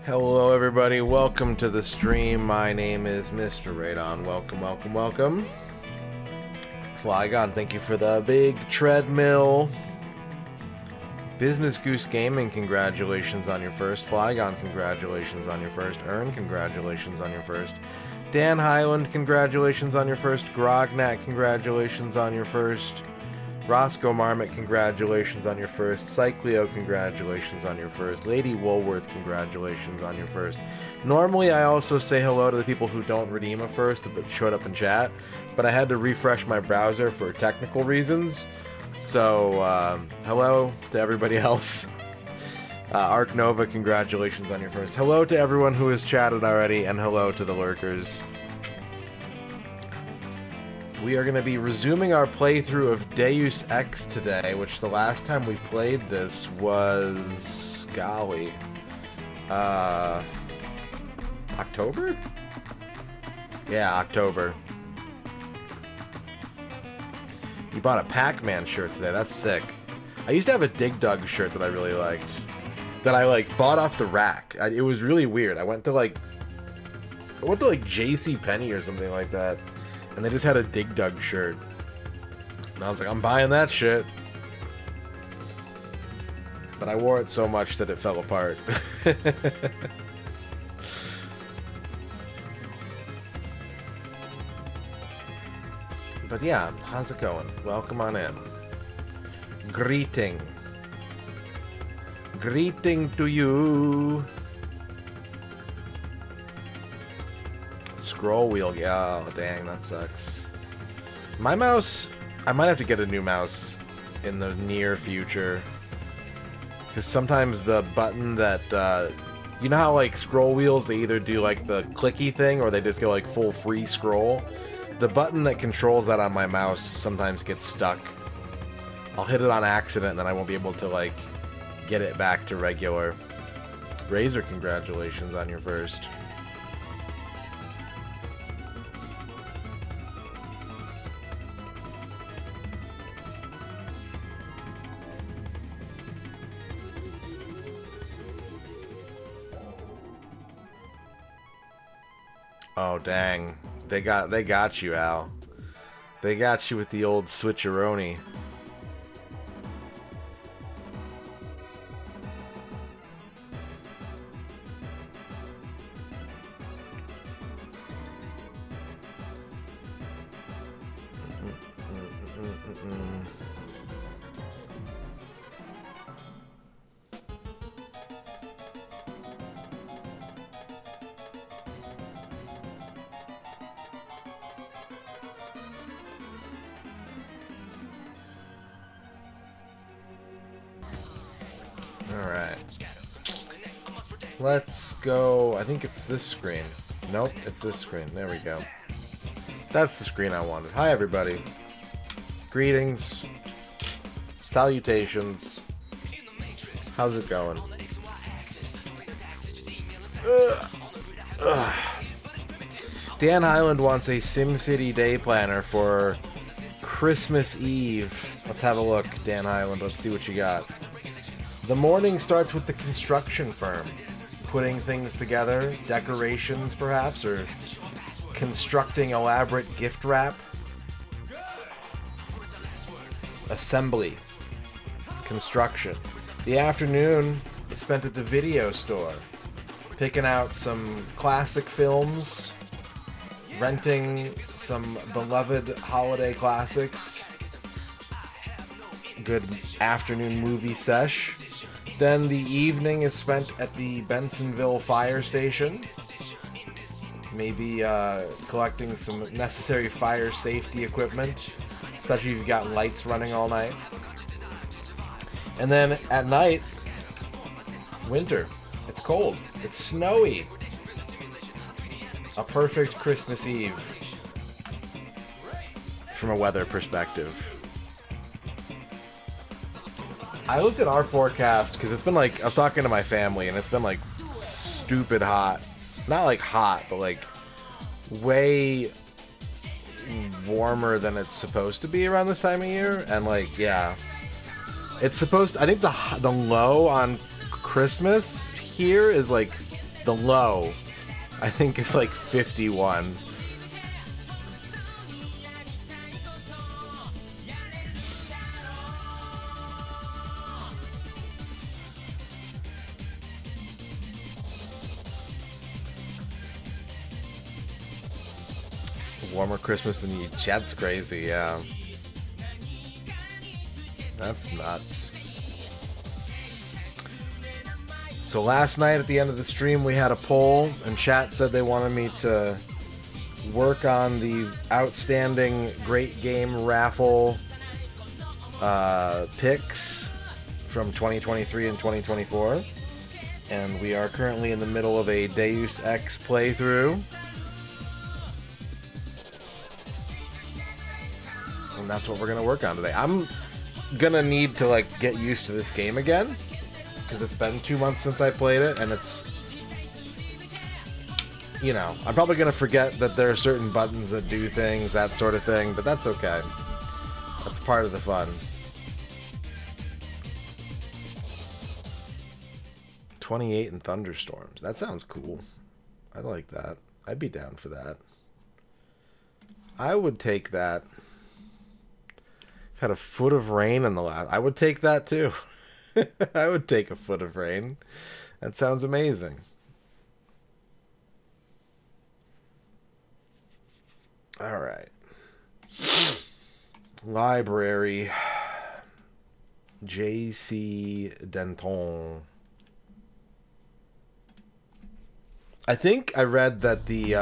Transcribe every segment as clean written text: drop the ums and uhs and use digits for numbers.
Hello everybody, welcome to the stream. My name is MisterRadon. Welcome, welcome, welcome. Flygon, thank you for the big treadmill. Business Goose Gaming, congratulations on your first. Flygon, congratulations on your first. Earn, congratulations on your first. Dan Highland, congratulations on your first. Grognak, congratulations on your first. Roscoe Marmot, congratulations on your first. Cycleo, congratulations on your first. Lady Woolworth, congratulations on your first. Normally, I also say hello to the people who don't redeem a first that showed up in chat, but I had to refresh my browser for technical reasons. So, hello to everybody else. Arc Nova, congratulations on your first. Hello to everyone who has chatted already, and hello to the lurkers. We are going to be resuming our playthrough of Deus Ex today, which the last time we played this was, golly, October? Yeah, October. You bought a Pac-Man shirt today, that's sick. I used to have a Dig Dug shirt that I really liked, that I, bought off the rack. It was really weird. I went to, JCPenney or something like that, and they just had a Dig Dug shirt. And I was like, I'm buying that shit. But I wore it so much that it fell apart. But yeah, how's it going? Welcome on in. Greeting. Greeting to you. Scroll wheel, yeah, oh, dang, that sucks. My mouse, I might have to get a new mouse in the near future. Because sometimes the button that, you know how scroll wheels, they either do the clicky thing or they just go full free scroll? The button that controls that on my mouse sometimes gets stuck. I'll hit it on accident and then I won't be able to get it back to regular. Razor, congratulations on your first. Oh dang, they got you, Al. They got you with the old switcheroni. Alright. Let's go. I think it's this screen. Nope, it's this screen. There we go. That's the screen I wanted. Hi, everybody. Greetings. Salutations. How's it going? Ugh. Dan Highland wants a SimCity day planner for Christmas Eve. Let's have a look, Dan Highland. Let's see what you got. The morning starts with the construction firm, putting things together, decorations perhaps, or constructing elaborate gift wrap. Assembly. Construction. The afternoon is spent at the video store, picking out some classic films, renting some beloved holiday classics, good afternoon movie sesh. Then the evening is spent at the Bensonville Fire Station, maybe collecting some necessary fire safety equipment, especially if you've got lights running all night. And then at night, winter. It's cold. It's snowy. A perfect Christmas Eve from a weather perspective. I looked at our forecast because it's been I was talking to my family and it's been stupid hot. Not hot, but way warmer than it's supposed to be around this time of year. And yeah, it's supposed to, I think the low on Christmas here is the low, I think it's like 51. Warmer Christmas than you. Chat's crazy, yeah. That's nuts. So last night at the end of the stream we had a poll, and chat said they wanted me to work on the outstanding great game raffle picks from 2023 and 2024. And we are currently in the middle of a Deus Ex playthrough. And that's what we're going to work on today. I'm going to need to like get used to this game again, because it's been 2 months since I played it, and it's, you know, I'm probably going to forget that there are certain buttons that do things, that sort of thing, but that's okay. That's part of the fun. 28 in thunderstorms. That sounds cool. I like that. I'd be down for that. I would take that. Had a foot of rain in the last. I would take that too. I would take a foot of rain. That sounds amazing. All right. Library. J.C. Denton. I think I read that the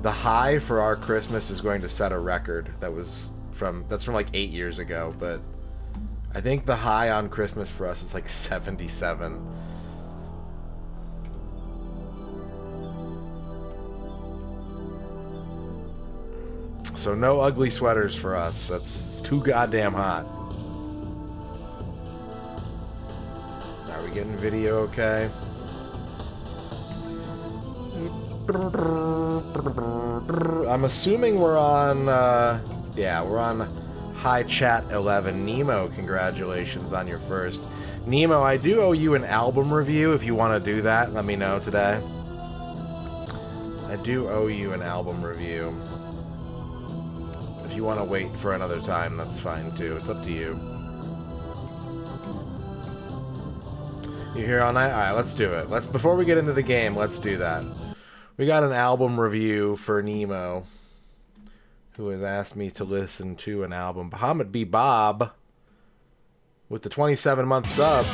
high for our Christmas is going to set a record that's from like 8 years ago, but I think the high on Christmas for us is like 77. So no ugly sweaters for us. That's too goddamn hot. Are we getting video okay? I'm assuming we're on, yeah, we're on High Chat 11. Nemo, congratulations on your first. Nemo, I do owe you an album review. If you want to do that, let me know today. I do owe you an album review. If you want to wait for another time, that's fine too. It's up to you. You here all night? Alright, let's do it. Before we get into the game, let's do that. We got an album review for Nemo, who has asked me to listen to an album. Bahamut B. Bob, with the 27-month sub.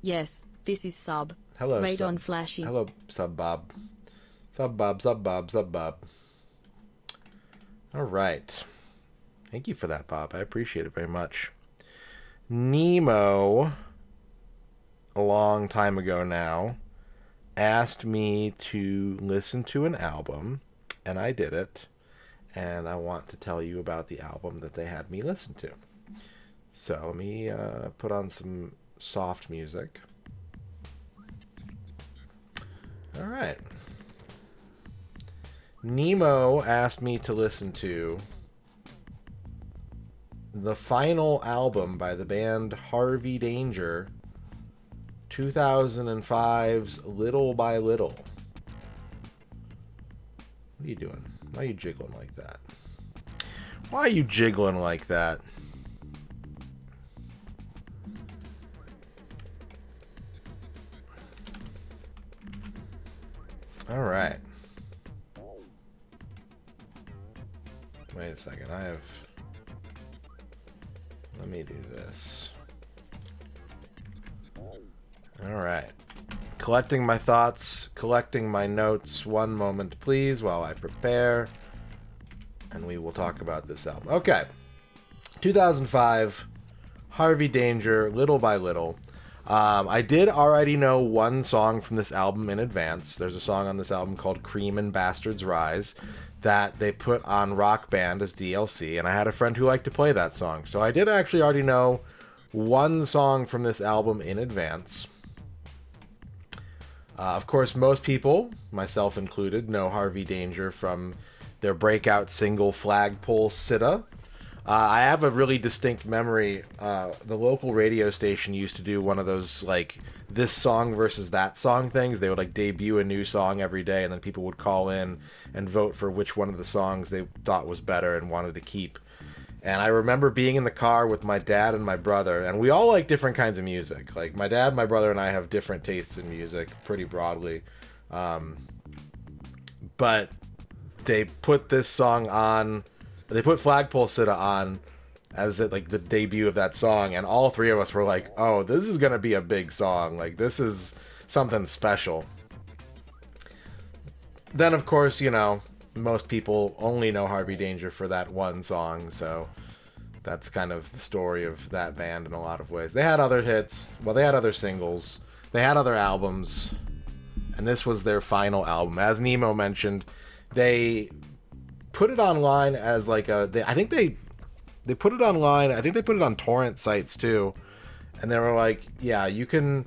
Yes, this is Sub. Hello, Radon Sub. flashing. Hello, Sub Bob. Sub Bob, Sub Bob, Sub Bob. All right. Thank you for that, Bob. I appreciate it very much. Nemo, a long time ago now, asked me to listen to an album, and I did it. And I want to tell you about the album that they had me listen to. So let me put on some soft music. All right. Nemo asked me to listen to the final album by the band Harvey Danger, 2005's Little by Little. What are you doing? Why are you jiggling like that? Why are you jiggling like that? All right. Wait a second. Let me do this. All right. Collecting my thoughts, collecting my notes. One moment, please, while I prepare. And we will talk about this album. Okay. 2005, Harvey Danger, Little by Little. I did already know one song from this album in advance. There's a song on this album called Cream and Bastards Rise that they put on Rock Band as DLC, and I had a friend who liked to play that song. So I did actually already know one song from this album in advance. Of course, most people, myself included, know Harvey Danger from their breakout single Flagpole Sitta. I have a really distinct memory. The local radio station used to do one of those, like, this song versus that song things. They would, like, debut a new song every day, and then people would call in and vote for which one of the songs they thought was better and wanted to keep. And I remember being in the car with my dad and my brother, and we all like different kinds of music. Like, my dad, my brother, and I have different tastes in music, pretty broadly. But they put this song on, they put Flagpole Sitta on as it, like, the debut of that song, and all three of us were like, oh, this is gonna be a big song. Like, this is something special. Then, of course, you know, most people only know Harvey Danger for that one song, so that's kind of the story of that band in a lot of ways. They had other hits, well, they had other singles, they had other albums, and this was their final album. As Nemo mentioned, they put it online as like I think they put it online, I think they put it on torrent sites too, and they were like, yeah, you can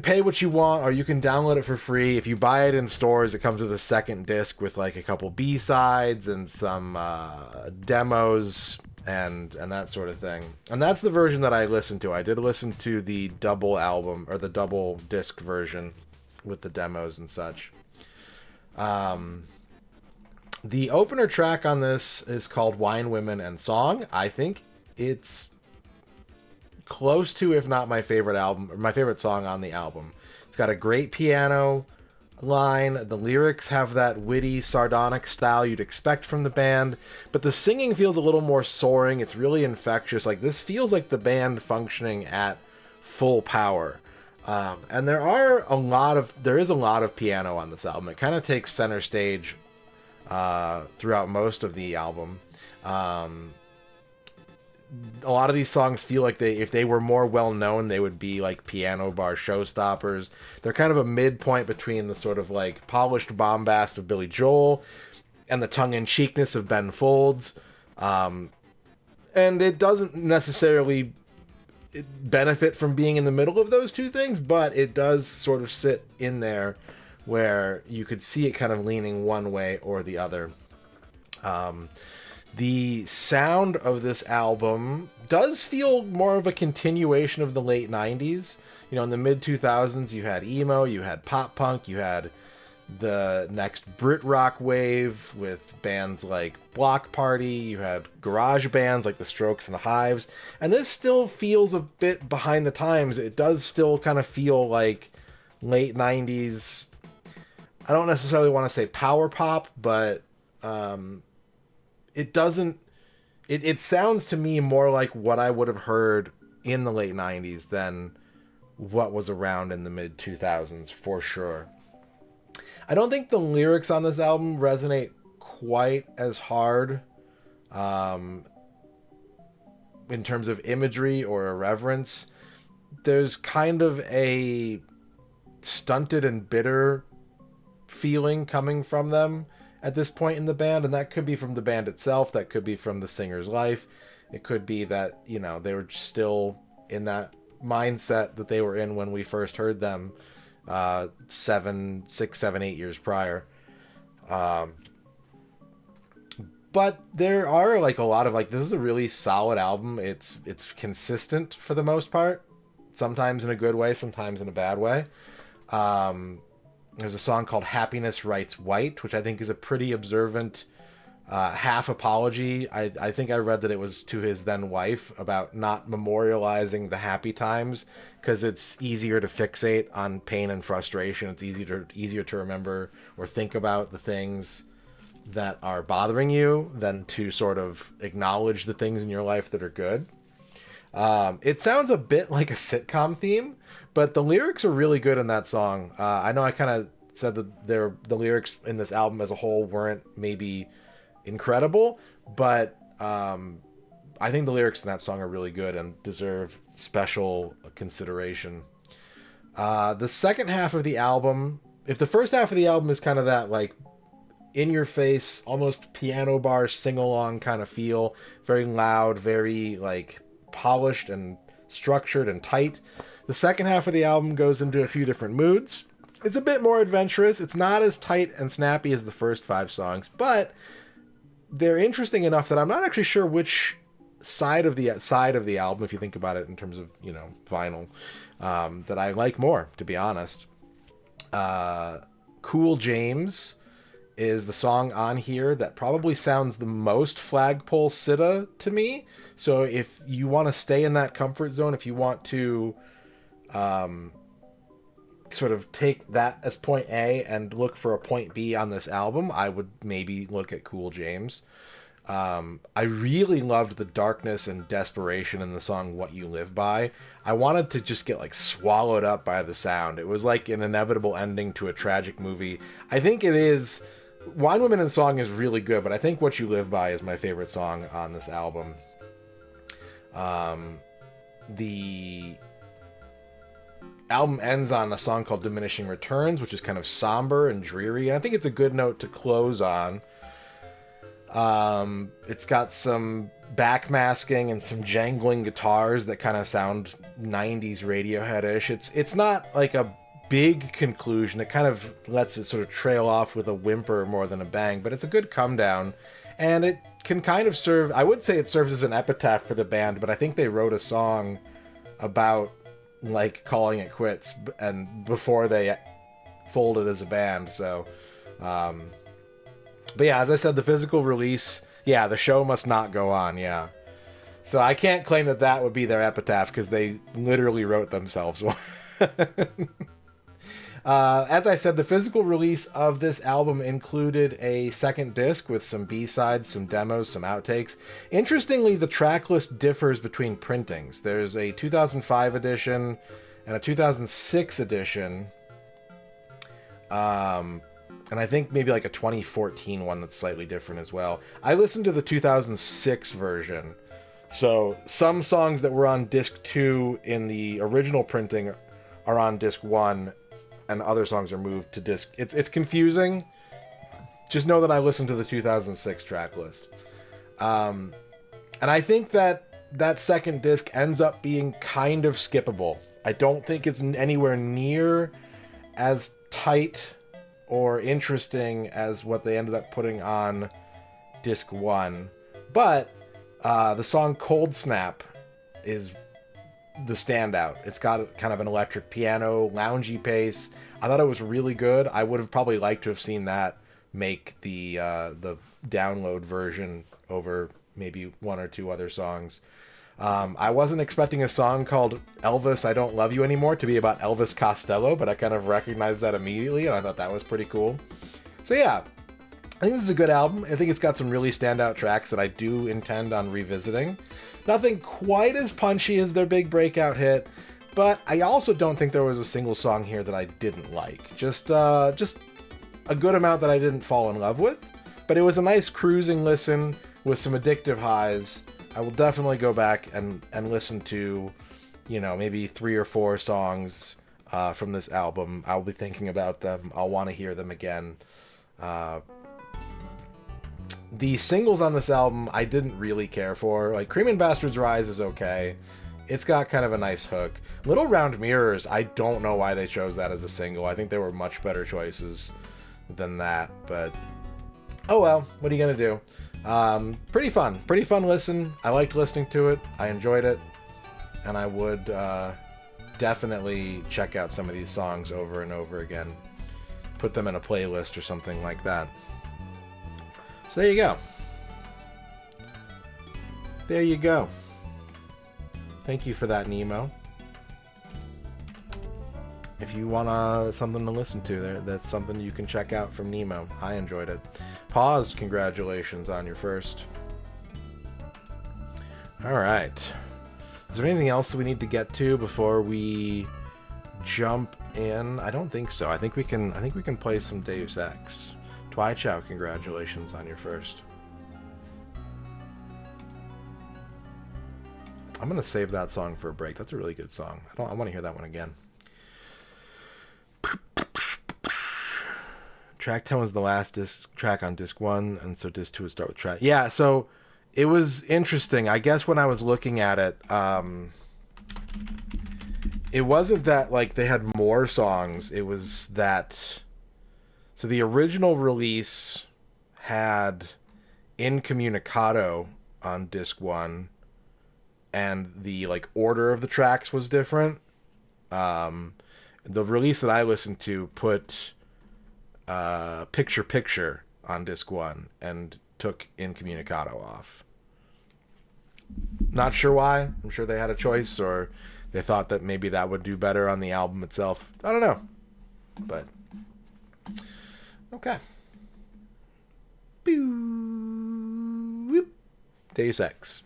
pay what you want, or you can download it for free. If you buy it in stores, it comes with a second disc with like a couple B-sides and some demos and that sort of thing. And that's the version that I listened to. I did listen to the double album, or the double disc version with the demos and such. The opener track on this is called Wine, Women, and Song. I think it's close to, if not my favorite album, or my favorite song on the album. It's got a great piano line. The lyrics have that witty, sardonic style you'd expect from the band, but the singing feels a little more soaring. It's really infectious. Like, this feels like the band functioning at full power. And there is a lot of piano on this album. It kind of takes center stage throughout most of the album. A lot of these songs feel like if they were more well known, they would be like piano bar showstoppers. They're kind of a midpoint between the sort of like polished bombast of Billy Joel and the tongue-in-cheekness of Ben Folds. And it doesn't necessarily benefit from being in the middle of those two things, but it does sort of sit in there where you could see it kind of leaning one way or the other. The sound of this album does feel more of a continuation of the late 90s. You know, in the mid-2000s, you had emo, you had pop-punk, you had the next Brit rock wave with bands like Block Party, you had garage bands like The Strokes and The Hives, and this still feels a bit behind the times. It does still kind of feel like late 90s. I don't necessarily want to say power pop, but it doesn't, it sounds to me more like what I would have heard in the late 90s than what was around in the mid 2000s, for sure. I don't think the lyrics on this album resonate quite as hard in terms of imagery or irreverence. There's kind of a stunted and bitter feeling coming from them at this point in the band, and that could be from the band itself, that could be from the singer's life, it could be that, you know, they were still in that mindset that they were in when we first heard them 7, 8 years prior. But there are like a lot of like, this is a really solid album. It's consistent for the most part, sometimes in a good way, sometimes in a bad way. There's a song called Happiness Writes White, which I think is a pretty observant half apology. I think I read that it was to his then wife about not memorializing the happy times because it's easier to fixate on pain and frustration. It's easier to remember or think about the things that are bothering you than to sort of acknowledge the things in your life that are good. It sounds a bit like a sitcom theme, but the lyrics are really good in that song. I know I kind of said that the lyrics in this album as a whole weren't maybe incredible, but I think the lyrics in that song are really good and deserve special consideration. The second half of the album, if the first half of the album is kind of that like in your face, almost piano bar sing-along kind of feel, very loud, very like polished and structured and tight, The second half of the album goes into a few different moods. It's a bit more adventurous. It's not as tight and snappy as the first 5 songs, but they're interesting enough that I'm not actually sure which side of the album, if you think about it in terms of, vinyl, that I like more, to be honest. Cool James is the song on here that probably sounds the most Flagpole Sitta to me. So if you want to stay in that comfort zone, if you want to sort of take that as point A and look for a point B on this album, I would maybe look at Cool James. I really loved the darkness and desperation in the song What You Live By. I wanted to just get swallowed up by the sound. It was like an inevitable ending to a tragic movie. I think it is. Wine Women and Song is really good, but I think What You Live By is my favorite song on this album. The album ends on a song called Diminishing Returns, which is kind of somber and dreary, and I think it's a good note to close on. It's got some backmasking and some jangling guitars that kind of sound 90s Radiohead-ish. It's not like a big conclusion. It kind of lets it sort of trail off with a whimper more than a bang, but it's a good come down, and it can kind of serve, I would say it serves as an epitaph for the band, but I think they wrote a song about calling it quits and before they folded as a band. So but yeah, as I said, the physical release, the show must not go on. So I can't claim that would be their epitaph, because they literally wrote themselves one. As I said, the physical release of this album included a second disc with some B-sides, some demos, some outtakes. Interestingly, the track list differs between printings. There's a 2005 edition and a 2006 edition. And I think maybe a 2014 one that's slightly different as well. I listened to the 2006 version. So some songs that were on disc 2 in the original printing are on disc 1, and other songs are moved to disc. It's confusing. Just know that I listened to the 2006 track list. And I think that second disc ends up being kind of skippable. I don't think it's anywhere near as tight or interesting as what they ended up putting on disc 1. But the song Cold Snap is the standout. It's got kind of an electric piano, loungy pace. I thought it was really good. I would have probably liked to have seen that make the download version over maybe one or two other songs. I wasn't expecting a song called Elvis, I Don't Love You Anymore to be about Elvis Costello, but I kind of recognized that immediately, and I thought that was pretty cool. So yeah, I think this is a good album. I think it's got some really standout tracks that I do intend on revisiting. Nothing quite as punchy as their big breakout hit, but I also don't think there was a single song here that I didn't like. Just a good amount that I didn't fall in love with, but it was a nice cruising listen with some addictive highs. I will definitely go back and listen to, maybe 3 or 4 songs from this album. I'll be thinking about them. I'll want to hear them again. The singles on this album I didn't really care for. Like Cream and Bastards Rise is okay. It's got kind of a nice hook. Little Round Mirrors, I don't know why they chose that as a single. I think there were much better choices than that, but oh well, what are you gonna do? Pretty fun listen. I liked listening to it. I enjoyed it, and I would definitely check out some of these songs over and over again. Put them in a playlist or something like that. So there you go. There you go. Thank you for that, Nemo. If you want something to listen to, that's something you can check out from Nemo. I enjoyed it. Paused, congratulations on your first. Alright. Is there anything else that we need to get to before we jump in? I don't think so. I think we can play some Deus Ex. Twi Chow, congratulations on your first. I'm gonna save that song for a break. That's a really good song. I want to hear that one again. Track 10 was the last track on disc 1, and so disc 2 would start with track. Yeah, so it was interesting. I guess when I was looking at it, it wasn't that like they had more songs. It was that. So the original release had Incommunicado on disc 1, and the like order of the tracks was different. The release that I listened to put Picture Picture on disc 1 and took Incommunicado off. Not sure why. I'm sure they had a choice, or they thought that maybe that would do better on the album itself. I don't know. But okay. Deus Ex.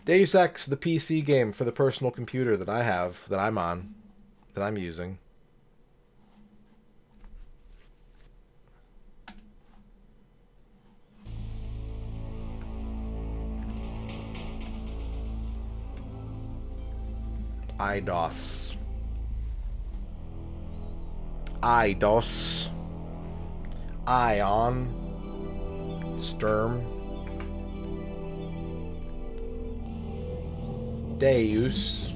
Deus Ex, the PC game for the personal computer that I have, that I'm on, that I'm using. IDOS. Ion. Sturm. Deus.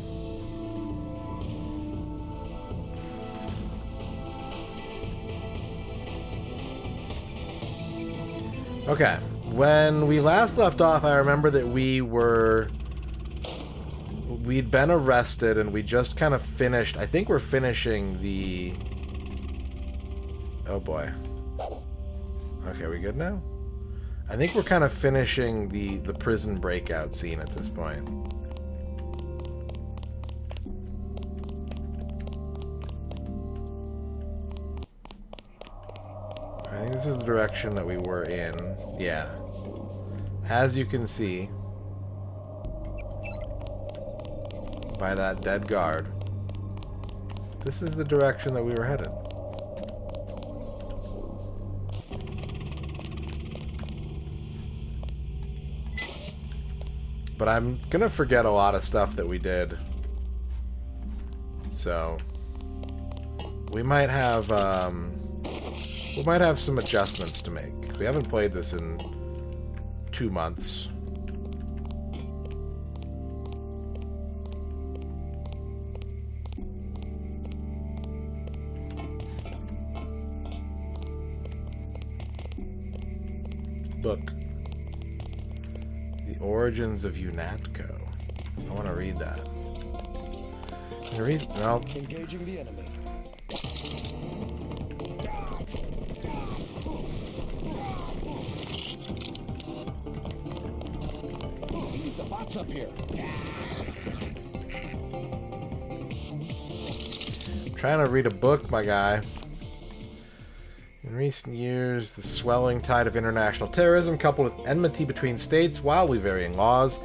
Okay. When we last left off, I remember that we'd been arrested and we just kind of finished. I think we're finishing the... Oh boy. Okay, we good now? I think we're kind of finishing the prison breakout scene at this point. I think this is the direction that we were in. Yeah. As you can see, by that dead guard, this is the direction that we were headed. But I'm gonna forget a lot of stuff that we did. So we might have some adjustments to make. We haven't played this in 2 months. Book. The Origins of UNATCO. I want to read that. No. Engaging the enemy. The bots up here. I'm trying to read a book, my guy. In recent years, the swelling tide of international terrorism, coupled with enmity between states, wildly varying laws,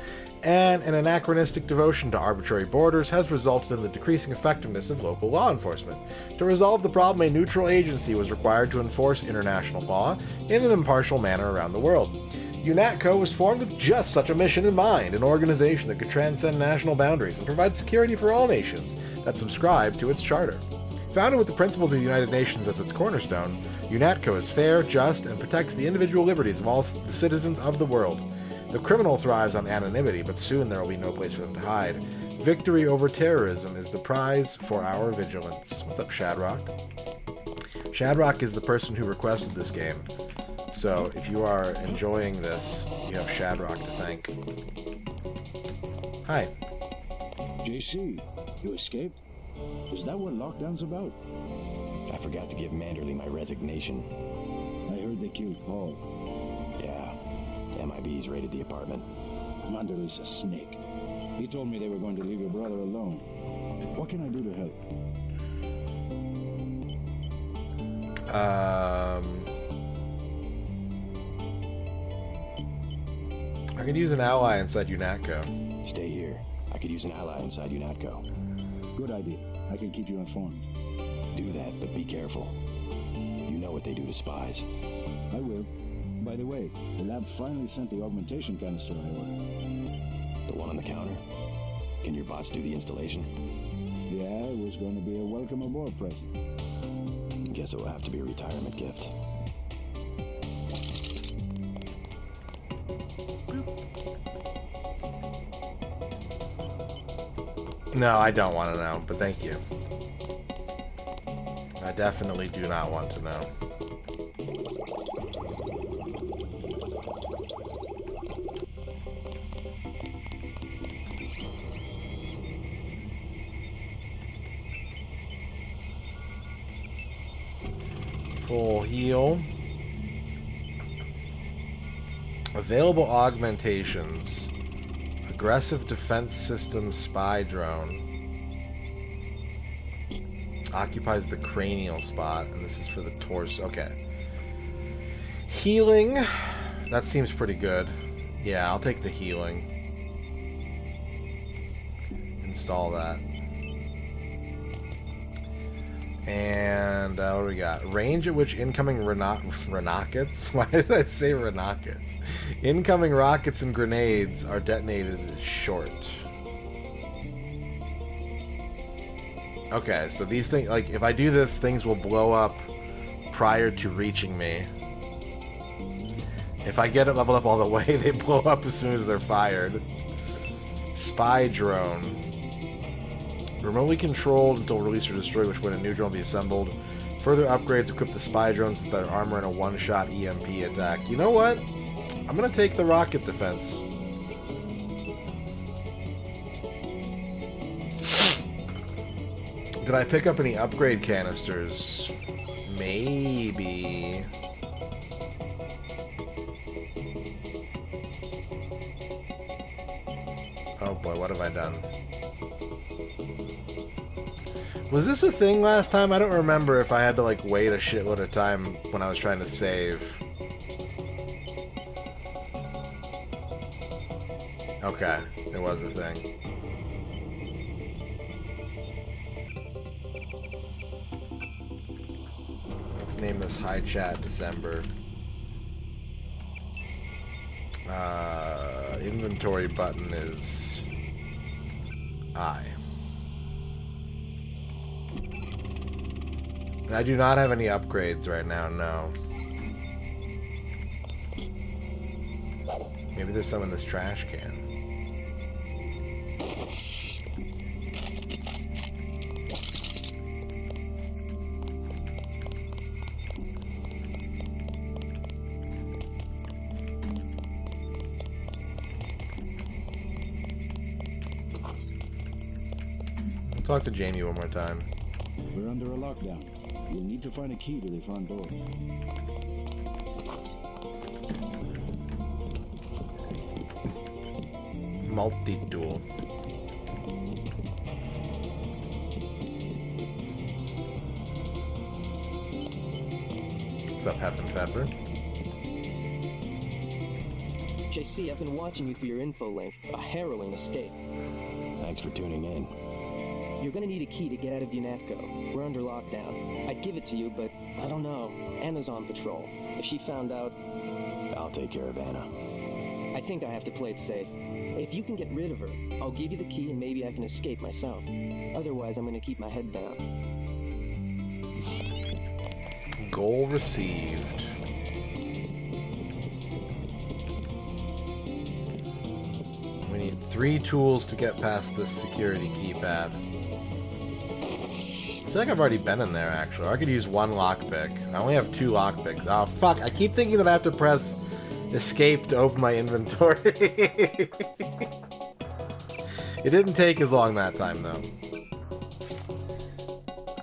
and an anachronistic devotion to arbitrary borders, has resulted in the decreasing effectiveness of local law enforcement. To resolve the problem, a neutral agency was required to enforce international law in an impartial manner around the world. UNATCO was formed with just such a mission in mind, an organization that could transcend national boundaries and provide security for all nations that subscribe to its charter. Founded with the principles of the United Nations as its cornerstone, UNATCO is fair, just, and protects the individual liberties of all the citizens of the world. The criminal thrives on anonymity, but soon there will be no place for them to hide. Victory over terrorism is the prize for our vigilance. What's up, Shadrock? Shadrock is the person who requested this game. So if you are enjoying this, you have Shadrock to thank. Hi. JC, you escaped? Is that what lockdown's about? I forgot to give Manderley my resignation. I heard they killed Paul. Yeah, MIB's raided the apartment. Manderley's a snake. He told me they were going to leave your brother alone. What can I do to help? I could use an ally inside UNATCO. Stay here. I could use an ally inside UNATCO. Good idea. I can keep you informed. Do that, but be careful. You know what they do to spies. I will. By the way, the lab finally sent the augmentation canister I ordered. The one on the counter? Can your bots do the installation? Yeah, it was going to be a welcome aboard present. Guess it will have to be a retirement gift. No, I don't want to know, but thank you. I definitely do not want to know. Full heal. Available augmentations. Aggressive defense system spy drone. Occupies the cranial spot, and this is for the torso. Okay. Healing. That seems pretty good. Yeah, I'll take the healing. Install that. And what do we got? Range at which incoming rockets? Why did I say rockets? Incoming rockets and grenades are detonated is short. Okay, so these things, like, if I do this, things will blow up prior to reaching me. If I get it leveled up all the way, they blow up as soon as they're fired. Spy drone. Remotely controlled until released or destroyed, which when a new drone will be assembled. Further upgrades equip the spy drones with better armor and a one-shot EMP attack. You know what? I'm gonna take the rocket defense. Did I pick up any upgrade canisters? Maybe. Oh boy, what have I done? Was this a thing last time? I don't remember if I had to, like, wait a shitload of time when I was trying to save. Okay, it was a thing. Let's name this High Chat December. Inventory button is I. I do not have any upgrades right now, no. Maybe there's some in this trash can. I'll talk to Jamie one more time. We're under a lockdown. You'll need to find a key to the front door. Multi-tool. What's up, Hef and Pfeffer? JC, I've been watching you for your info link. A harrowing escape. Thanks for tuning in. You're gonna need a key to get out of UNATCO. We're under lockdown. I'd give it to you, but I don't know. Anna's on patrol. If she found out... I'll take care of Anna. I think I have to play it safe. If you can get rid of her, I'll give you the key and maybe I can escape myself. Otherwise, I'm gonna keep my head down. Goal received. We need 3 tools to get past this security keypad. I feel like I've already been in there, actually. I could use 1 lockpick. I only have 2 lockpicks. Oh, fuck. I keep thinking that I have to press escape to open my inventory. It didn't take as long that time, though.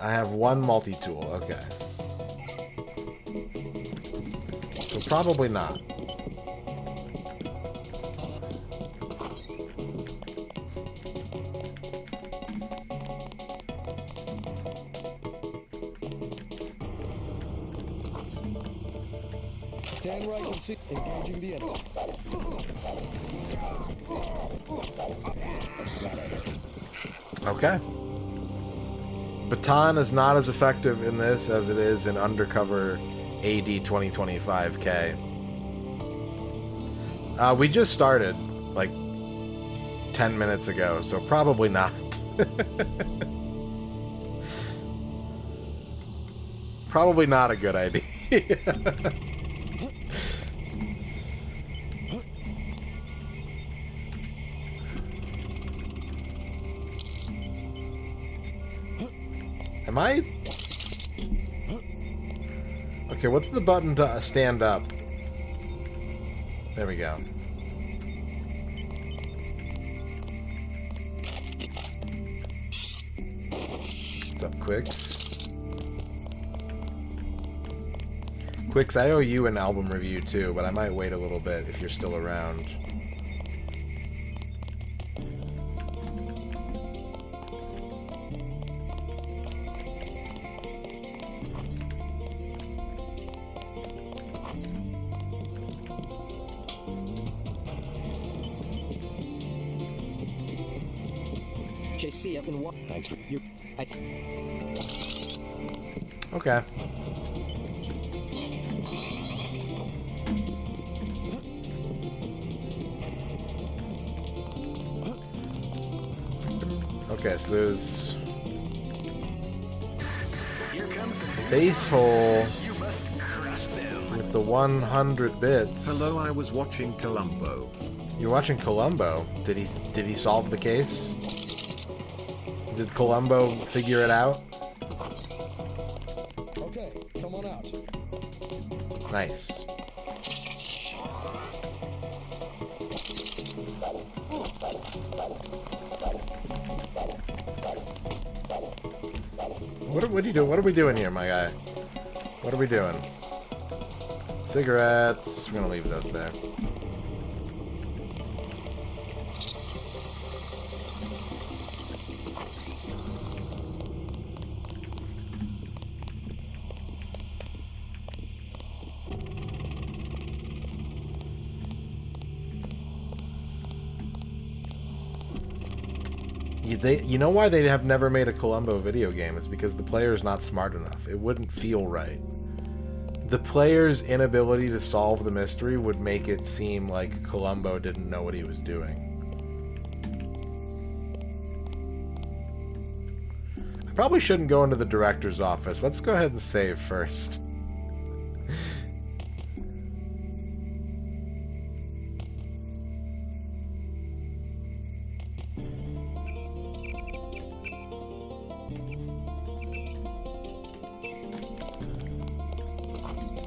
I have 1 multi-tool. Okay. So probably not. Stand right and see. Engaging the enemy. Okay. Baton is not as effective in this as it is in Undercover AD 2025K. We just started, like, 10 minutes ago, so probably not. Probably not a good idea. Am I... Okay, what's the button to stand up? There we go. What's up, Quicks? Quicks, I owe you an album review too, but I might wait a little bit if you're still around. JC, I've been Thanks for you. Okay. Okay, so there's base hole with the 100 bits. Hello, I was watching Columbo. You're watching Columbo. Did he solve the case? Did Columbo figure it out? Okay, come on out. Nice. What are you doing? What are we doing here, my guy? What are we doing? Cigarettes. We're gonna leave those there. You know why they have never made a Columbo video game? It's because the player's not smart enough. It wouldn't feel right. The player's inability to solve the mystery would make it seem like Columbo didn't know what he was doing. I probably shouldn't go into the director's office. Let's go ahead and save first.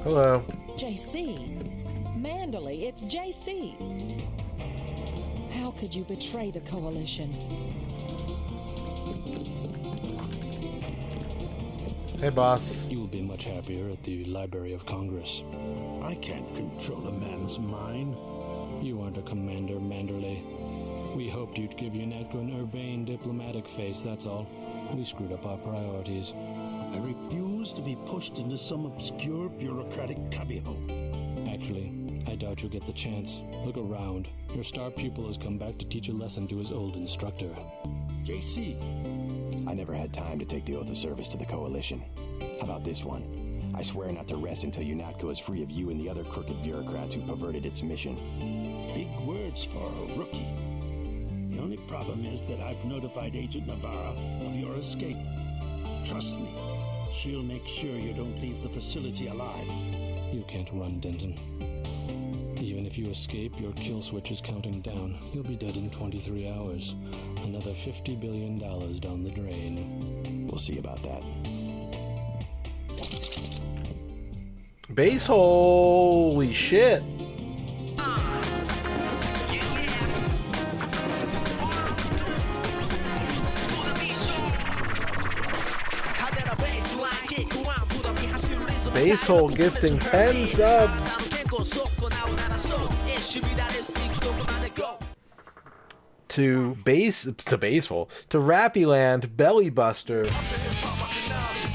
Hello. JC. Manderley, it's JC. How could you betray the Coalition? Hey, boss. You will be much happier at the Library of Congress. I can't control a man's mind. You aren't a commander, Manderley. We hoped you'd give UNATCO an urbane diplomatic face, that's all. We screwed up our priorities. I refuse to be pushed into some obscure bureaucratic cubbyhole. Actually, I doubt you'll get the chance. Look around. Your star pupil has come back to teach a lesson to his old instructor. JC. I never had time to take the oath of service to the Coalition. How about this one? I swear not to rest until UNATCO is free of you and the other crooked bureaucrats who perverted its mission. Big words for a rookie. The only problem is that I've notified Agent Navarra of your escape. Trust me, she'll make sure you don't leave the facility alive. You can't run, Denton. Even if you escape, your kill switch is counting down. You'll be dead in 23 hours. Another $50 billion down the drain. We'll see about that. Base hole. Holy shit. Base hole gifting 10 subs. To Rappyland, Bellybuster,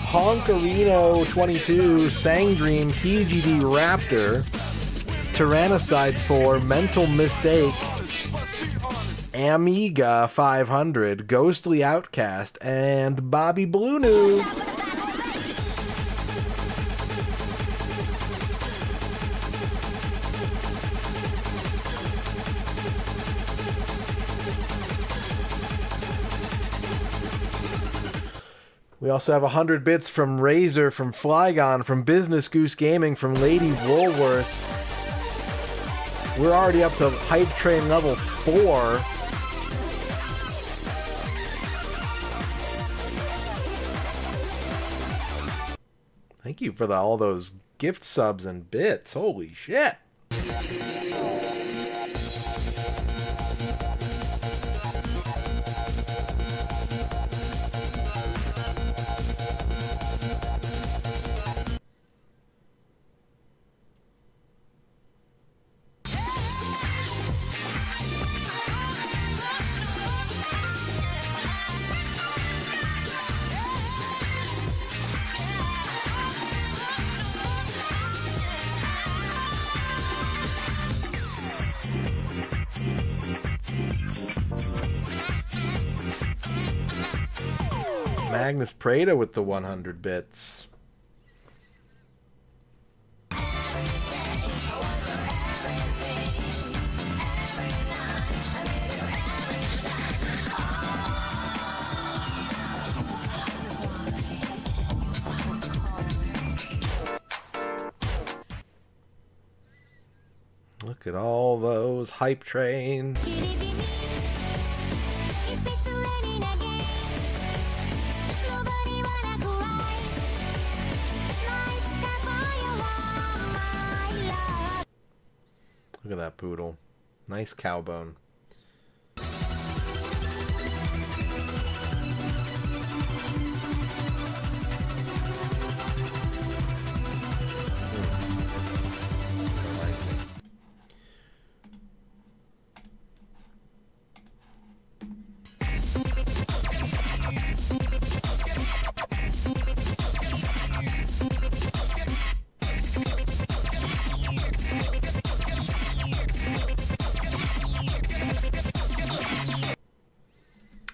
Honkarino 22, Sangdream, TGD Raptor, Tyrannicide 4, Mental Mistake, Amiga 500, Ghostly Outcast, and Bobby Blue. We also have 100 bits from Razor, from Flygon, from Business Goose Gaming, from Lady Woolworth. We're already up to Hype Train level 4. Thank you for all those gift subs and bits. Holy shit. Magnus Prada with the 100 bits. Look at all those hype trains. Look at that poodle. Nice cow bone.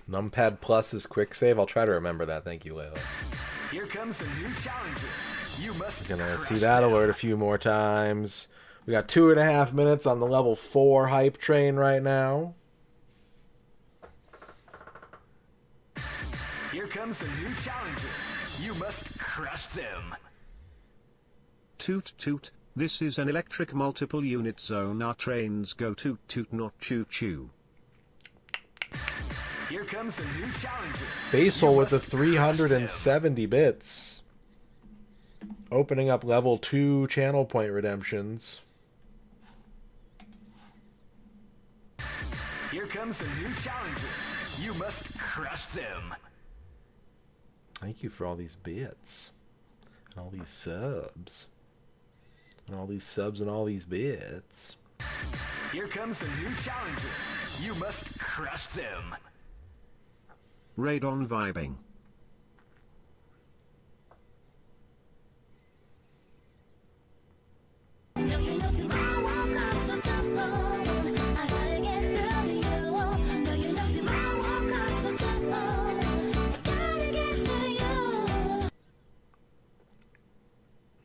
Numpad Plus is quick save. I'll try to remember that. Thank you, Layla. Here comes a new challenger. You must Gonna see that alert a few more times. We got 2.5 minutes on the level 4 hype train right now. Here comes a new challenger. You must crush them. Toot toot, this is an electric multiple unit zone. Our trains go toot toot, not choo choo. Here comes a new challenger. Basil with the 370 bits. Opening up level 2 channel point redemptions. Here comes a new challenger. You must crush them. Thank you for all these bits. And all these subs. And all these subs and all these bits. Here comes a new challenger. You must crush them. Radon vibing.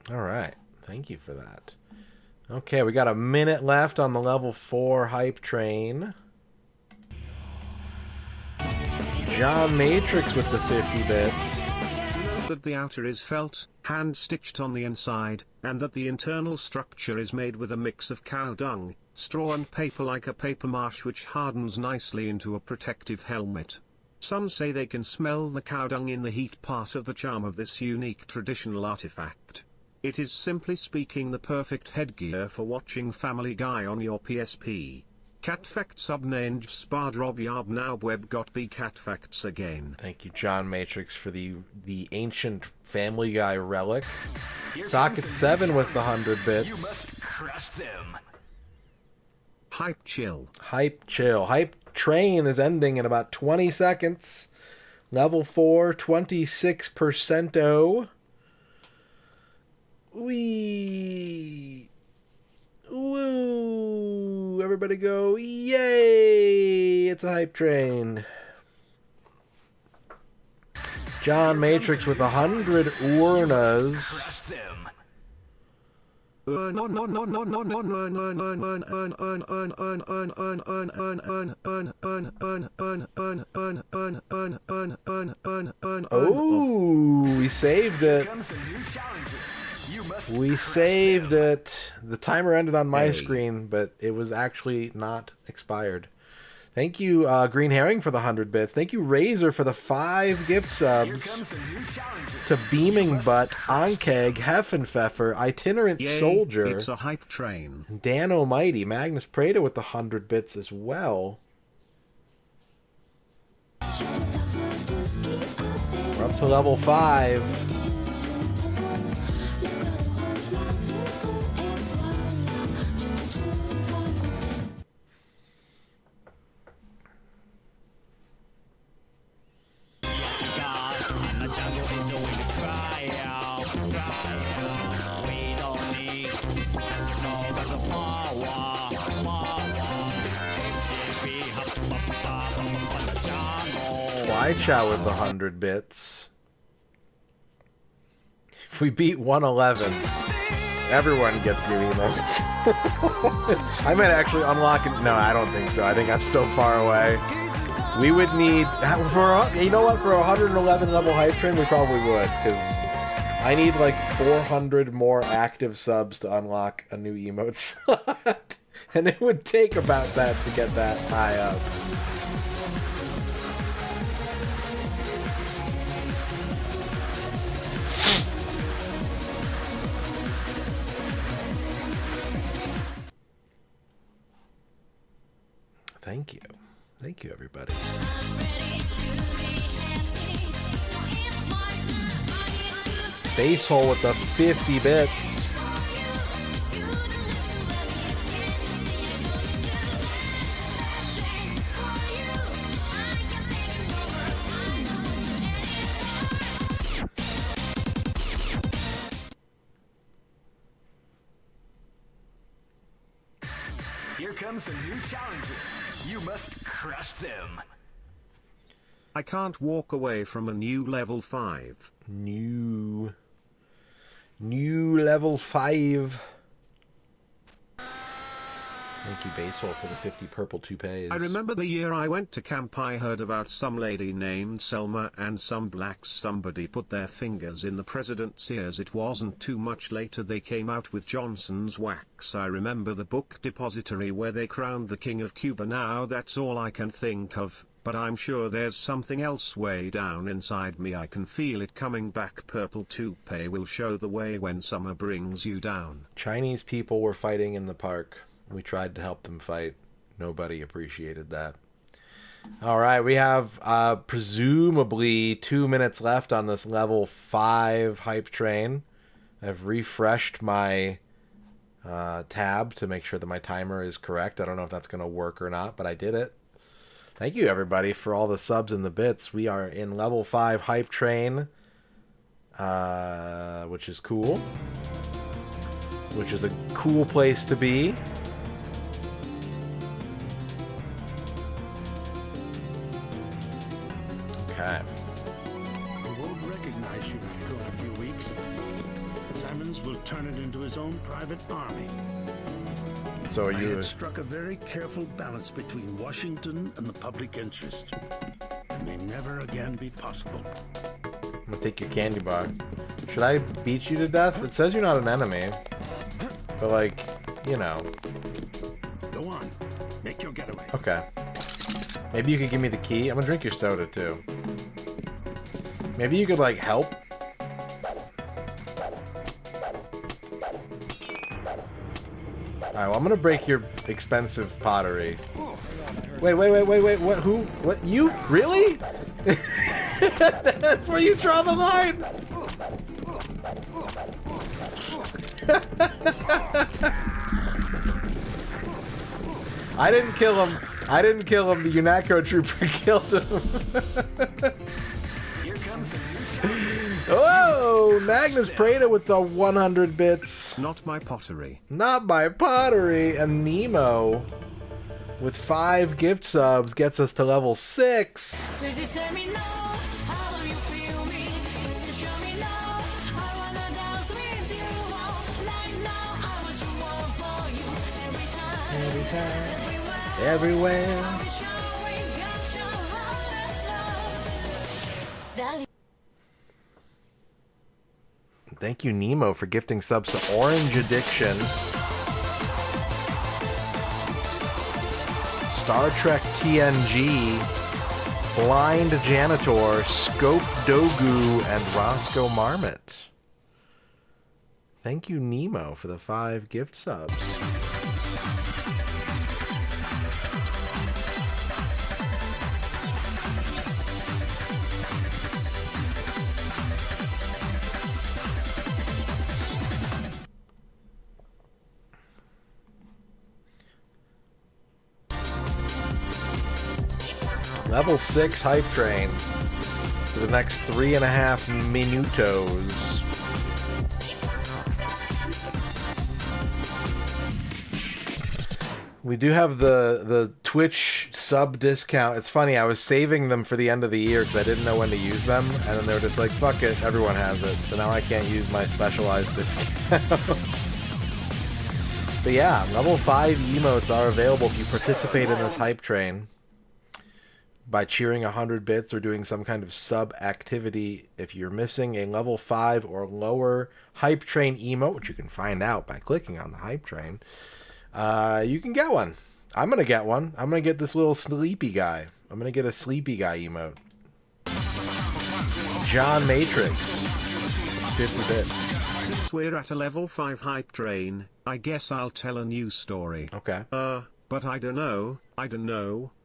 All right. Thank you for that. Okay, we got a minute left on the level 4 hype train. John Matrix with the 50 bits. Note that the outer is felt, hand-stitched on the inside, and that the internal structure is made with a mix of cow dung, straw and paper like a paper mache, which hardens nicely into a protective helmet. Some say they can smell the cow dung in the heat, part of the charm of this unique traditional artifact. It is, simply speaking, the perfect headgear for watching Family Guy on your PSP. Cat facts subnamed spard rob yarb now web got be cat facts again. Thank you, John Matrix, for the ancient Family Guy relic. Socket 7 with the 100 bits. You must crush them. Hype chill. Hype chill. Hype train is ending in about 20 seconds. Level 4, 26%. Wee. Woo! Everybody go, yay! It's a hype train. John Matrix with 100 urnas. Oh, we saved it. We saved it. The timer ended on my screen, but it was actually not expired. Thank you, Green Herring, for the 100 bits. Thank you, Razor, for the 5 gift subs. To Beaming Butt, Ankeg, Heffenpfeffer, Itinerant Yay, Soldier. it's a hype train. And Dan Almighty, Magnus Prada with the 100 bits as well. We're up to level 5. Chow with the 100 bits. If we beat 111, everyone gets new emotes. I might actually unlock it. No, I don't think so. I think I'm so far away. We would need, you know what, for a 111 level hype train, we probably would, because I need like 400 more active subs to unlock a new emote slot. And it would take about that to get that high up. Thank you. Thank you, everybody. Base hole with the 50 bits. Here comes a new challenger. You must crush them. I can't walk away from a new level 5. New level 5. Thank you, Basel, for the 50 purple toupees. I remember the year I went to camp. I heard about some lady named Selma and some blacks. Somebody put their fingers in the president's ears. It wasn't too much later they came out with Johnson's wax. I remember the book depository where they crowned the king of Cuba. Now that's all I can think of, but I'm sure there's something else way down inside me. I can feel it coming back. Purple toupee will show the way when summer brings you down. Chinese people were fighting in the park. We tried to help them fight. Nobody appreciated that. All right, we have presumably 2 minutes left on this level 5 hype train. I've refreshed my tab to make sure that my timer is correct. I don't know if that's going to work or not, but I did it. Thank you, everybody, for all the subs and the bits. We are in level 5 hype train, which is cool. Which is a cool place to be. Okay. He won't recognize you in a few weeks. Simons will turn it into his own private army. So are you... I had struck a very careful balance between Washington and the public interest. And may never again be possible. I'm gonna take your candy bar. Should I beat you to death? It says you're not an enemy. But like, you know. Go on. Make your getaway. Okay. Maybe you could give me the key. I'm gonna drink your soda too. Maybe you could like help. Alright, well I'm gonna break your expensive pottery. Wait, what, who? What, you? Really? That's where you draw the line! I didn't kill him. I didn't kill him. The UNATCO trooper killed him. Here comes a new Whoa! Magnus Prada with the 100 bits. Not my pottery. Not my pottery. And Nemo with 5 gift subs gets us to level 6. Every time, everywhere. Thank you, Nemo, for gifting subs to Orange Addiction, Star Trek TNG, Blind Janitor, Scope Dogu, and Roscoe Marmot. Thank you, Nemo, for the 5 gift subs. Level 6 hype train for the next 3.5 minutos. We do have the Twitch sub discount. It's funny, I was saving them for the end of the year because I didn't know when to use them, and then they were just like, fuck it, everyone has it, so now I can't use my specialized discount. But yeah, level 5 emotes are available if you participate in this hype train by cheering 100 bits or doing some kind of sub activity. If you're missing a level 5 or lower hype train emote, which you can find out by clicking on the hype train, you can get one. I'm going to get one. I'm going to get this little sleepy guy. I'm going to get a sleepy guy emote. John Matrix, 50 bits. Since we're at a level 5 hype train, I guess I'll tell a new story. Okay. But I don't know.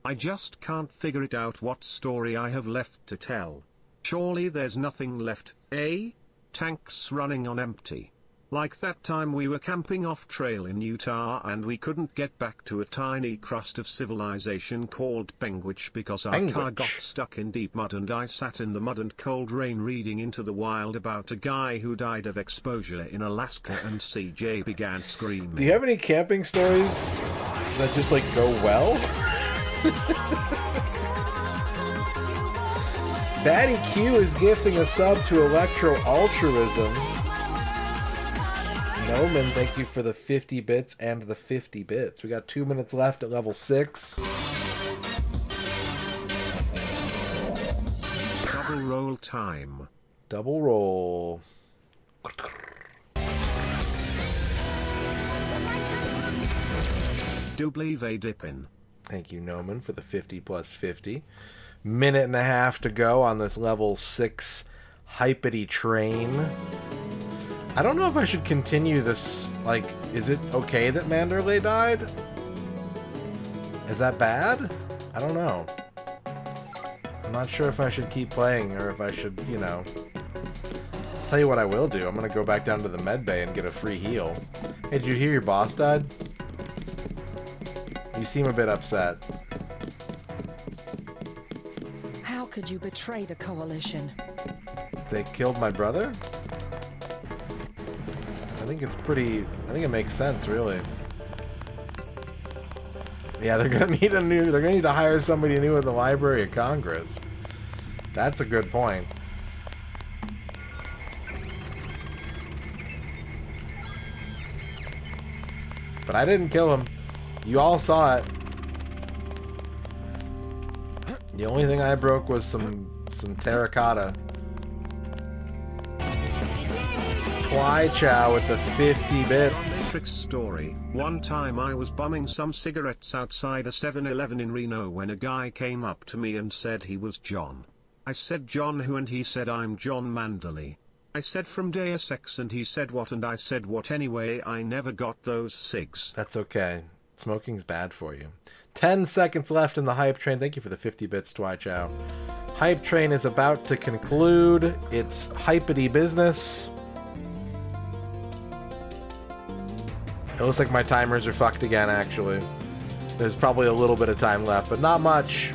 I just can't figure it out what story I have left to tell. Surely there's nothing left, eh? Tanks running on empty. Like that time we were camping off trail in Utah and we couldn't get back to a tiny crust of civilization called Penguich because our car got stuck in deep mud, and I sat in the mud and cold rain reading Into the Wild about a guy who died of exposure in Alaska, and CJ began screaming. Do you have any camping stories that just like go well? Batty Q is gifting a sub to Electro Altruism. Noman, thank you for the 50 bits and the 50 bits. We got 2 minutes left at level 6. Double roll time. Double roll. Double dippin'. Thank you, Noman, for the 50 plus 50. Minute and a half to go on this level 6 hypity train. I don't know if I should continue this. Like, is it okay that Manderley died? Is that bad? I don't know. I'm not sure if I should keep playing or if I should, you know. Tell you what I will do. I'm going to go back down to the med bay and get a free heal. Hey, did you hear your boss died? You seem a bit upset. How could you betray the Coalition? They killed my brother? I think it's pretty... I think it makes sense, really. Yeah, they're gonna need a new... They're gonna need to hire somebody new at the Library of Congress. That's a good point. But I didn't kill him. You all saw it. The only thing I broke was some terracotta. Twy Chow with the 50 bits. Trick story. One time I was bumming some cigarettes outside a 7-Eleven in Reno when a guy came up to me and said he was John. I said, John who? And he said, I'm John Manderley. I said, from Deus Ex, and he said, what? And I said, what? Anyway, I never got those cigs. That's okay. Smoking's bad for you. 10 seconds left in the hype train. Thank you for the 50 bits, Twy Chow. Hype train is about to conclude its hypity business. It looks like my timers are fucked again, actually. There's probably a little bit of time left, but not much.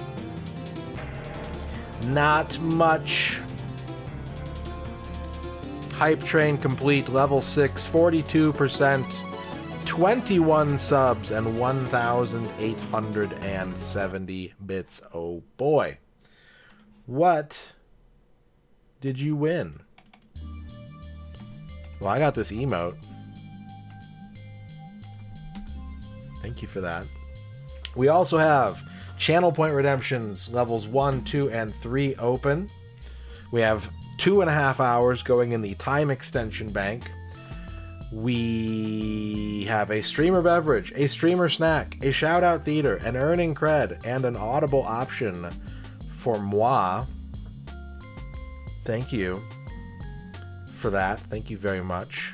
Not much. Hype train complete, level 6, 42%, 21 subs, and 1,870 bits. Oh boy. What did you win? Well, I got this emote. Thank you for that. We also have channel point redemptions levels 1, 2, and 3 open. We have 2.5 hours going in the time extension bank. We have a streamer beverage, a streamer snack, a shout out theater, an earning cred, and an audible option for moi. Thank you for that. Thank you very much.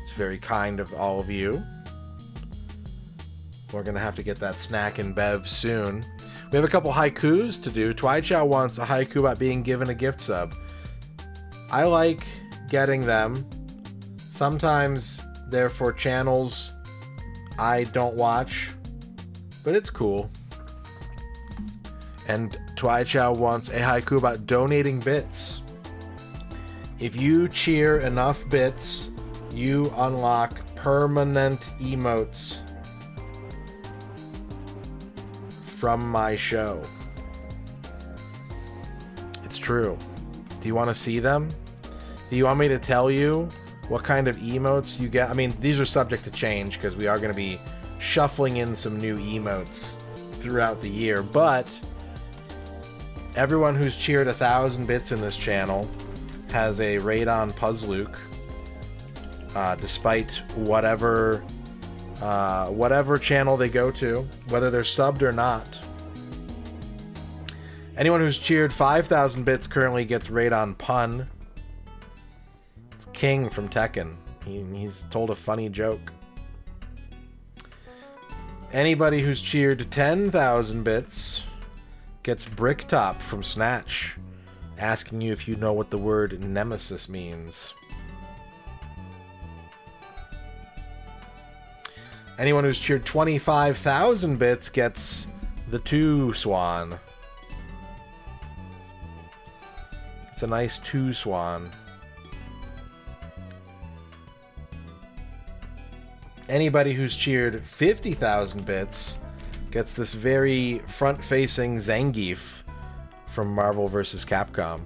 It's very kind of all of you. We're going to have to get that snack and bev soon. We have a couple haikus to do. Twichow wants a haiku about being given a gift sub. I like getting them. Sometimes they're for channels I don't watch, but it's cool. And Twichow wants a haiku about donating bits. If you cheer enough bits, you unlock permanent emotes from my show. It's true. Do you want to see them? Do you want me to tell you what kind of emotes you get? I mean, these are subject to change because we are going to be shuffling in some new emotes throughout the year, but everyone who's cheered 1,000 bits in this channel has a Radon Puzzluke, despite whatever channel they go to, whether they're subbed or not. Anyone who's cheered 5,000 bits currently gets Radon Pun. It's King from Tekken. He's told a funny joke. Anybody who's cheered 10,000 bits gets Bricktop from Snatch, asking you if you know what the word nemesis means. Anyone who's cheered 25,000 bits gets the 2 Swan. It's a nice 2 Swan. Anybody who's cheered 50,000 bits gets this very front-facing Zangief from Marvel vs. Capcom.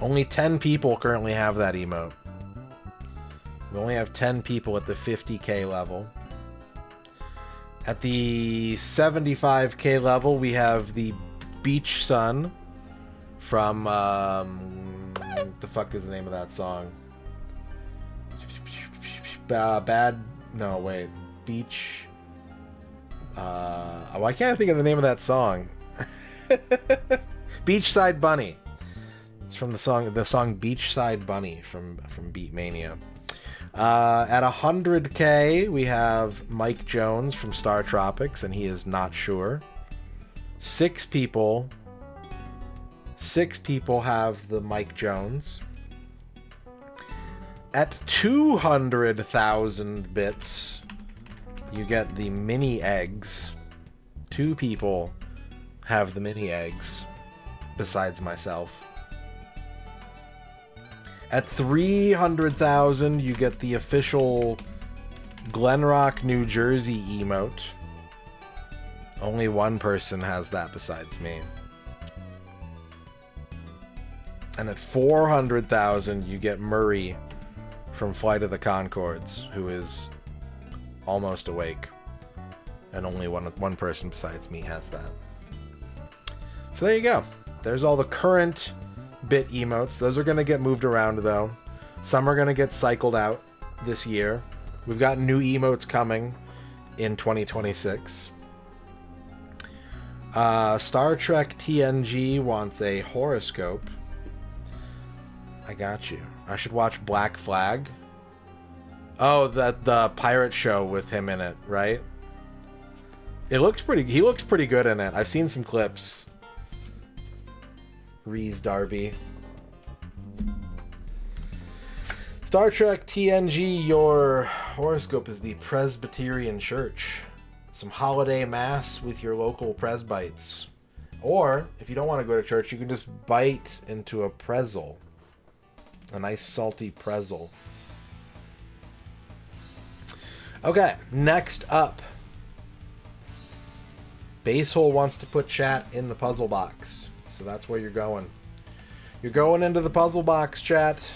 Only 10 people currently have that emote. We only have 10 people at the 50k level. At the 75k level, we have the Beach Sun from, what the fuck is the name of that song? Beach. Why can't I think of the name of that song? Beachside Bunny. It's from the song Beachside Bunny from Beatmania. At 100k, we have Mike Jones from Star Tropics, and he is not sure. 6 people have the Mike Jones. At 200,000 bits, you get the mini eggs. 2 people have the mini eggs, besides myself. At 300,000, you get the official Glenrock, New Jersey emote. Only one person has that besides me. And at 400,000, you get Murray from Flight of the Conchords, who is almost awake. And only one person besides me has that. So there you go. There's all the current bit emotes. Those are going to get moved around, though. Some are going to get cycled out this year. We've got new emotes coming in 2026. Star Trek TNG wants a horoscope. I got you. I should watch Black Flag. Oh, the pirate show with him in it, right? He looks pretty good in it. I've seen some clips. Reese Darby. Star Trek TNG, your horoscope is the Presbyterian Church. Some holiday mass with your local presbytes. Or, if you don't want to go to church, you can just bite into a pretzel. A nice salty pretzel. Okay, next up. Basehole wants to put chat in the puzzle box. So that's where you're going. You're going into the puzzle box, chat.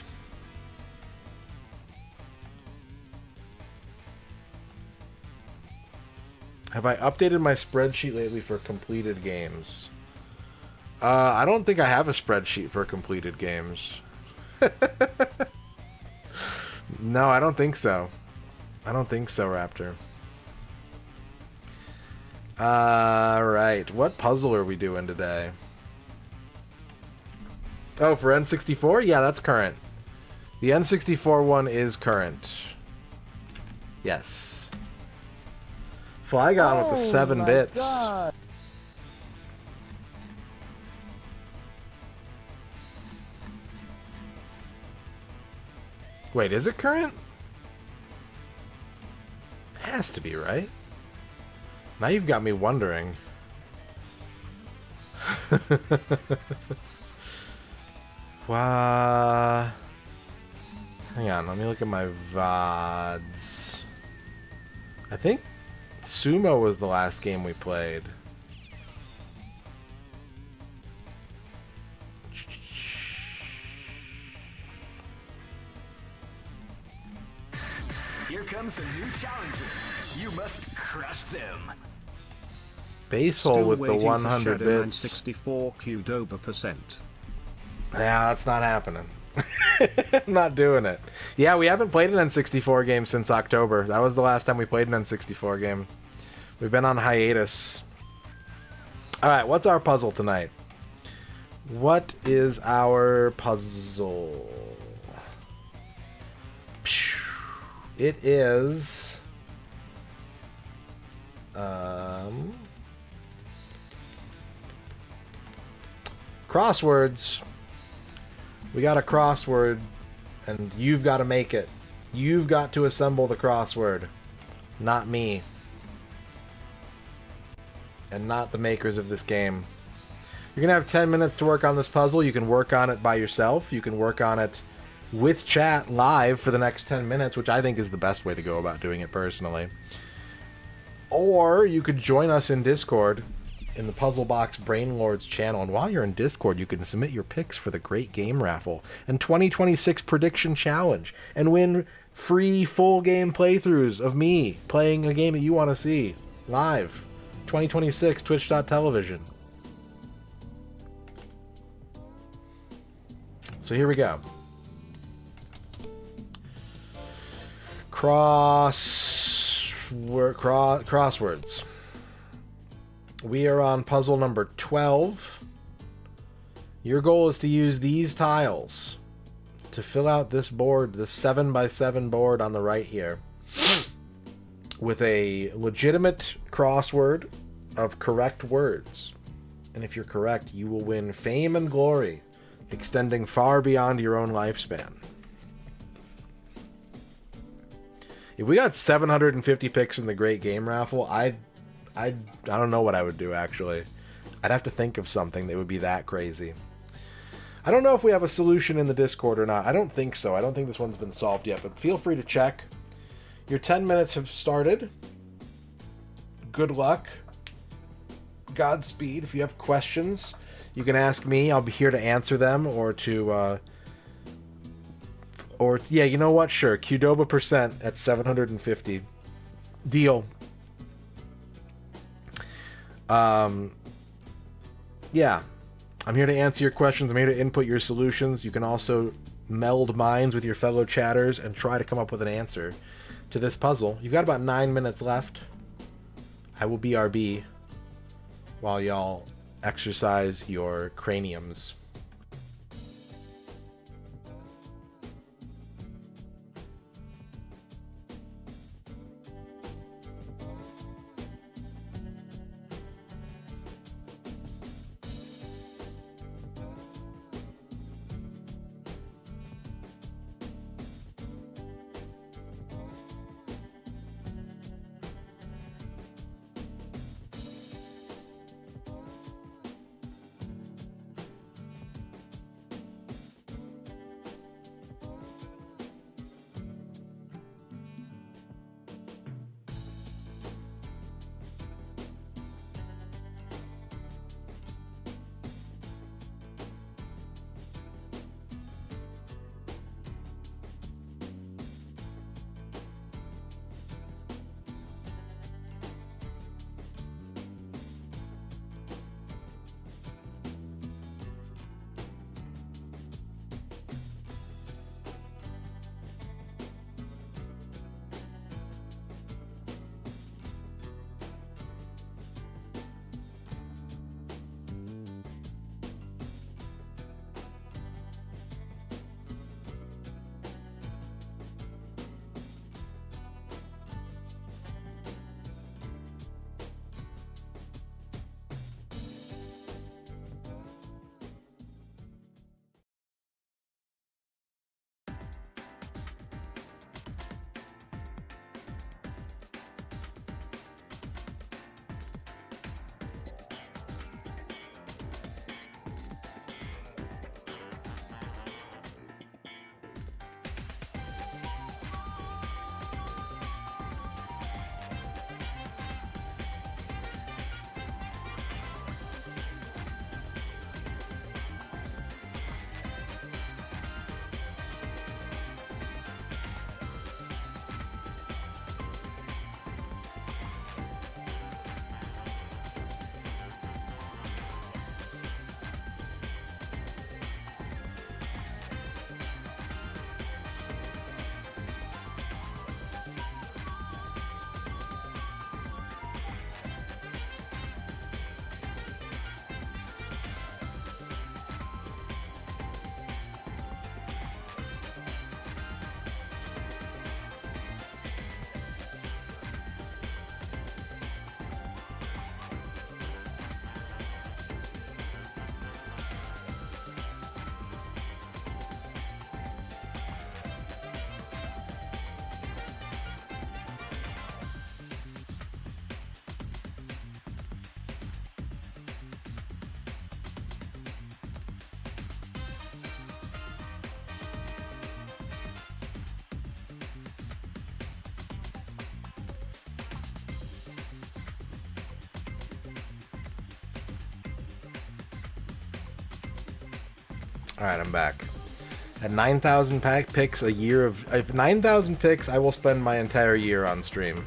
Have I updated my spreadsheet lately for completed games? I don't think I have a spreadsheet for completed games. No, I don't think so. I don't think so, Raptor. Alright. What puzzle are we doing today? Oh, for N64? Yeah, that's current. The N64 one is current. Yes. Flygon with the 7 bits. God. Wait, is it current? Has to be, right? Now you've got me wondering. Hang on, let me look at my VODs. I think Sumo was the last game we played. Here comes a new challenger. You must crush them. Base hole with the 100 Shadow Man bits. 64 Qdoba percent. Yeah, that's not happening. I'm not doing it. Yeah, we haven't played an N64 game since October. That was the last time we played an N64 game. We've been on hiatus. Alright, what's our puzzle tonight? What is our puzzle? It is... crosswords. We got a crossword, and you've got to make it. You've got to assemble the crossword, not me. And not the makers of this game. You're going to have 10 minutes to work on this puzzle. You can work on it by yourself. You can work on it with chat live for the next 10 minutes, which I think is the best way to go about doing it personally. Or you could join us in Discord in the Puzzle Box Brain Lords channel, and while you're in Discord, you can submit your picks for the Great Game Raffle and 2026 Prediction Challenge, and win free full game playthroughs of me playing a game that you want to see live. 2026 Twitch.tv. So here we go. Crosswords. We are on puzzle number 12. Your goal is to use these tiles to fill out this board, this 7x7 board on the right here, with a legitimate crossword of correct words. And if you're correct, you will win fame and glory, extending far beyond your own lifespan. If we got 750 picks in the Great Game Raffle, I don't know what I would do, actually. I'd have to think of something that would be that crazy. I don't know if we have a solution in the Discord or not. I don't think so. I don't think this one's been solved yet, but feel free to check. Your 10 minutes have started. Good luck. Godspeed. If you have questions, you can ask me. I'll be here to answer them, or to... yeah, you know what? Sure. Qdoba percent at 750. Deal. Yeah. I'm here to answer your questions. I'm here to input your solutions. You can also meld minds with your fellow chatters and try to come up with an answer to this puzzle. You've got about 9 minutes left. I will BRB while y'all exercise your craniums. Alright, I'm back. At 9,000 picks a year of... If 9,000 picks, I will spend my entire year on stream.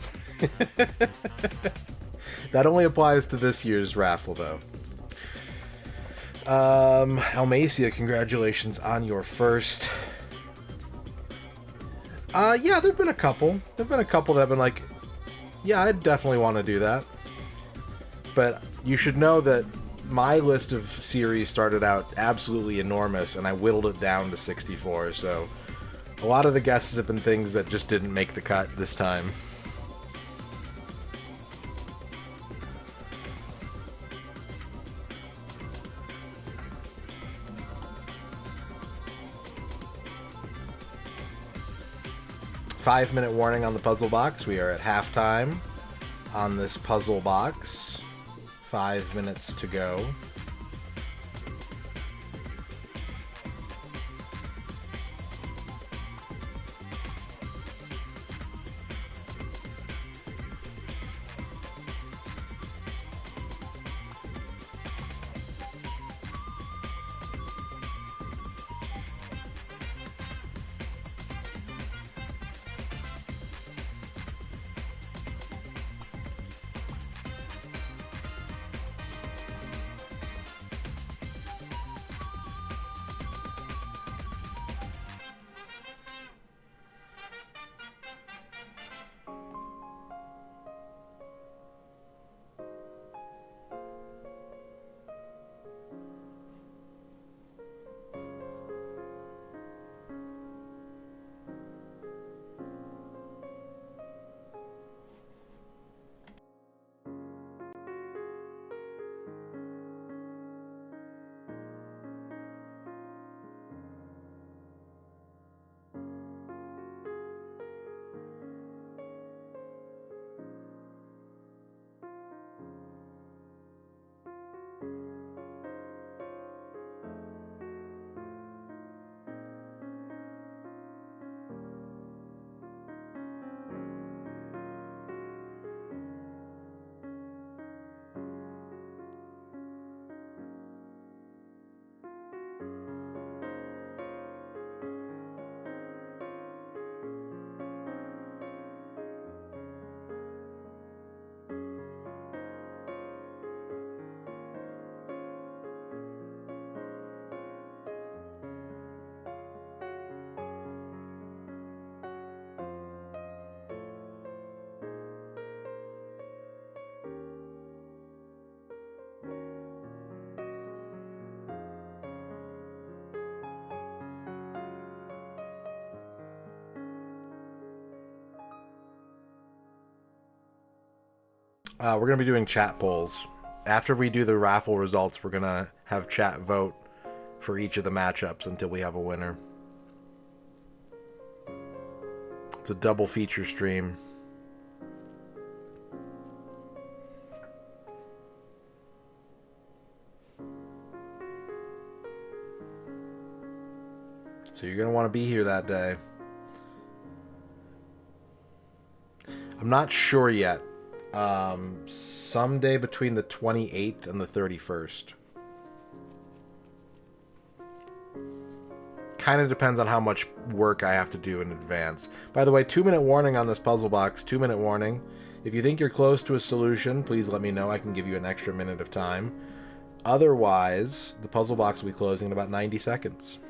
That only applies to this year's raffle, though. Almacia, congratulations on your first. Yeah, there've been a couple. There've been a couple that have been like, yeah, I definitely want to do that. But you should know that my list of series started out absolutely enormous, and I whittled it down to 64, so a lot of the guesses have been things that just didn't make the cut this time. Five-minute warning on the puzzle box. We are at halftime on this puzzle box. 5 minutes to go. We're going to be doing chat polls. After we do the raffle results, we're going to have chat vote for each of the matchups until we have a winner. It's a double feature stream. So you're going to want to be here that day. I'm not sure yet. Someday between the 28th and the 31st. Kind of depends on how much work I have to do in advance. By the way, 2-minute warning on this puzzle box. 2-minute warning. If you think you're close to a solution, please let me know. I can give you an extra minute of time. Otherwise, the puzzle box will be closing in about 90 seconds.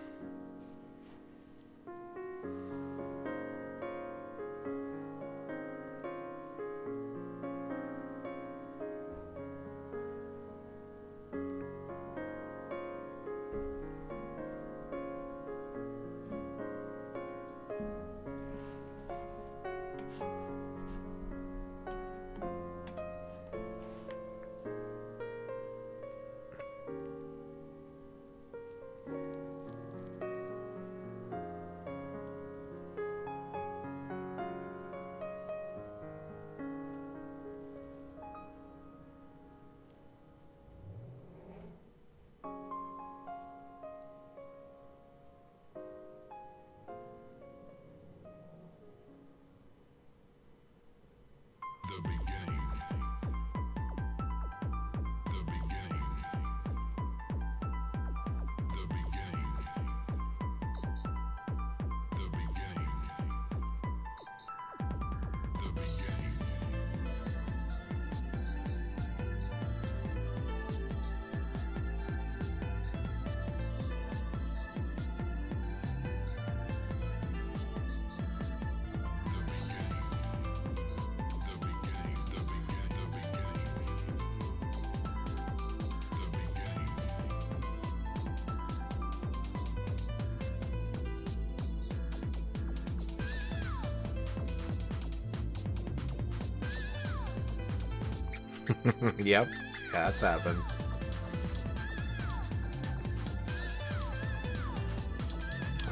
Yep. Yeah, that's happened.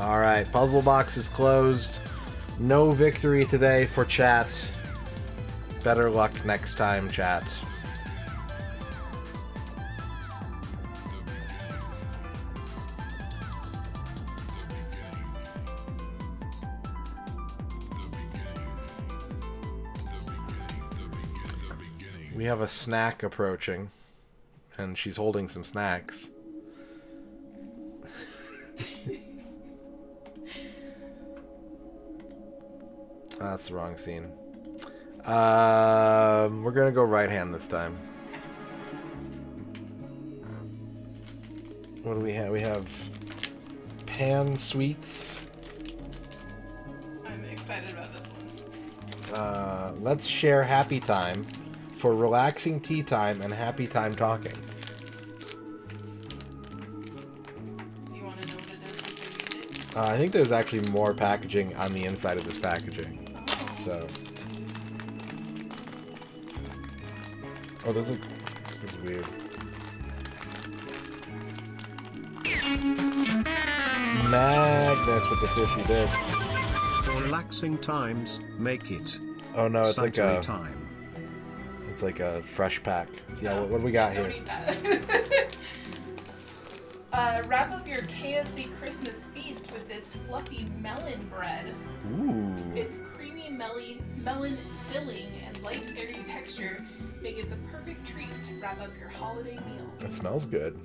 Alright, puzzle box is closed. No victory today for chat. Better luck next time, chat. We have a snack approaching, and she's holding some snacks. That's the wrong scene. We're gonna go right hand this time. What do we have? We have pan sweets. I'm excited about this one. Let's share happy time for relaxing tea time and happy time talking. Do you want to know what it is? I think there's actually more packaging on the inside of this packaging. So. Oh, this is weird. Magnets with the 50 bits. For relaxing times, make it. Oh no, it's like Saturday a time. It's like a fresh pack. So yeah, what do we got Don't here? eat that. Wrap up your KFC Christmas feast with this fluffy melon bread. Ooh. Its creamy melon filling and light airy texture make it the perfect treat to wrap up your holiday meal. It smells good.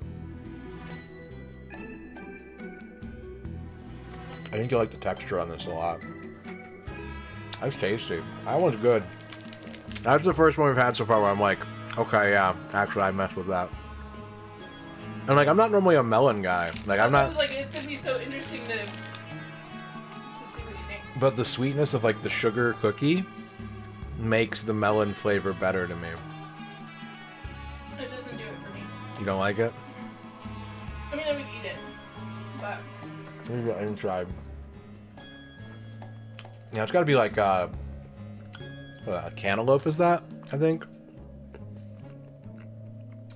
I think you like the texture on this a lot. That's tasty. That one's good. That's the first one we've had so far where I'm like, okay, yeah, actually I messed with that. And like, I'm not normally a melon guy. Like, I'm I not. was like, it's gonna be so interesting to see what you think. But the sweetness of like the sugar cookie makes the melon flavor better to me. It doesn't do it for me. You don't like it? I mean, I would eat it, but I didn't try. Yeah, it's got to be like cantaloupe. Is that? I think.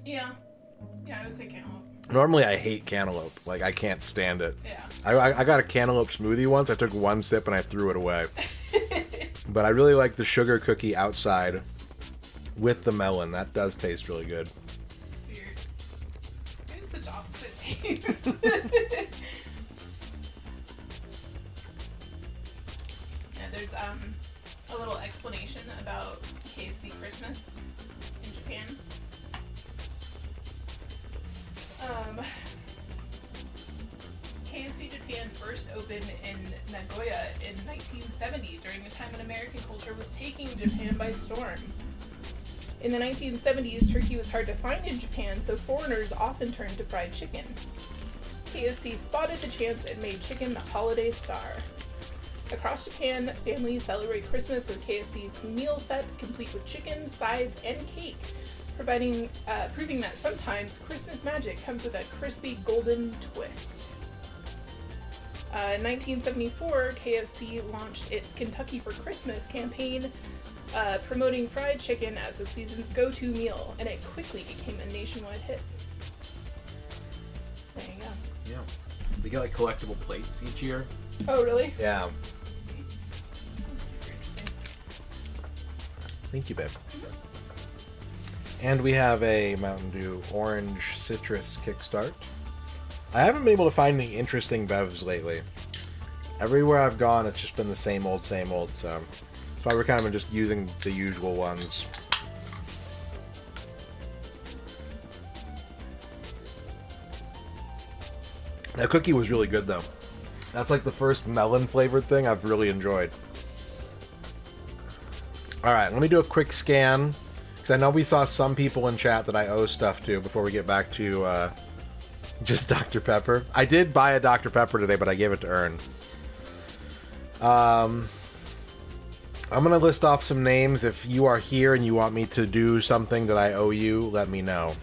yeah, I would say cantaloupe. Normally, I hate cantaloupe. Like, I can't stand it. Yeah. I got a cantaloupe smoothie once. I took one sip and I threw it away. But I really like the sugar cookie outside with the melon. That does taste really good. Weird. Maybe it's such opposite taste. Yeah, there's a little explanation about KFC Christmas in Japan. KFC Japan first opened in Nagoya in 1970 during a time when American culture was taking Japan by storm. In the 1970s, turkey was hard to find in Japan, so foreigners often turned to fried chicken. KFC spotted the chance and made chicken the holiday star. Across Japan, families celebrate Christmas with KFC's meal sets complete with chicken, sides, and cake, proving that sometimes Christmas magic comes with a crispy golden twist. In 1974, KFC launched its Kentucky for Christmas campaign, promoting fried chicken as the season's go-to meal, and it quickly became a nationwide hit. There you go. Yeah. They get like collectible plates each year. Oh, really? Yeah. That's super interesting. Thank you, babe. And we have a Mountain Dew Orange Citrus Kickstart. I haven't been able to find any interesting bevs lately. Everywhere I've gone, it's just been the same old, so that's why we're kind of just using the usual ones. That cookie was really good, though. That's like the first melon flavored thing I've really enjoyed. All right, let me do a quick scan, because I know we saw some people in chat that I owe stuff to before we get back to just Dr. Pepper. I did buy a Dr. Pepper today, but I gave it to Ern. I'm going to list off some names. If you are here and you want me to do something that I owe you, let me know.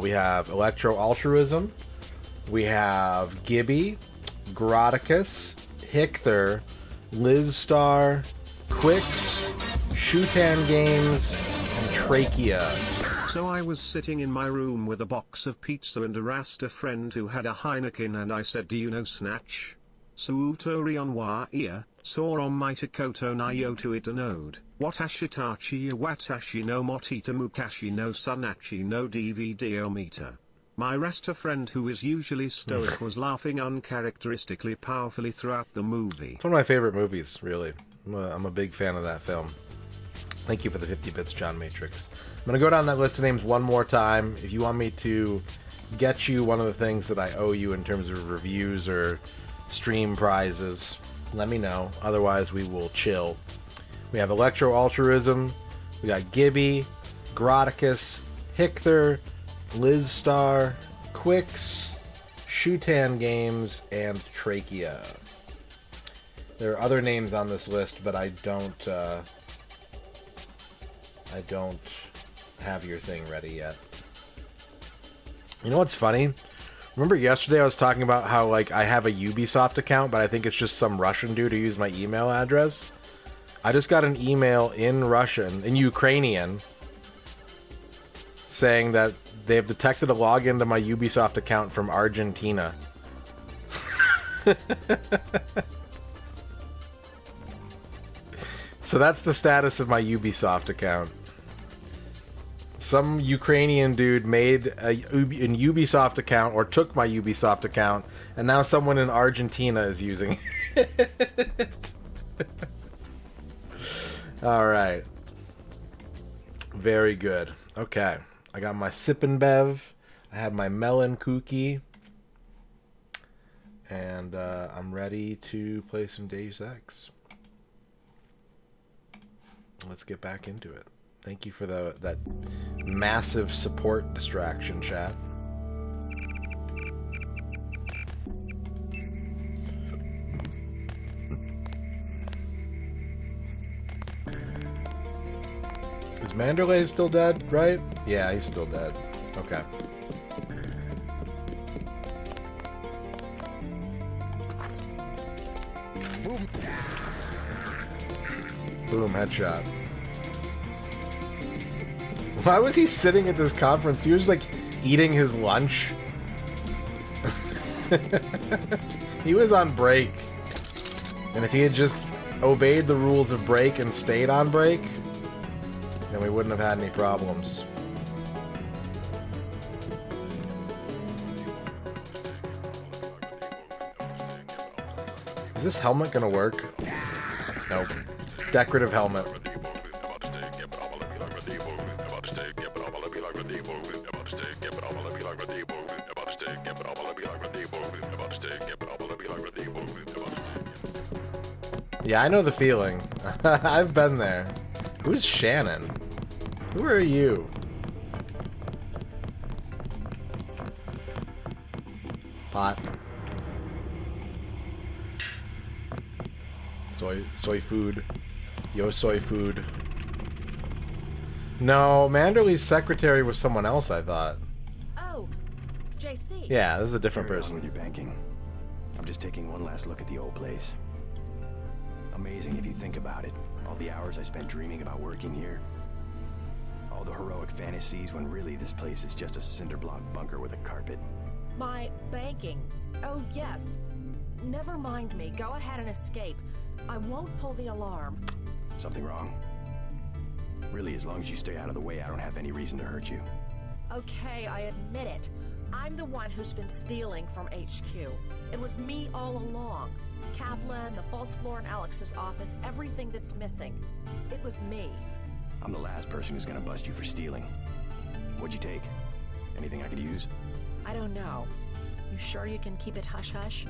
We have Electro Altruism. We have Gibby, Groticus, Hicther, Liz Star, Quicks, Shutan Games, and Trachea. So I was sitting in my room with a box of pizza and harassed a friend who had a Heineken, and I said, "Do you know Snatch? Suutorion wa ia, Soron Maitakoto Nayoto Itanode, Watashitachi Watashi no Motita Mukashi no Sunachi no DVD meter." My resta friend, who is usually stoic, was laughing uncharacteristically powerfully throughout the movie. It's one of my favorite movies, really. I'm a big fan of that film. Thank you for the 50 bits, John Matrix. I'm going to go down that list of names one more time. If you want me to get you one of the things that I owe you in terms of reviews or stream prizes, let me know. Otherwise, we will chill. We have Electro Altruism. We got Gibby, Groticus, Hicther, Liz Star, Quicks, Shutan Games, and Trachea. There are other names on this list, but I don't have your thing ready yet. You know what's funny? Remember yesterday I was talking about how, like, I have a Ubisoft account, but I think it's just some Russian dude who used my email address? I just got an email in Russian, in Ukrainian, saying that they have detected a login to my Ubisoft account from Argentina. So that's the status of my Ubisoft account. Some Ukrainian dude made an Ubisoft account, or took my Ubisoft account, and now someone in Argentina is using it. All right. Very good. Okay. I got my Sippin' Bev. I had my melon cookie. And I'm ready to play some Deus Ex. Let's get back into it. Thank you for that massive support distraction, chat. Is Manderley still dead, right? Yeah, he's still dead. Okay. Boom. Boom, headshot. Why was he sitting at this conference? He was like eating his lunch. He was on break. And if he had just obeyed the rules of break and stayed on break, then we wouldn't have had any problems. Is this helmet gonna work? Nope. Decorative helmet. Yeah, I know the feeling. I've been there. Who's Shannon? Who are you? Hot. Soy food. Yo soy food. No, Manderley's secretary was someone else, I thought. Oh, JC. Yeah, this is a different Carry on person. with your banking. I'm just taking one last look at the old place. Amazing if you think about it. All the hours I spent dreaming about working here. All the heroic fantasies when really this place is just a cinder block bunker with a carpet. My banking. Oh, yes. Never mind me. Go ahead and escape. I won't pull the alarm. Something wrong? Really, as long as you stay out of the way, I don't have any reason to hurt you. Okay, I admit it. I'm the one who's been stealing from HQ. It was me all along. Kaplan, the false floor in Alex's office, everything that's missing. It was me. I'm the last person who's gonna bust you for stealing. What'd you take? Anything I could use? I don't know. You sure you can keep it hush-hush?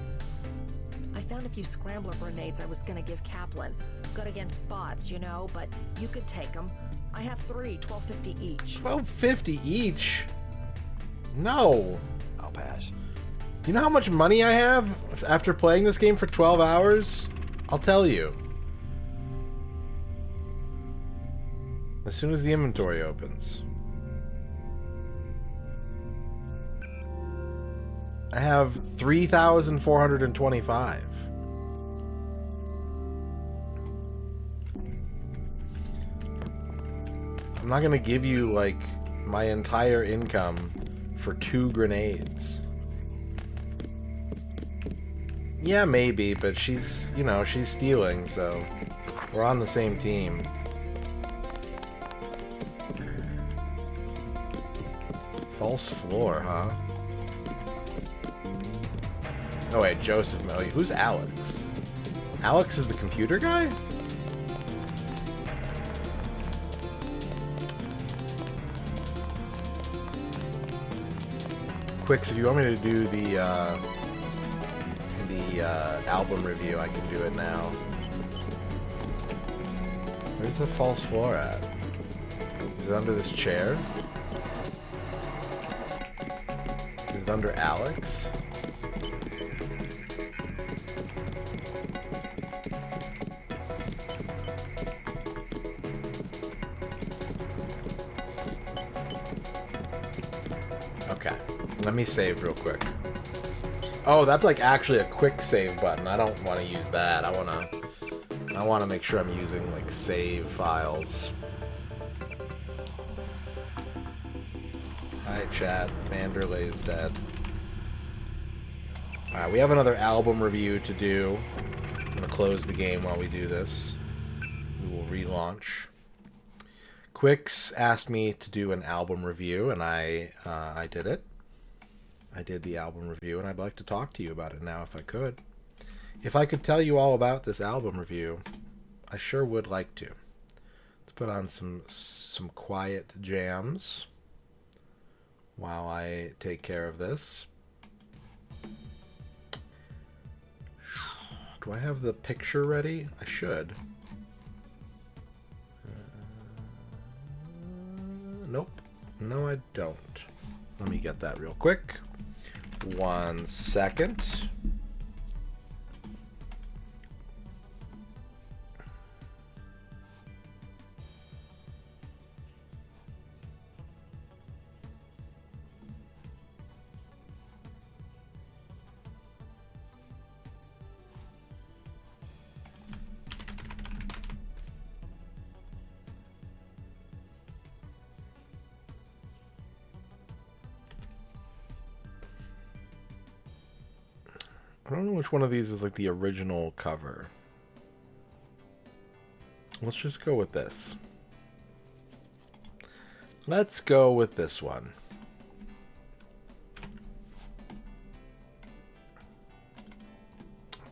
I found a few scrambler grenades I was gonna give Kaplan. Good against bots, you know, but you could take them. I have 3, $12.50 each. $12.50 each? No. I'll pass. You know how much money I have after playing this game for 12 hours? I'll tell you. As soon as the inventory opens. I have 3,425. I'm not gonna give you, like, my entire income for 2 grenades. Yeah, maybe, but she's, you know, she's stealing, so we're on the same team. False floor, huh? Oh wait, Joseph. Oh, who's Alex? Alex is the computer guy? Quicks, if you want me to do the album review, I can do it now. Where's the false floor at? Is it under this chair? Is it under Alex? Okay, let me save real quick. Oh, that's like actually a quick save button. I don't want to use that. I want to make sure I'm using like save files. Hi, chat. Vanderlay's dead. Alright, we have another album review to do. I'm going to close the game while we do this. We will relaunch. Quicks asked me to do an album review, and I did it. I did the album review, and I'd like to talk to you about it now if I could. If I could tell you all about this album review, I sure would like to. Let's put on some quiet jams while I take care of this. Do I have the picture ready? I should. Nope. No, I don't. Let me get that real quick. 1 second. I don't know which one of these is like the original cover. Let's just go with this. Let's go with this one.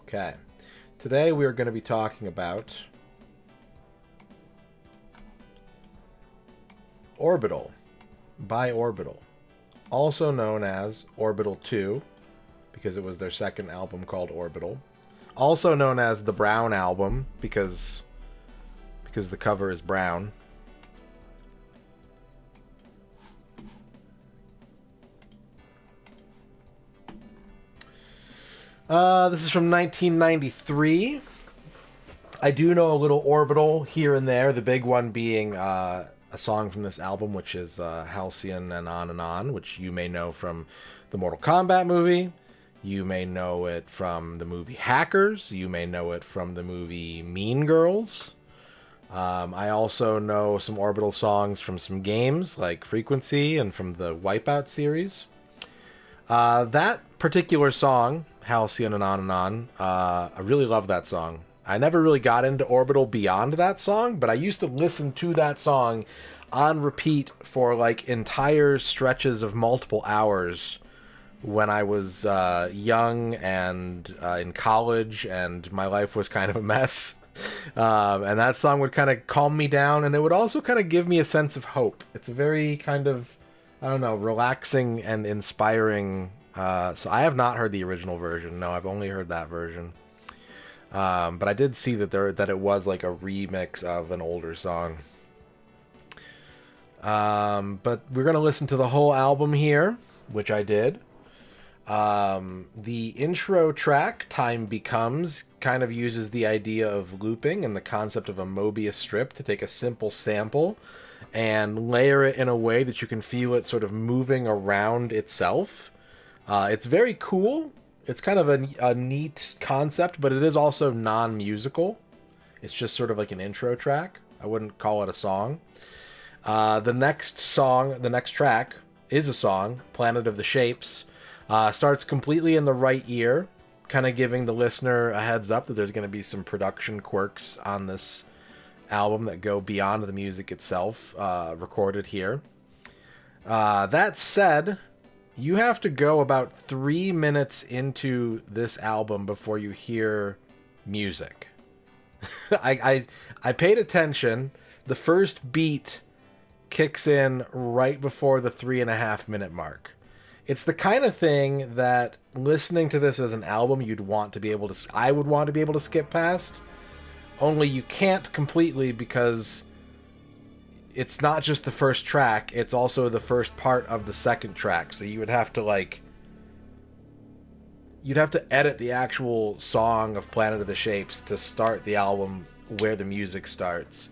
Okay. Today we are going to be talking about Orbital by Orbital, also known as Orbital 2, because it was their second album called Orbital. Also known as the Brown Album, because the cover is brown. This is from 1993. I do know a little Orbital here and there, the big one being a song from this album, which is Halcyon and On, which you may know from the Mortal Kombat movie. You may know it from the movie Hackers. You may know it from the movie Mean Girls. I also know some Orbital songs from some games like Frequency and from the Wipeout series. That particular song, Halcyon and On, I really love that song. I never really got into Orbital beyond that song, but I used to listen to that song on repeat for like entire stretches of multiple hours when I was young and in college, and my life was kind of a mess. And that song would kind of calm me down, and it would also kind of give me a sense of hope. It's a very kind of, I don't know, relaxing and inspiring. So I have not heard the original version. No, I've only heard that version. But I did see that it was like a remix of an older song. But we're going to listen to the whole album here, which I did. The intro track, Time Becomes, kind of uses the idea of looping and the concept of a Mobius strip to take a simple sample and layer it in a way that you can feel it sort of moving around itself. It's very cool. It's kind of a neat concept, but it is also non-musical. It's just sort of like an intro track. I wouldn't call it a song. The next track is a song, Planet of the Shapes. Starts completely in the right ear, kind of giving the listener a heads up that there's going to be some production quirks on this album that go beyond the music itself, recorded here. That said, you have to go about 3 minutes into this album before you hear music. I paid attention. The first beat kicks in right before the 3.5 minute mark. It's the kind of thing that listening to this as an album I would want to be able to skip past. Only you can't completely, because it's not just the first track, it's also the first part of the second track. So you would have to edit the actual song of Planet of the Shapes to start the album where the music starts.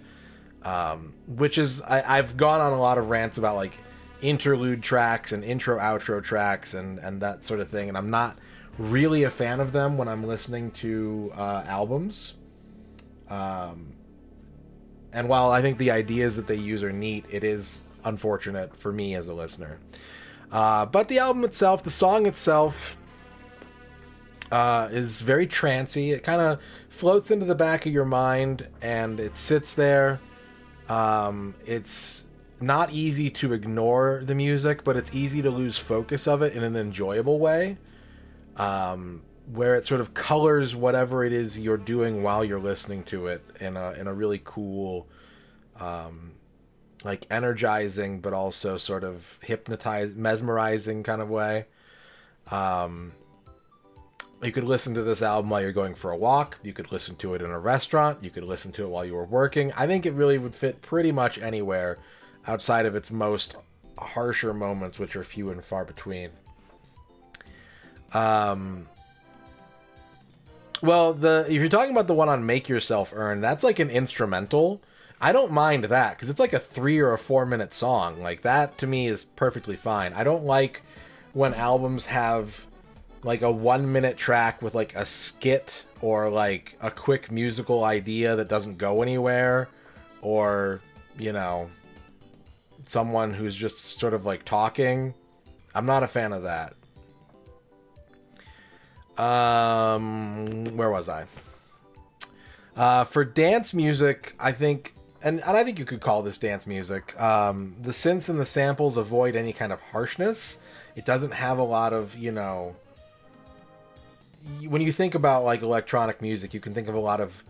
Which is, I've gone on a lot of rants about like interlude tracks and intro outro tracks and that sort of thing, and I'm not really a fan of them when I'm listening to albums. And while I think the ideas that they use are neat, it is unfortunate for me as a listener. But the album itself, the song itself, is very trancy. It kind of floats into the back of your mind and it sits there. It's not easy to ignore the music, but it's easy to lose focus of it in an enjoyable way, where it sort of colors whatever it is you're doing while you're listening to it in a really cool, like energizing, but also sort of mesmerizing kind of way. You could listen to this album while you're going for a walk. You could listen to it in a restaurant. You could listen to it while you were working. I think it really would fit pretty much anywhere outside of its most harsher moments, which are few and far between. Well, if you're talking about the one on Make Yourself Earn, that's like an instrumental. I don't mind that, because it's like a 3 or a 4 minute song. Like, that to me is perfectly fine. I don't like when albums have like a 1 minute track with like a skit or like a quick musical idea that doesn't go anywhere, or, you know, someone who's just sort of like talking. I'm not a fan of that. Where was I? For dance music, I think, and I think you could call this dance music, the synths and the samples avoid any kind of harshness. It doesn't have a lot of, you know, when you think about like electronic music, you can think of a lot of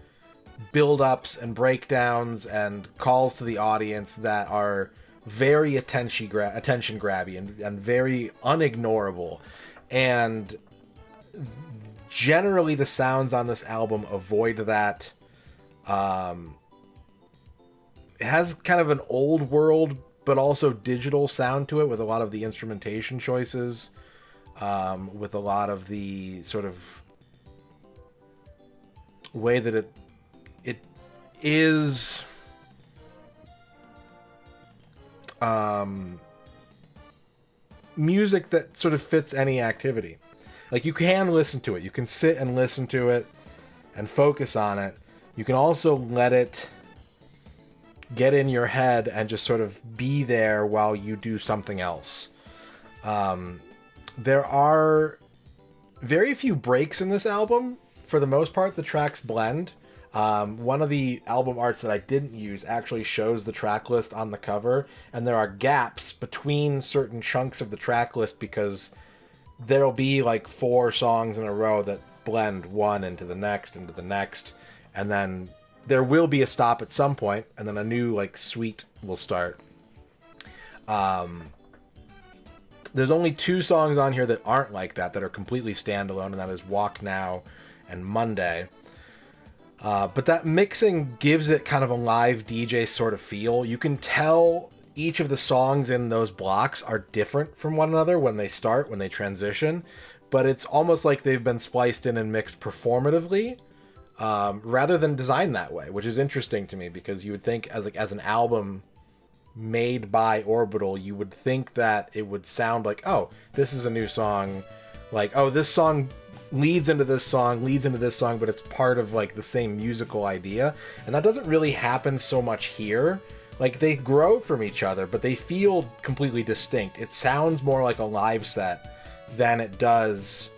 build-ups and breakdowns and calls to the audience that are very attention grabby and very unignorable. And generally the sounds on this album avoid that. It has kind of an old world but also digital sound to it, with a lot of the instrumentation choices, with a lot of the sort of way that it is music that sort of fits any activity. Like, you can listen to it. You can sit and listen to it and focus on it. You can also let it get in your head and just sort of be there while you do something else. There are very few breaks in this album. For the most part, the tracks blend. One of the album arts that I didn't use actually shows the track list on the cover, and there are gaps between certain chunks of the track list because there'll be like 4 songs in a row that blend one into the next, and then there will be a stop at some point, and then a new like suite will start. There's only 2 songs on here that aren't like that are completely standalone, and that is Walk Now and Monday. But that mixing gives it kind of a live DJ sort of feel. You can tell each of the songs in those blocks are different from one another when they start, when they transition, but it's almost like they've been spliced in and mixed performatively, rather than designed that way, which is interesting to me, because you would think as an album made by Orbital, you would think that it would sound like, oh, this is a new song, like, oh, this song leads into this song, but it's part of like the same musical idea. And that doesn't really happen so much here. Like, they grow from each other, but they feel completely distinct. It sounds more like a live set than it does,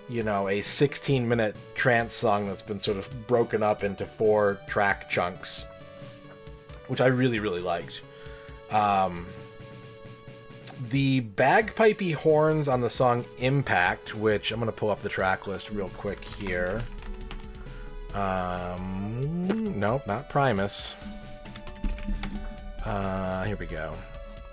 you know, a 16-minute trance song that's been sort of broken up into 4 track chunks, which I really, really liked. The bagpipey horns on the song Impact, which I'm going to pull up the track list real quick here. Nope, not Primus. Here we go.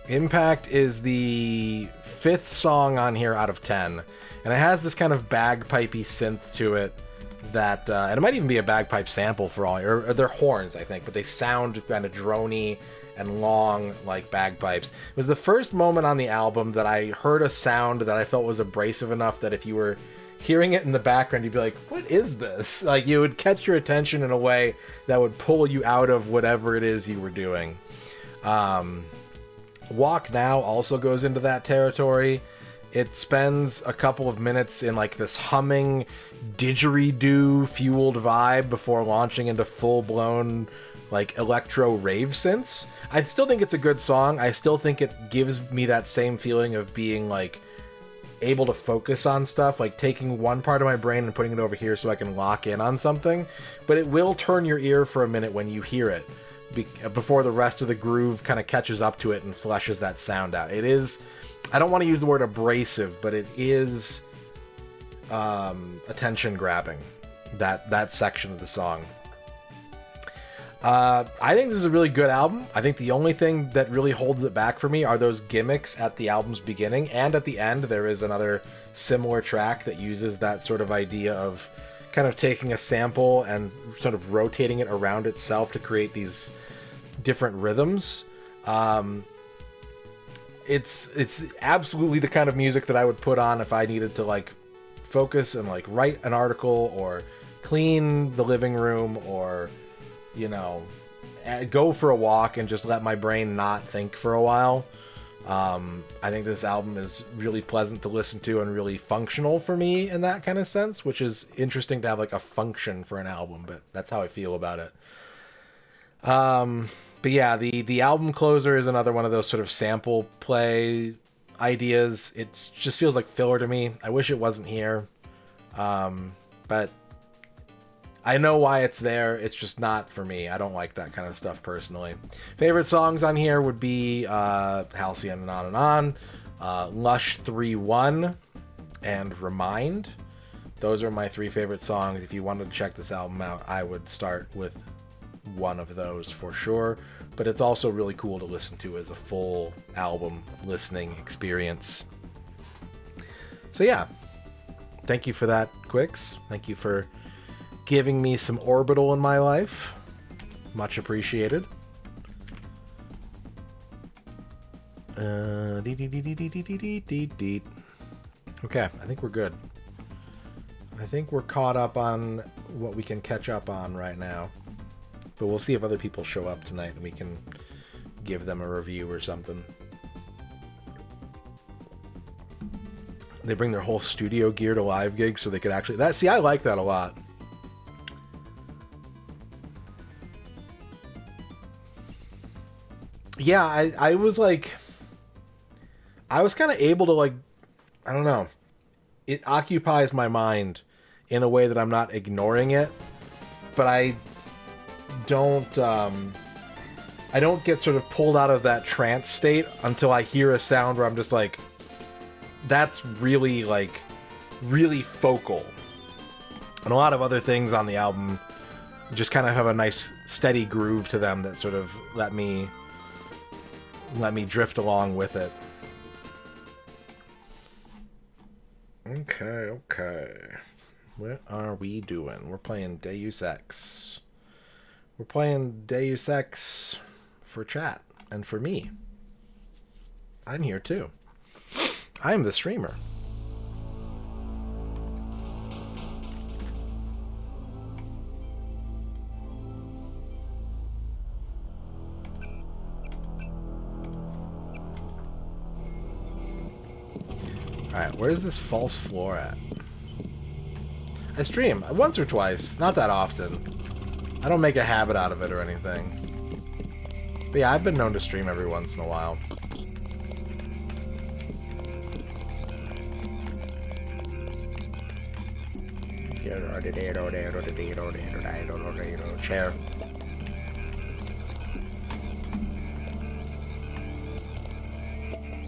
Impact is the 5th song on here out of 10. And it has this kind of bagpipey synth to it that, and it might even be a bagpipe sample for all, or they're horns, I think, but they sound kind of drony and long like bagpipes. It was the first moment on the album that I heard a sound that I felt was abrasive enough that if you were hearing it in the background, you'd be like, what is this? Like, you would catch your attention in a way that would pull you out of whatever it is you were doing. Walk Now also goes into that territory. It spends a couple of minutes in like this humming didgeridoo fueled vibe before launching into full-blown like electro rave synths. I still think it's a good song. I still think it gives me that same feeling of being like able to focus on stuff, like taking one part of my brain and putting it over here so I can lock in on something. But it will turn your ear for a minute when you hear it, before the rest of the groove kind of catches up to it and fleshes that sound out. It is, I don't want to use the word abrasive, but it is attention grabbing, that section of the song. I think this is a really good album. I think the only thing that really holds it back for me are those gimmicks at the album's beginning, and at the end there is another similar track that uses that sort of idea of kind of taking a sample and sort of rotating it around itself to create these different rhythms. It's absolutely the kind of music that I would put on if I needed to like focus and like write an article or clean the living room, or, you know, go for a walk and just let my brain not think for a while. I think this album is really pleasant to listen to and really functional for me in that kind of sense, which is interesting to have like a function for an album, but that's how I feel about it. But yeah, the album closer is another one of those sort of sample play ideas. It just feels like filler to me. I wish it wasn't here. But I know why it's there. It's just not for me. I don't like that kind of stuff personally. Favorite songs on here would be Halcyon and On, Lush 3-1, and Remind. Those are my 3 favorite songs. If you wanted to check this album out, I would start with one of those for sure. But it's also really cool to listen to as a full album listening experience. So yeah, thank you for that, Quicks. Thank you for giving me some Orbital in my life. Much appreciated. Okay, I think we're good. I think we're caught up on what we can catch up on right now. But we'll see if other people show up tonight and we can give them a review or something. They bring their whole studio gear to live gigs so they could actually... See, I like that a lot. Yeah, I was like... I was kind of able to, like... I don't know. It occupies my mind in a way that I'm not ignoring it. But I don't get sort of pulled out of that trance state until I hear a sound where I'm just like, that's really, like, really focal. And a lot of other things on the album just kind of have a nice steady groove to them that sort of let me drift along with it. Okay. What are we doing? We're playing Deus Ex. We're playing Deus Ex for chat and for me. I'm here too. I am the streamer. Alright, where's this false floor at? I stream once or twice, not that often. I don't make a habit out of it or anything. But yeah, I've been known to stream every once in a while. Chair.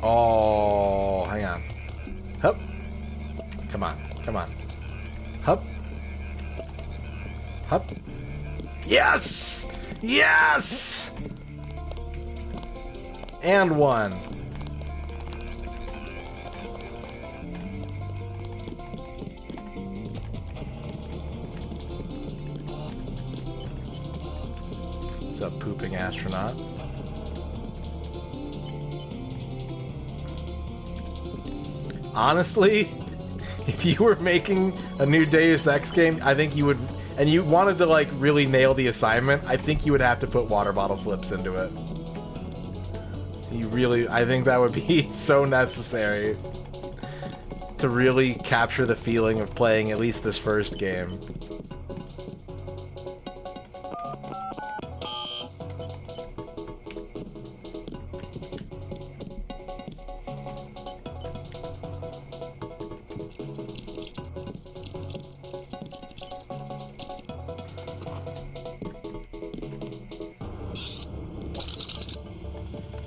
Oh, hang on. Hup. Come on. Come on. Hup. Hup. Yes! Yes! And one. What's up, pooping astronaut? Honestly, if you were making a new Deus Ex game, I think you would, and you wanted to like really nail the assignment, I think you would have to put water bottle flips into it. You really, I think that would be so necessary to really capture the feeling of playing at least this first game.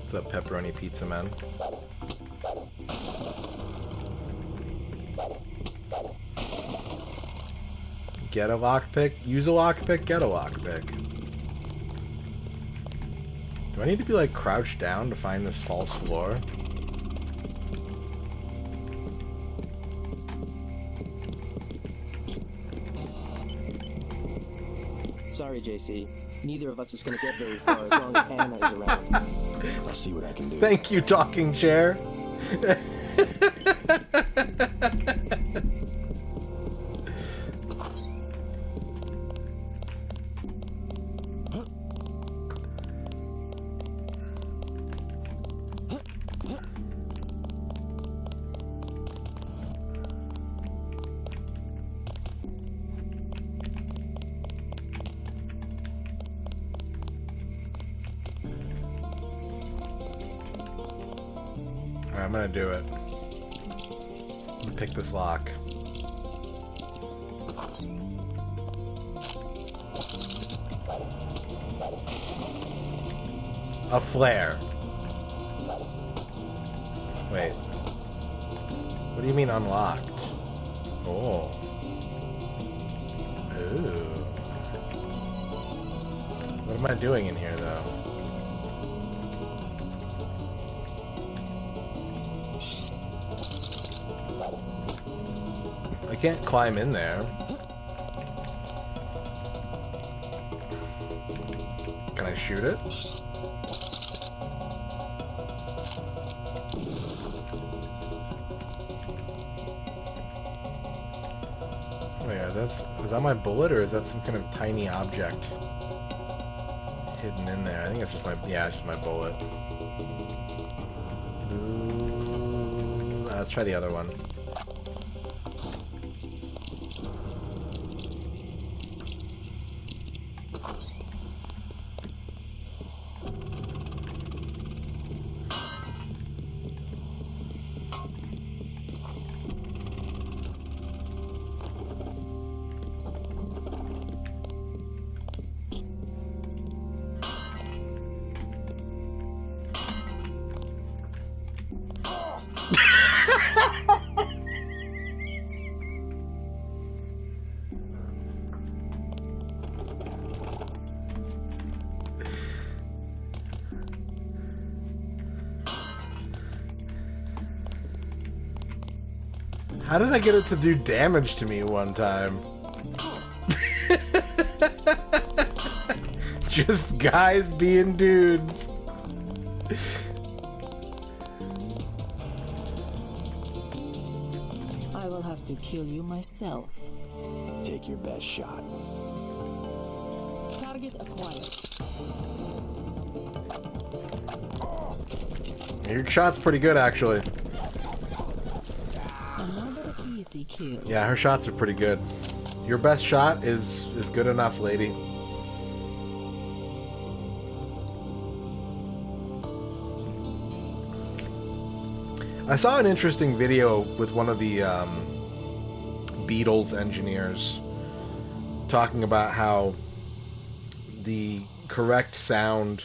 What's up, pepperoni pizza man? Get a lockpick, use a lockpick, get a lockpick. Do I need to be like crouched down to find this false floor? Sorry, JC. Neither of us is going to get very far as long as Anna is around. I'll see what I can do. Thank you, talking chair. I'm gonna do it. I'm gonna pick this lock. A flare. Wait. What do you mean unlocked? Oh. Ooh. What am I doing in here, though? I can't climb in there. Can I shoot it? Wait, is that my bullet, or is that some kind of tiny object hidden in there? I think it's just my, yeah, it's just my bullet. Let's try the other one. How did I get it to do damage to me one time? Just guys being dudes. I will have to kill you myself. Take your best shot. Target acquired. Your shot's pretty good, actually. Another easy kill. Yeah, her shots are pretty good. Your best shot is good enough, lady. I saw an interesting video with one of the Beatles engineers talking about how the correct sound,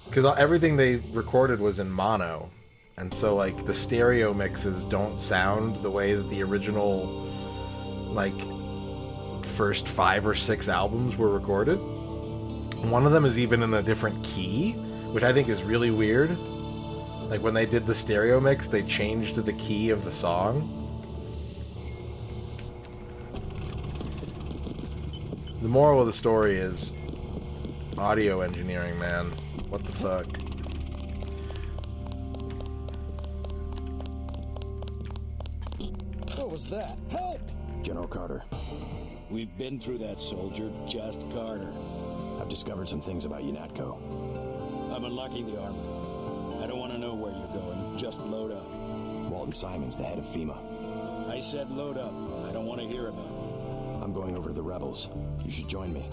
because everything they recorded was in mono, and so like the stereo mixes don't sound the way that the original like first 5 or 6 albums were recorded. One of them is even in a different key, which I think is really weird. Like when they did the stereo mix, they changed the key of the song. The moral of the story is audio engineering, man. What the fuck? What was that? Help! General Carter. We've been through that, soldier. Just Carter. I've discovered some things about UNATCO. I'm unlocking the armory. I don't want to know where you're going. Just load up. Walton Simon's the head of FEMA. I said load up. I don't want to hear about it. I'm going over to the rebels. You should join me.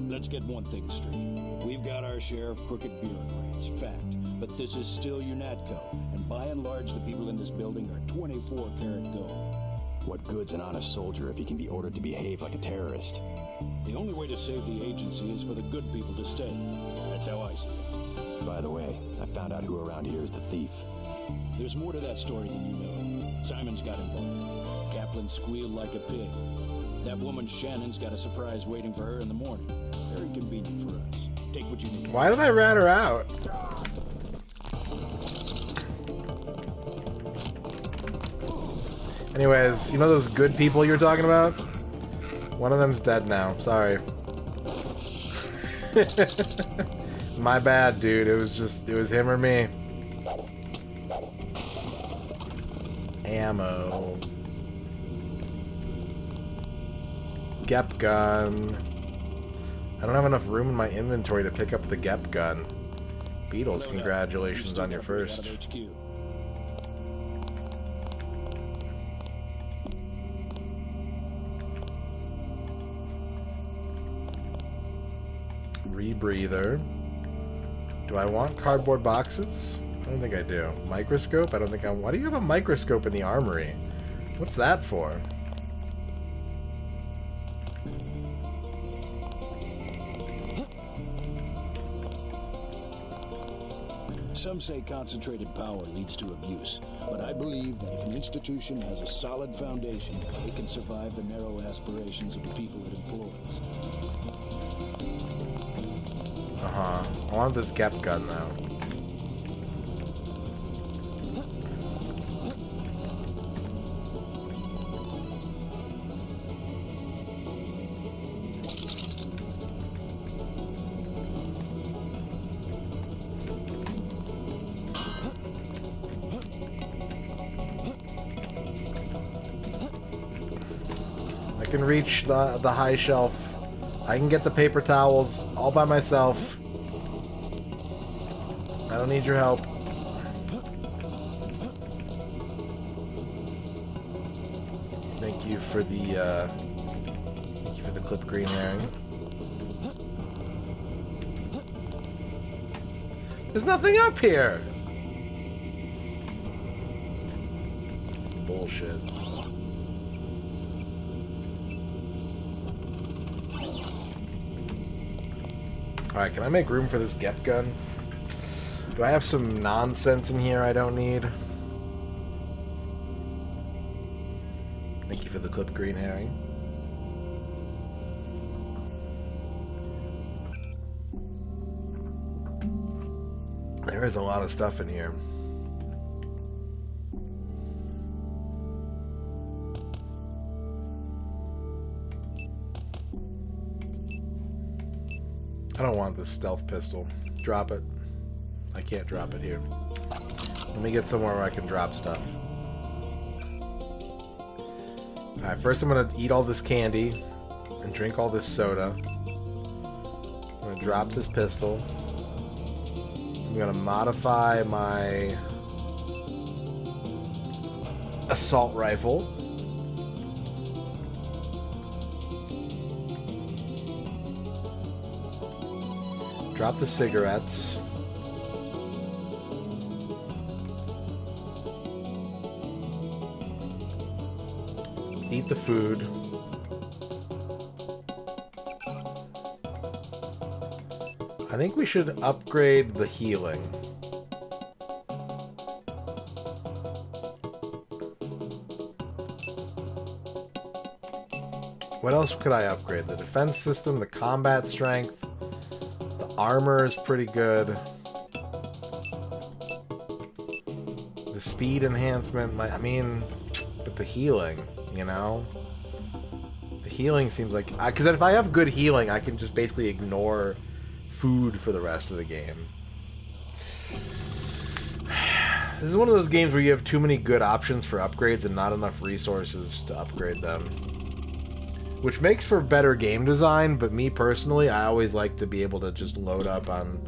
Let's get one thing straight. We've got our share of crooked bureaucrats, fact. But this is still UNATCO, and by and large the people in this building are 24-karat gold. What good's an honest soldier if he can be ordered to behave like a terrorist? The only way to save the agency is for the good people to stay. That's how I see it. By the way, I found out who around here is the thief. There's more to that story than you know. Simon's got involved. Kaplan squealed like a pig. That woman Shannon's got a surprise waiting for her in the morning. Very convenient for us. Take what you need. Why did I rat her out? Anyways, you know those good people you're talking about? One of them's dead now. Sorry. My bad, dude. It was him or me. Ammo. Gep gun. I don't have enough room in my inventory to pick up the Gep gun. Beatles, congratulations on your first. Rebreather. Do I want cardboard boxes? I don't think I do. Microscope? I don't think I... Why do you have a microscope in the armory? What's that for? Some say concentrated power leads to abuse, but I believe that if an institution has a solid foundation, it can survive the narrow aspirations of the people it employs. I want this Gep gun now. I can reach the high shelf. I can get the paper towels all by myself. I don't need your help. Thank you for the clip green herring. There's nothing up here. It's bullshit. Alright, can I make room for this Gep gun? Do I have some nonsense in here I don't need? Thank you for the clip green herring. There is a lot of stuff in here. I don't want this stealth pistol. Drop it. I can't drop it here. Let me get somewhere where I can drop stuff. Alright, first I'm gonna eat all this candy and drink all this soda. I'm gonna drop this pistol. I'm gonna modify my assault rifle. Drop the cigarettes. Eat the food. I think we should upgrade the healing. What else could I upgrade? The defense system, the combat strength, the armor is pretty good. The speed enhancement, I mean, but the healing, you know? The healing seems like... Because if I have good healing, I can just basically ignore food for the rest of the game. This is one of those games where you have too many good options for upgrades and not enough resources to upgrade them. Which makes for better game design, but me personally, I always like to be able to just load up on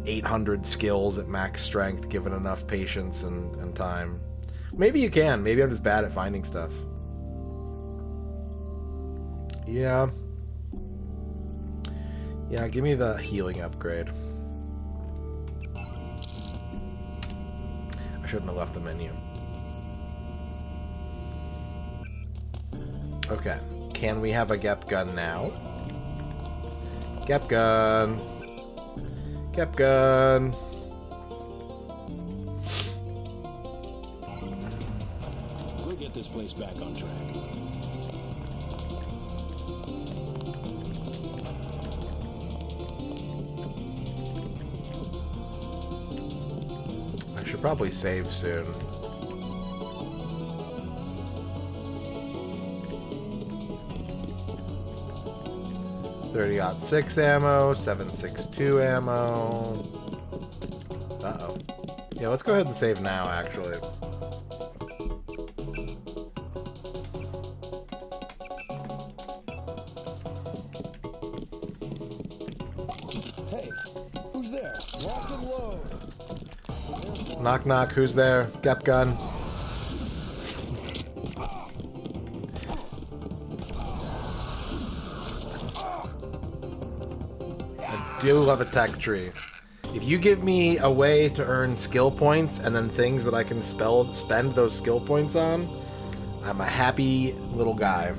800 skills at max strength, given enough patience and time. Maybe you can. Maybe I'm just bad at finding stuff. Yeah. Yeah, give me the healing upgrade. I shouldn't have left the menu. Okay. Can we have a Gep gun now? Gep gun. Gep gun. We'll get this place back on track. I should probably save soon. .30-06 ammo, 7.62 ammo. Uh-oh. Yeah, let's go ahead and save now, actually. Hey, who's there? Lock and load. Knock knock, who's there? Gep gun. I do love a tech tree. If you give me a way to earn skill points and then things that I can spend those skill points on, I'm a happy little guy.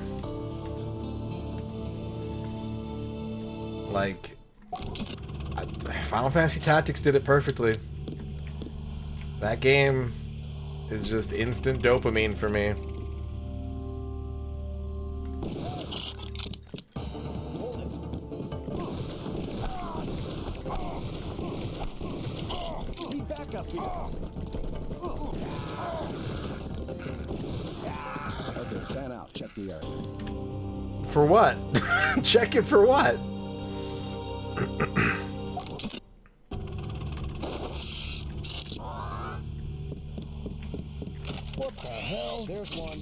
Like, Final Fantasy Tactics did it perfectly. That game is just instant dopamine for me. Be back up here. Okay, fan out. Check the area. For what? Check it for what? What the hell? There's one.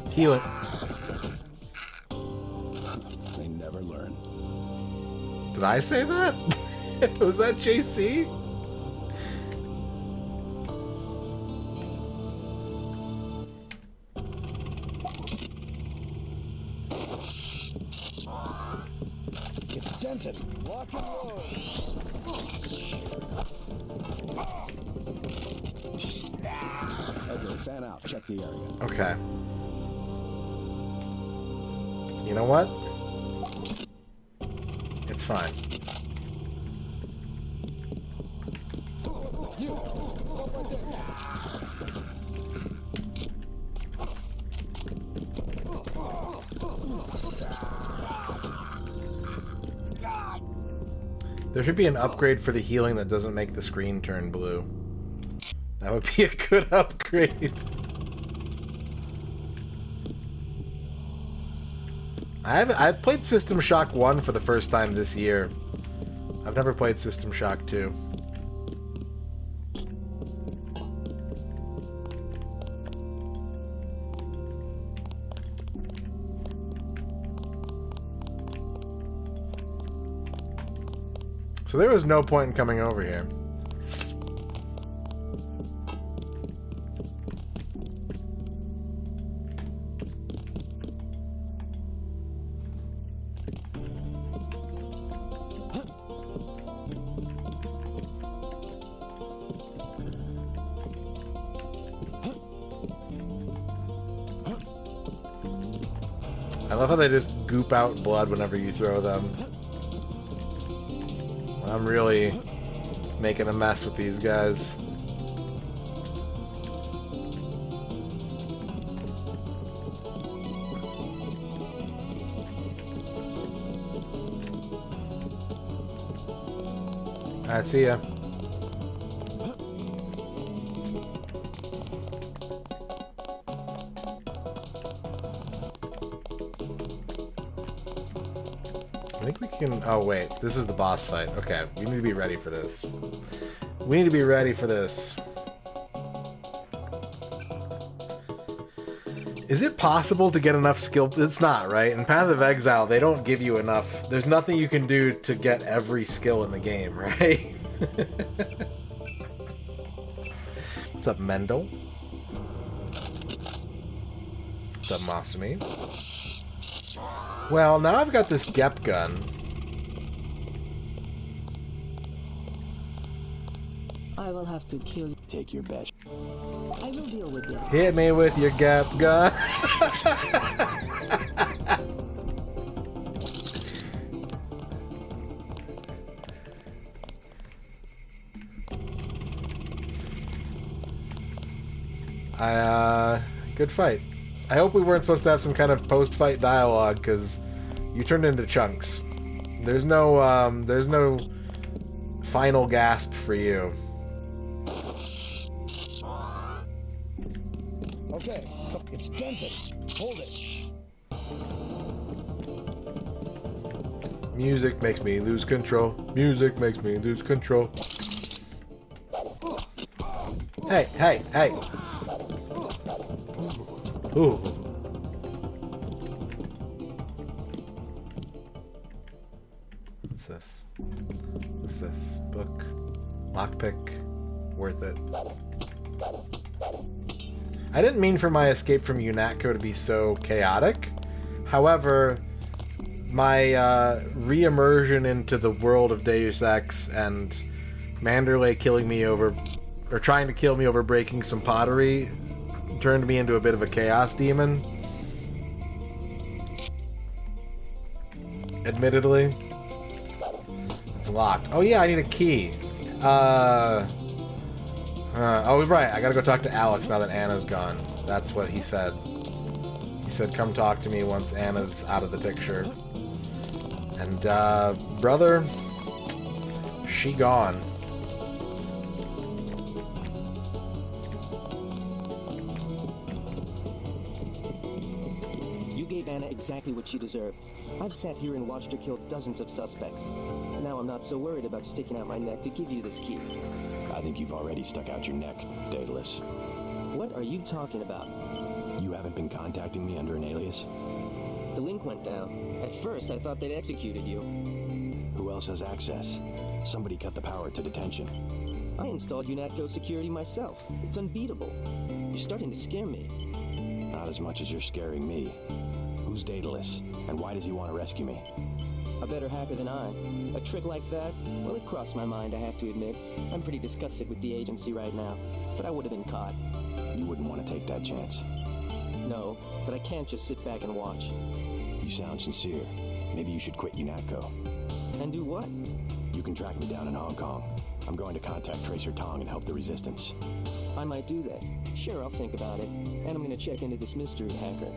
Heal it. They never learn. Did I say that? Was that JC? It's dented. Lock and load. Okay, fan out. Check the area. Okay. You know what? It's fine. You. Stop right there. There should be an upgrade for the healing that doesn't make the screen turn blue. That would be a good upgrade. I've played System Shock 1 for the first time this year. I've never played System Shock 2. So there was no point in coming over here. I love how they just goop out blood whenever you throw them. I'm really making a mess with these guys. Alright, see ya. I think we can... Oh, wait. This is the boss fight. Okay, we need to be ready for this. We need to be ready for this. Is it possible to get enough skill? It's not, right? In Path of Exile, they don't give you enough. There's nothing you can do to get every skill in the game, right? What's up, Mendel? What's up, Masumi? Well, now I've got this Gep gun. I will have to kill you. Take your best. I will deal with this. Hit me with your Gep gun. Good fight. I hope we weren't supposed to have some kind of post-fight dialogue, because you turned into chunks. There's no final gasp for you. Okay, it's dented. Hold it. Music makes me lose control. Music makes me lose control. Hey, hey, hey! Ooh. What's this? What's this? Book. Lockpick. Worth it. I didn't mean for my escape from UNATCO to be so chaotic. However, my re-immersion into the world of Deus Ex and Manderley killing me over, or trying to kill me over breaking some pottery, turned me into a bit of a chaos demon. Admittedly. It's locked. Oh yeah, I need a key. Oh right, I gotta go talk to Alex now that Anna's gone. That's what he said. He said come talk to me once Anna's out of the picture. And brother, she gone. Anna exactly what she deserved. I've sat here and watched her kill dozens of suspects. Now I'm not so worried about sticking out my neck to give you this key. I think you've already stuck out your neck, Daedalus. What are you talking about? You haven't been contacting me under an alias? The link went down. At first, I thought they'd executed you. Who else has access? Somebody cut the power to detention. I installed UNATCO security myself. It's unbeatable. You're starting to scare me. Not as much as you're scaring me. Who's Daedalus, and why does he want to rescue me? A better hacker than I. A trick like that? Well, it crossed my mind, I have to admit. I'm pretty disgusted with the agency right now, but I would have been caught. You wouldn't want to take that chance. No, but I can't just sit back and watch. You sound sincere. Maybe you should quit UNATCO. And do what? You can track me down in Hong Kong. I'm going to contact Tracer Tong and help the Resistance. I might do that. Sure, I'll think about it. And I'm going to check into this mystery hacker.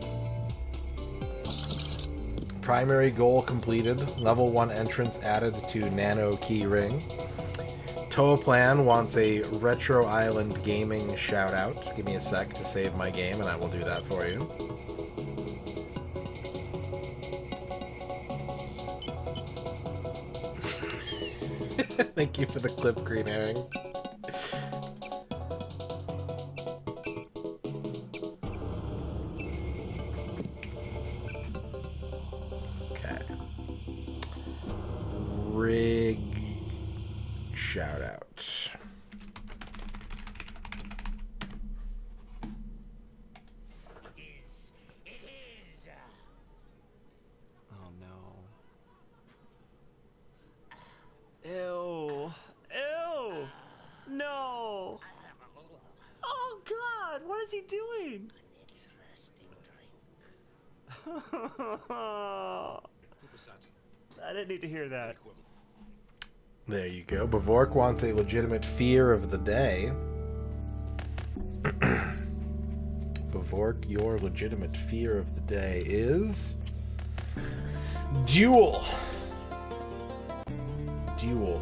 Primary goal completed. Level 1 entrance added to Nano Key Ring. Toaplan wants a Retro Island Gaming shout out. Give me a sec to save my game and I will do that for you. Thank you for the clip, Green Herring. Okay. Rig shout out. Oh no. Ew. Ew. No. Oh God, what is he doing? I didn't need to hear that. There you go. Bavork wants a legitimate fear of the day. Bavork, your legitimate fear of the day is... Duel. Duel.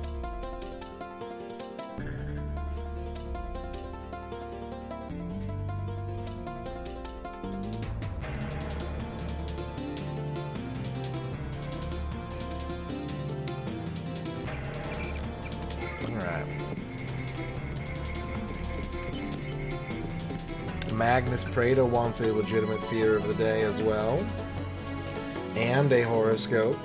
Magnus Prada wants a legitimate fear of the day as well. And a horoscope.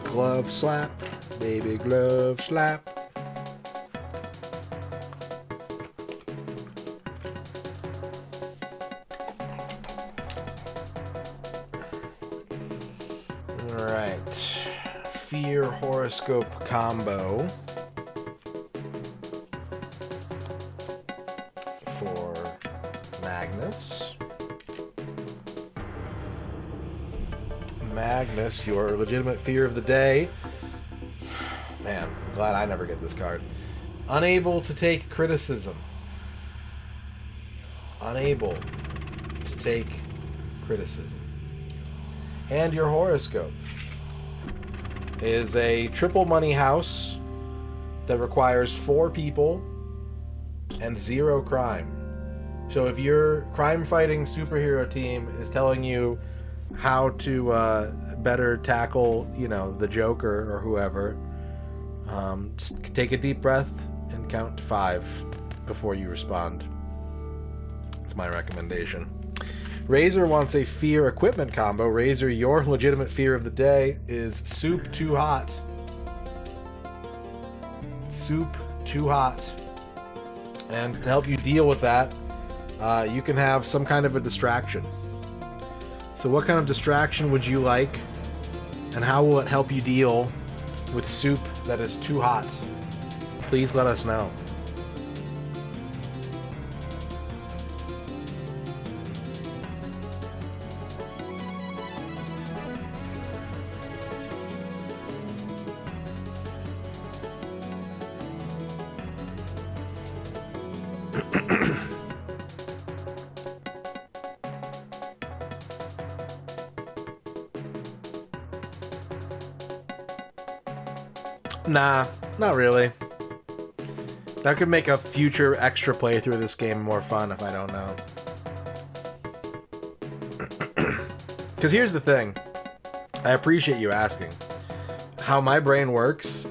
Glove slap. Baby glove slap. Alright. Fear horoscope combo. Magnus, your legitimate fear of the day. Man, I'm glad I never get this card. Unable to take criticism. Unable to take criticism. And your horoscope is a triple money house that requires 4 people and 0 crime. So if your crime-fighting superhero team is telling you how to better tackle, you know, the Joker or whoever, just take a deep breath and count to 5 before you respond. That's my recommendation. Razor wants a fear equipment combo. Razor, your legitimate fear of the day is soup too hot. Soup too hot. And to help you deal with that, you can have some kind of a distraction. So what kind of distraction would you like, and how will it help you deal with soup that is too hot? Please let us know. Nah, not really. That could make a future extra playthrough of this game more fun if I don't know. Because here's the thing. I appreciate you asking. How my brain works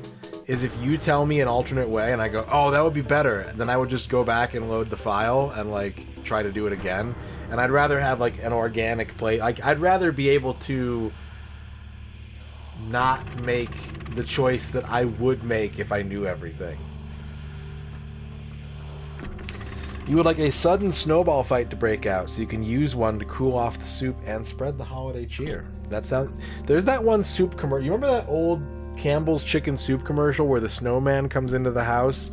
is if you tell me an alternate way and I go, oh, that would be better, then I would just go back and load the file and, like, try to do it again. And I'd rather have, like, an organic play. Like, I'd rather be able to not make the choice that I would make if I knew everything. You would like a sudden snowball fight to break out, so you can use one to cool off the soup and spread the holiday cheer. That sounds... There's that one soup commercial. You remember that old Campbell's chicken soup commercial where the snowman comes into the house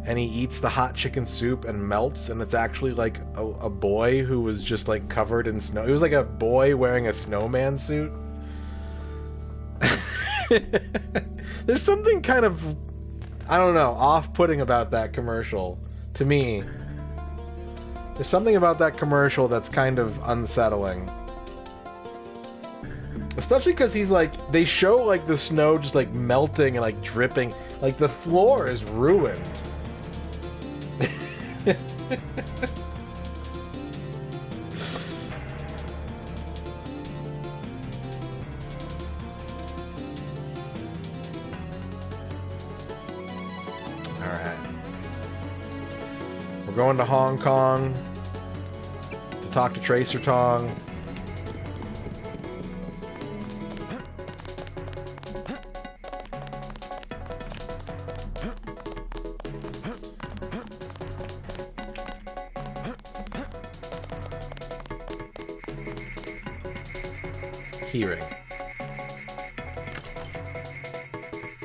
and he eats the hot chicken soup and melts, and it's actually like a boy who was just like covered in snow. It was like a boy wearing a snowman suit. There's something kind of, I don't know, off-putting about that commercial to me. There's something about that commercial that's kind of unsettling. Especially because he's like, they show like the snow just like melting and like dripping. Like the floor is ruined. Alright. We're going to Hong Kong to talk to Tracer Tong. Keyring.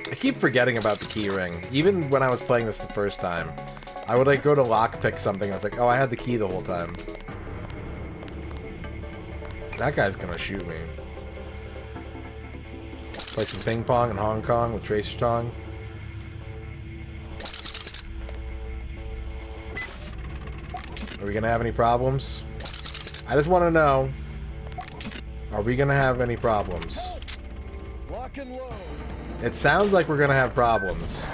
I keep forgetting about the keyring. Even when I was playing this the first time, I would like go to lockpick something. I was like, oh, I had the key the whole time. That guy's gonna shoot me. Play some ping pong in Hong Kong with Tracer Tong. Are we gonna have any problems? I just want to know. Are we gonna have any problems? Lock and load. It sounds like we're gonna have problems.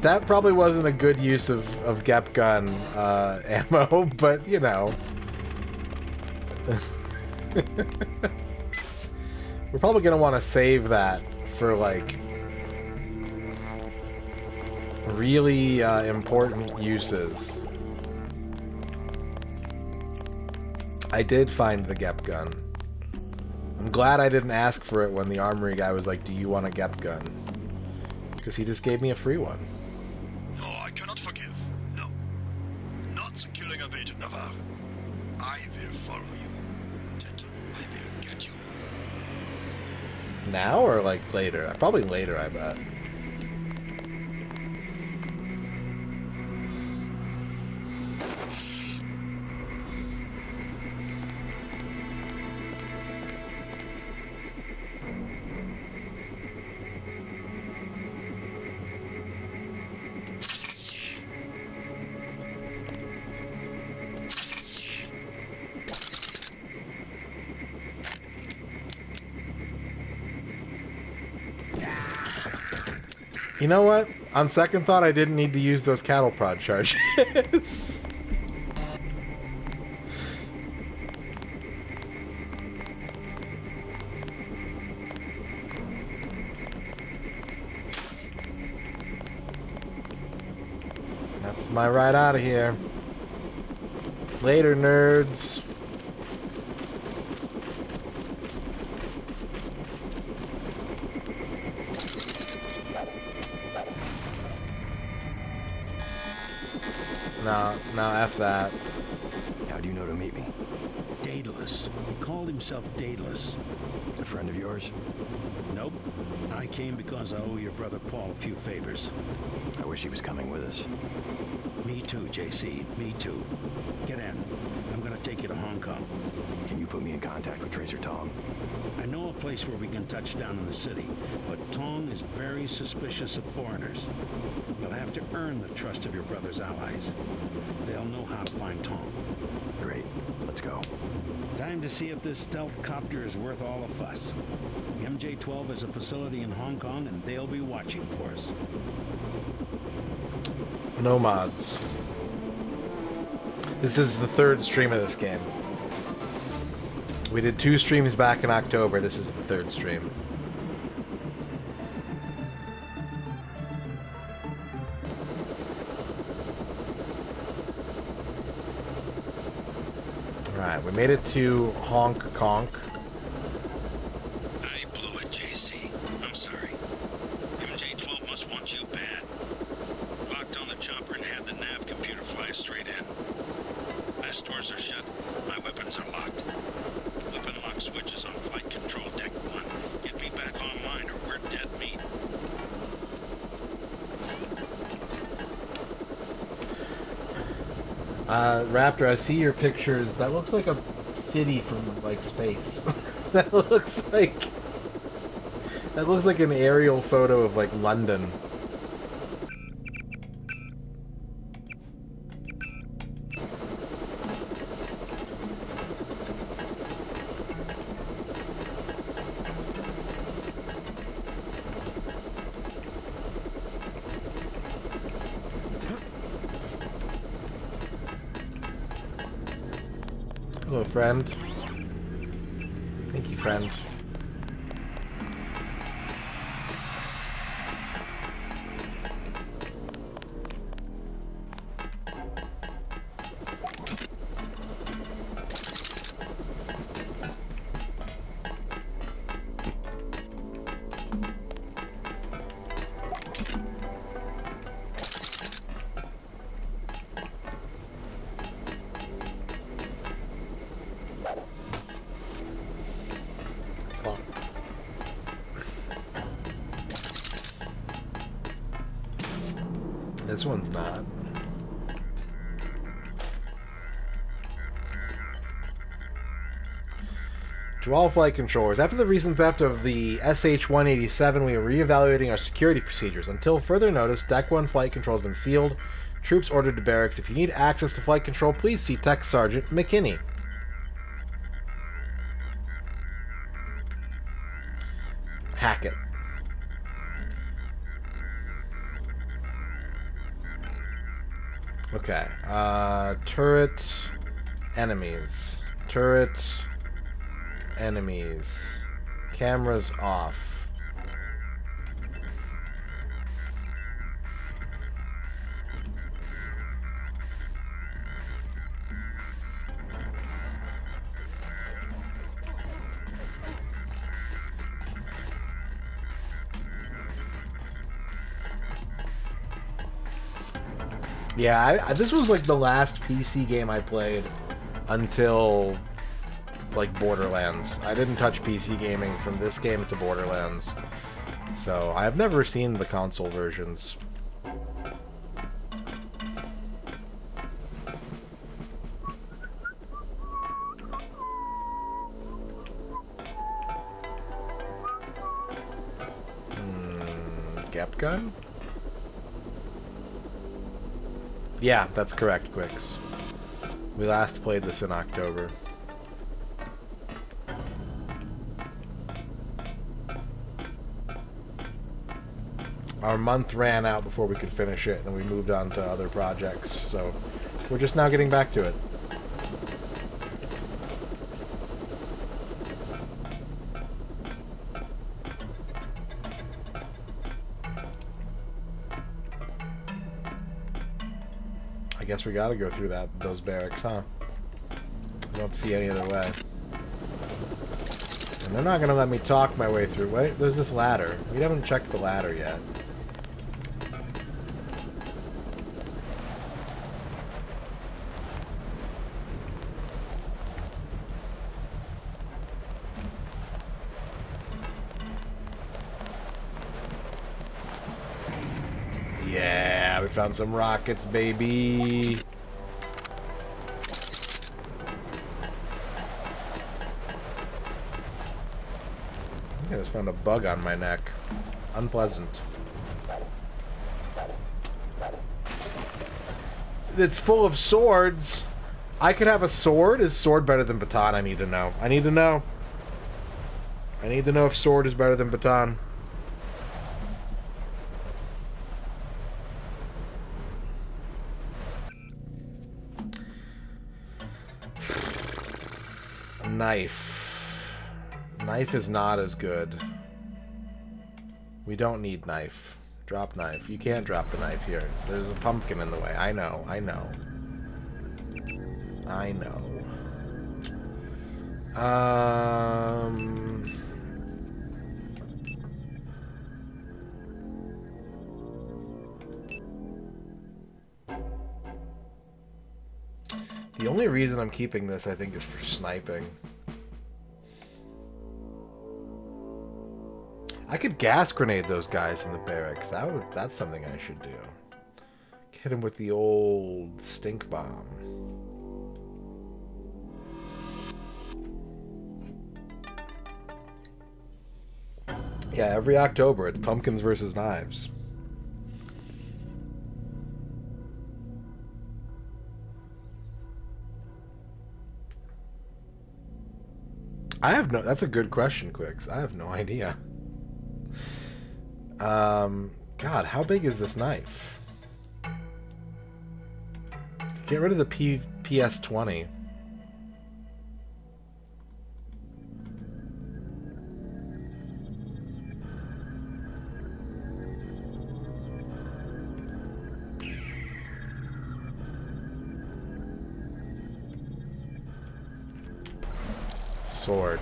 That probably wasn't a good use of Gep gun ammo, but you know. We're probably gonna want to save that for like really important uses. I did find the Gep gun. I'm glad I didn't ask for it when the armory guy was like, do you want a Gep gun? Because he just gave me a free one. No, I cannot forgive. No. Not the killing of Agent Navarre. I will follow you. Denton, I will get you. Now or like later? Probably later, I bet. You know what? On second thought, I didn't need to use those cattle prod charges. That's my ride out of here. Later, nerds. No, F that. How do you know to meet me? Daedalus. He called himself Daedalus. A friend of yours? Nope. I came because I owe your brother Paul a few favors. I wish he was coming with us. Me too, JC. Me too. Get in. I'm gonna take you to Hong Kong. Can you put me in contact with Tracer Tong? I know a place where we can touch down in the city, but Tong is very suspicious of foreigners. You'll have to earn the trust of your brother's allies. They'll know how to find Tong. Great. Let's go. Time to see if this stealth copter is worth all the fuss. MJ-12 has a facility in Hong Kong, and they'll be watching for us. No mods. This is the third stream of this game. We did 2 streams back in October. This is the 3rd stream. Alright, we made it to Honk Konk. I blew it, JC. I'm sorry. MJ-12 must want you bad. Locked on the chopper and had the nav computer fly straight in. My stores are shut. My weapons are locked. Weapon lock switch is on flight control deck 1. Get me back online or we're dead meat. Raptor, I see your pictures. That looks like a city from, like, space. That looks like an aerial photo of, like, London. Hello, friend. Thank you, friend. This one's not. To all flight controllers, after the recent theft of the SH-187, we are reevaluating our security procedures. Until further notice, Deck 1 flight control has been sealed. Troops ordered to barracks. If you need access to flight control, please see Tech Sergeant McKinney. Hackett. Okay. Turret enemies. Turret enemies. Cameras off. Yeah, this was like the last PC game I played until like Borderlands. I didn't touch PC gaming from this game to Borderlands. So I've never seen the console versions. Gap gun? Yeah, that's correct, Quicks. We last played this in October. Our month ran out before we could finish it, and we moved on to other projects, so we're just now getting back to it. I guess we gotta go through those barracks, huh? I don't see any other way. And they're not gonna let me talk my way through. Wait, there's this ladder. We haven't checked the ladder yet. Yeah, we found some rockets, baby. I just found a bug on my neck. Unpleasant. It's full of swords. I could have a sword. Is sword better than baton? I need to know. I need to know. I need to know if sword is better than baton. Knife. Knife is not as good. We don't need knife. Drop knife. You can't drop the knife here. There's a pumpkin in the way. I know. I know. I know. The only reason I'm keeping this, I think, is for sniping. I could gas grenade those guys in the barracks. That's something I should do. Hit him with the old stink bomb. Yeah, every October it's pumpkins versus knives. That's a good question, Quicks. I have no idea. God, how big is this knife? Get rid of the PS20. sword.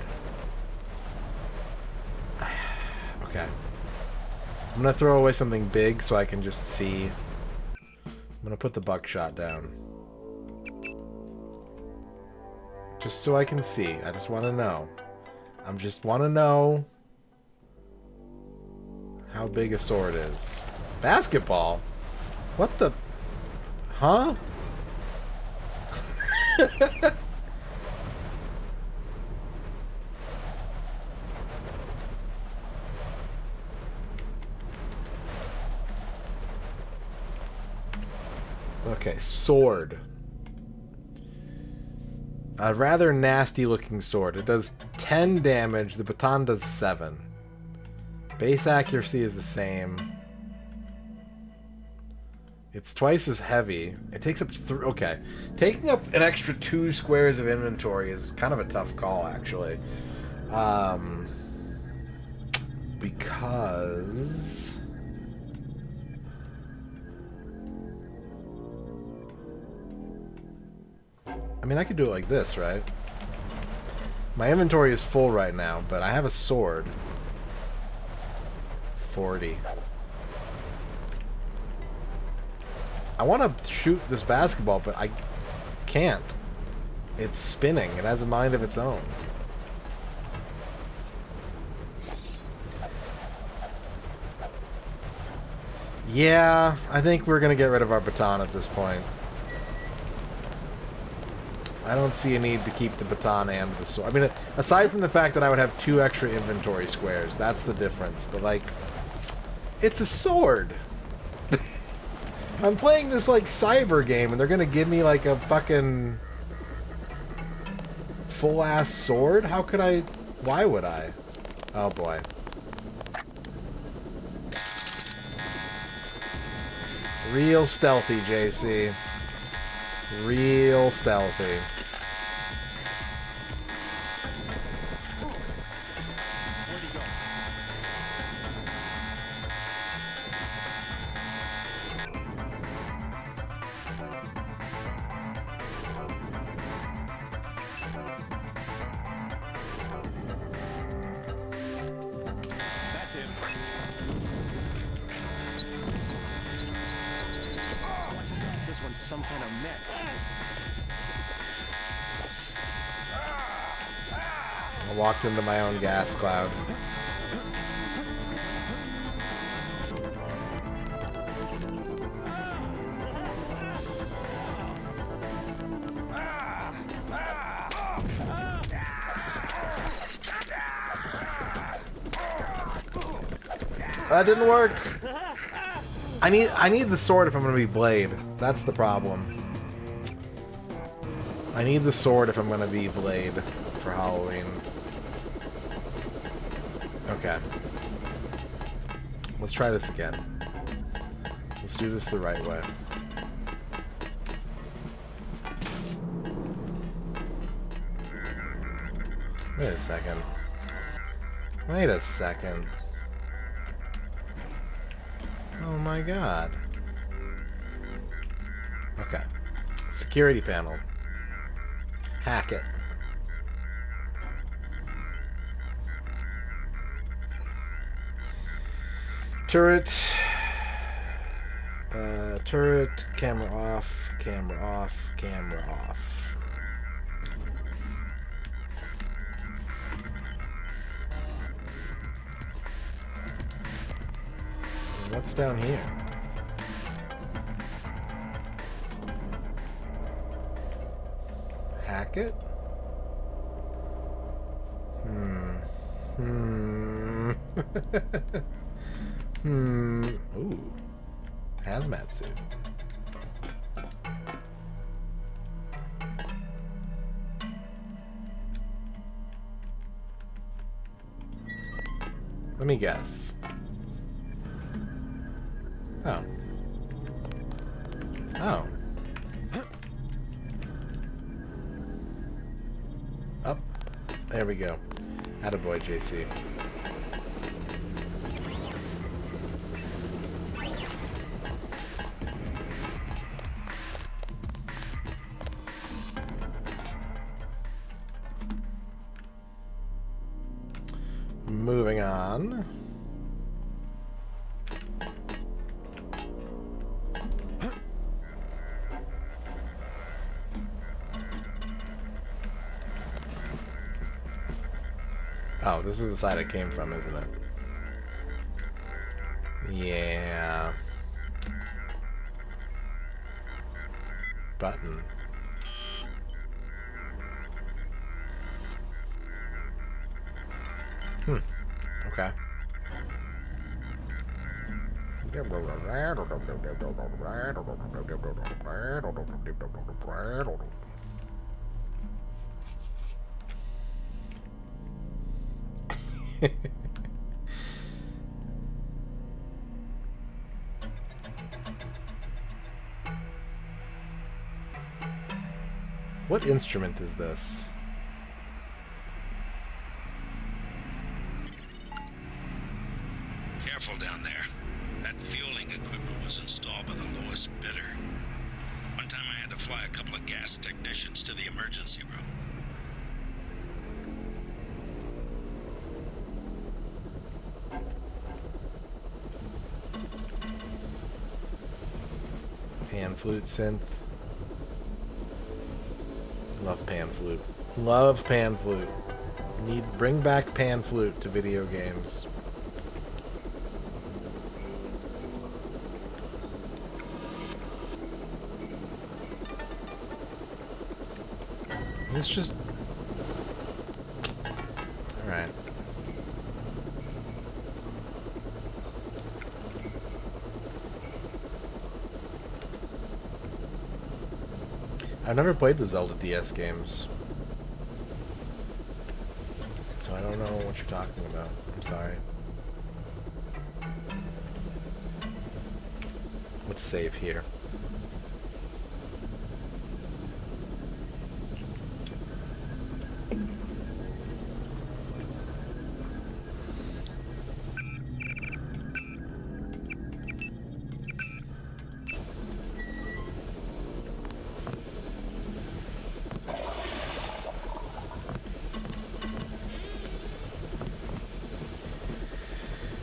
Okay. I'm gonna throw away something big so I can just see. I'm gonna put the buckshot down. Just so I can see. I just want to know. I just want to know how big a sword is. Basketball? What the... Huh? Okay, sword. A rather nasty looking sword. It does 10 damage. The baton does 7. Base accuracy is the same. It's twice as heavy. It takes up okay. Taking up an extra 2 squares of inventory is kind of a tough call, actually. Because... I mean, I could do it like this, right? My inventory is full right now, but I have a sword. 40. I want to shoot this basketball, but I can't. It's spinning. It has a mind of its own. Yeah, I think we're going to get rid of our baton at this point. I don't see a need to keep the baton and the sword. I mean, aside from the fact that I would have 2 extra inventory squares, that's the difference. But, like, it's a sword. I'm playing this, like, cyber game, and they're gonna give me, like, a fucking full-ass sword? How could I... Why would I? Oh, boy. Real stealthy, JC. Real stealthy. Some kind of mech. I walked into my own gas cloud. That didn't work. I need the sword if I'm gonna be Blade. That's the problem. I need the sword if I'm gonna be Blade for Halloween. Okay. Let's try this again. Let's do this the right way. Wait a second. Wait a second. Oh my god. Okay. Security panel. Hack it. Turret. Turret. Camera off. Camera off. Camera off. What's down here? Hack it? Ooh. Hazmat suit. Let me guess. Oh. Oh. Up. There we go. Attaboy, JC. moving on. Oh, this is the side I came from, isn't it? Yeah. Button. Okay. What instrument is this? Careful down there. That fueling equipment was installed by the lowest bidder. One time I had to fly a couple of gas technicians to the emergency room. Pan flute synth. Love pan flute. Love pan flute. Bring back pan flute to video games. Is this just... Alright. I've never played the Zelda DS games, so I don't know what you're talking about. I'm sorry. Let's save here.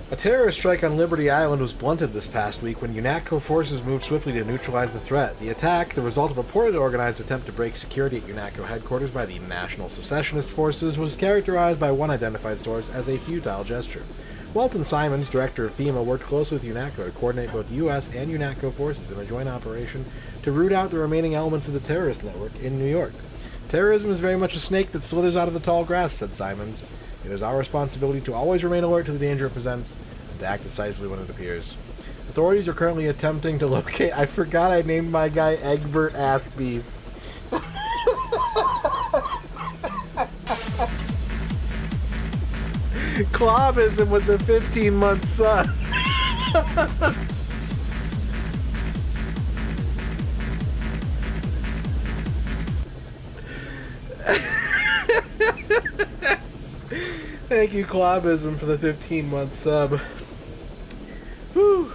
A terrorist strike on Liberty Island was blunted this past week when UNATCO forces moved swiftly to neutralize the threat. The attack, the result of a reported organized attempt to break security at UNATCO headquarters by the National Secessionist Forces, was characterized by one identified source as a futile gesture. Walton Simons, director of FEMA, worked closely with UNATCO to coordinate both U.S. and UNATCO forces in a joint operation to root out the remaining elements of the terrorist network in New York. Terrorism is very much a snake that slithers out of the tall grass, said Simons. It is our responsibility to always remain alert to the danger it presents and to act decisively when it appears. Authorities are currently attempting to locate... I forgot I named my guy Egbert Ass Beef. Clobism with the 15-month son. Thank you, Clobism, for the 15-month sub. Whew.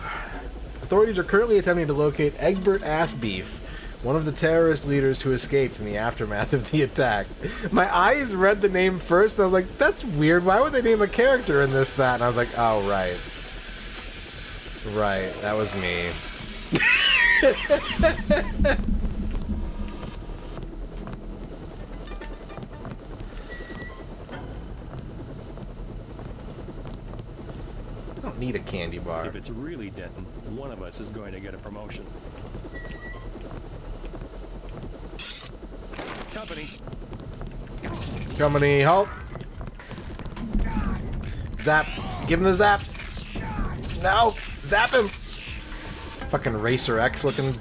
Authorities are currently attempting to locate Egbert Ass Beef, one of the terrorist leaders who escaped in the aftermath of the attack. My eyes read the name first, and I was like, that's weird. Why would they name a character in this, that? And I was like, oh, right. Right, that was me. I don't need a candy bar. If it's really Denton, one of us is going to get a promotion. Company, halt. Zap. Give him the zap. No. Zap him. Fucking Racer X looking.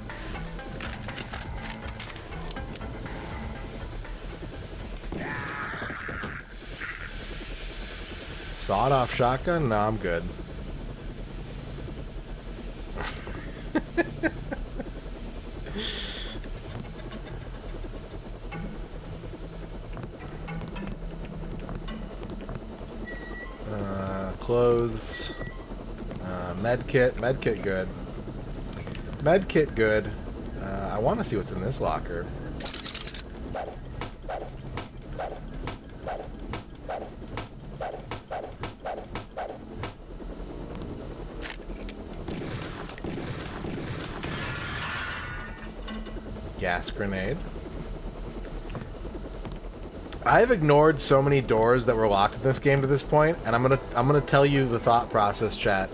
Sawed-off shotgun? No, I'm good. Clothes. Medkit. Medkit good. Medkit good. I want to see what's in this locker. gas grenade. I've ignored so many doors that were locked in this game to this point, and I'm gonna tell you the thought process, chat.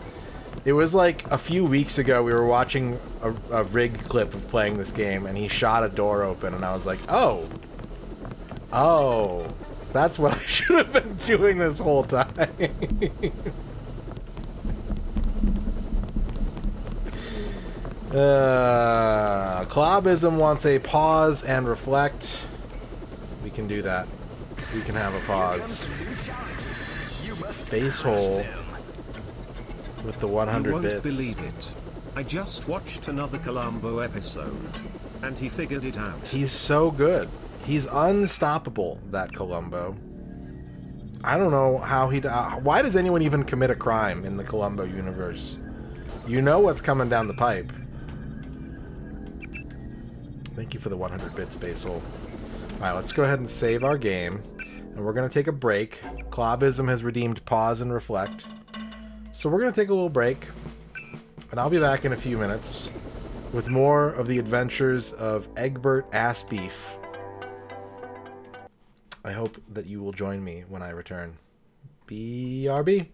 It was like a few weeks ago we were watching a rig clip of playing this game, and he shot a door open, and I was like, oh, that's what I should have been doing this whole time. Klobism wants a pause and reflect. We can do that. We can have a pause. Base hole with the 100 you won't bits. Believe it. I just watched another Columbo episode, and he figured it out. He's so good. He's unstoppable, that Columbo. I don't know how he... why does anyone even commit a crime in the Columbo universe? You know what's coming down the pipe. Thank you for the 100 bit space hole. Alright, let's go ahead and save our game. And we're going to take a break. Klobism has redeemed pause and reflect. So we're going to take a little break. And I'll be back in a few minutes with more of the adventures of Egbert Assbeef. I hope that you will join me when I return. BRB.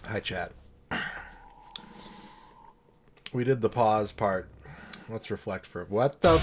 Hi, chat. We did the pause part. Let's reflect for... What the...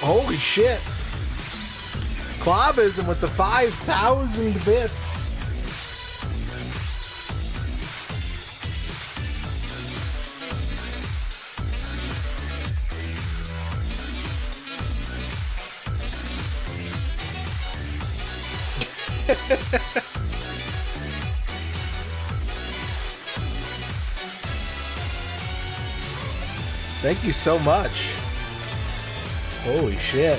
Holy shit. Clobism with the 5,000 bits. Thank you so much. Holy shit.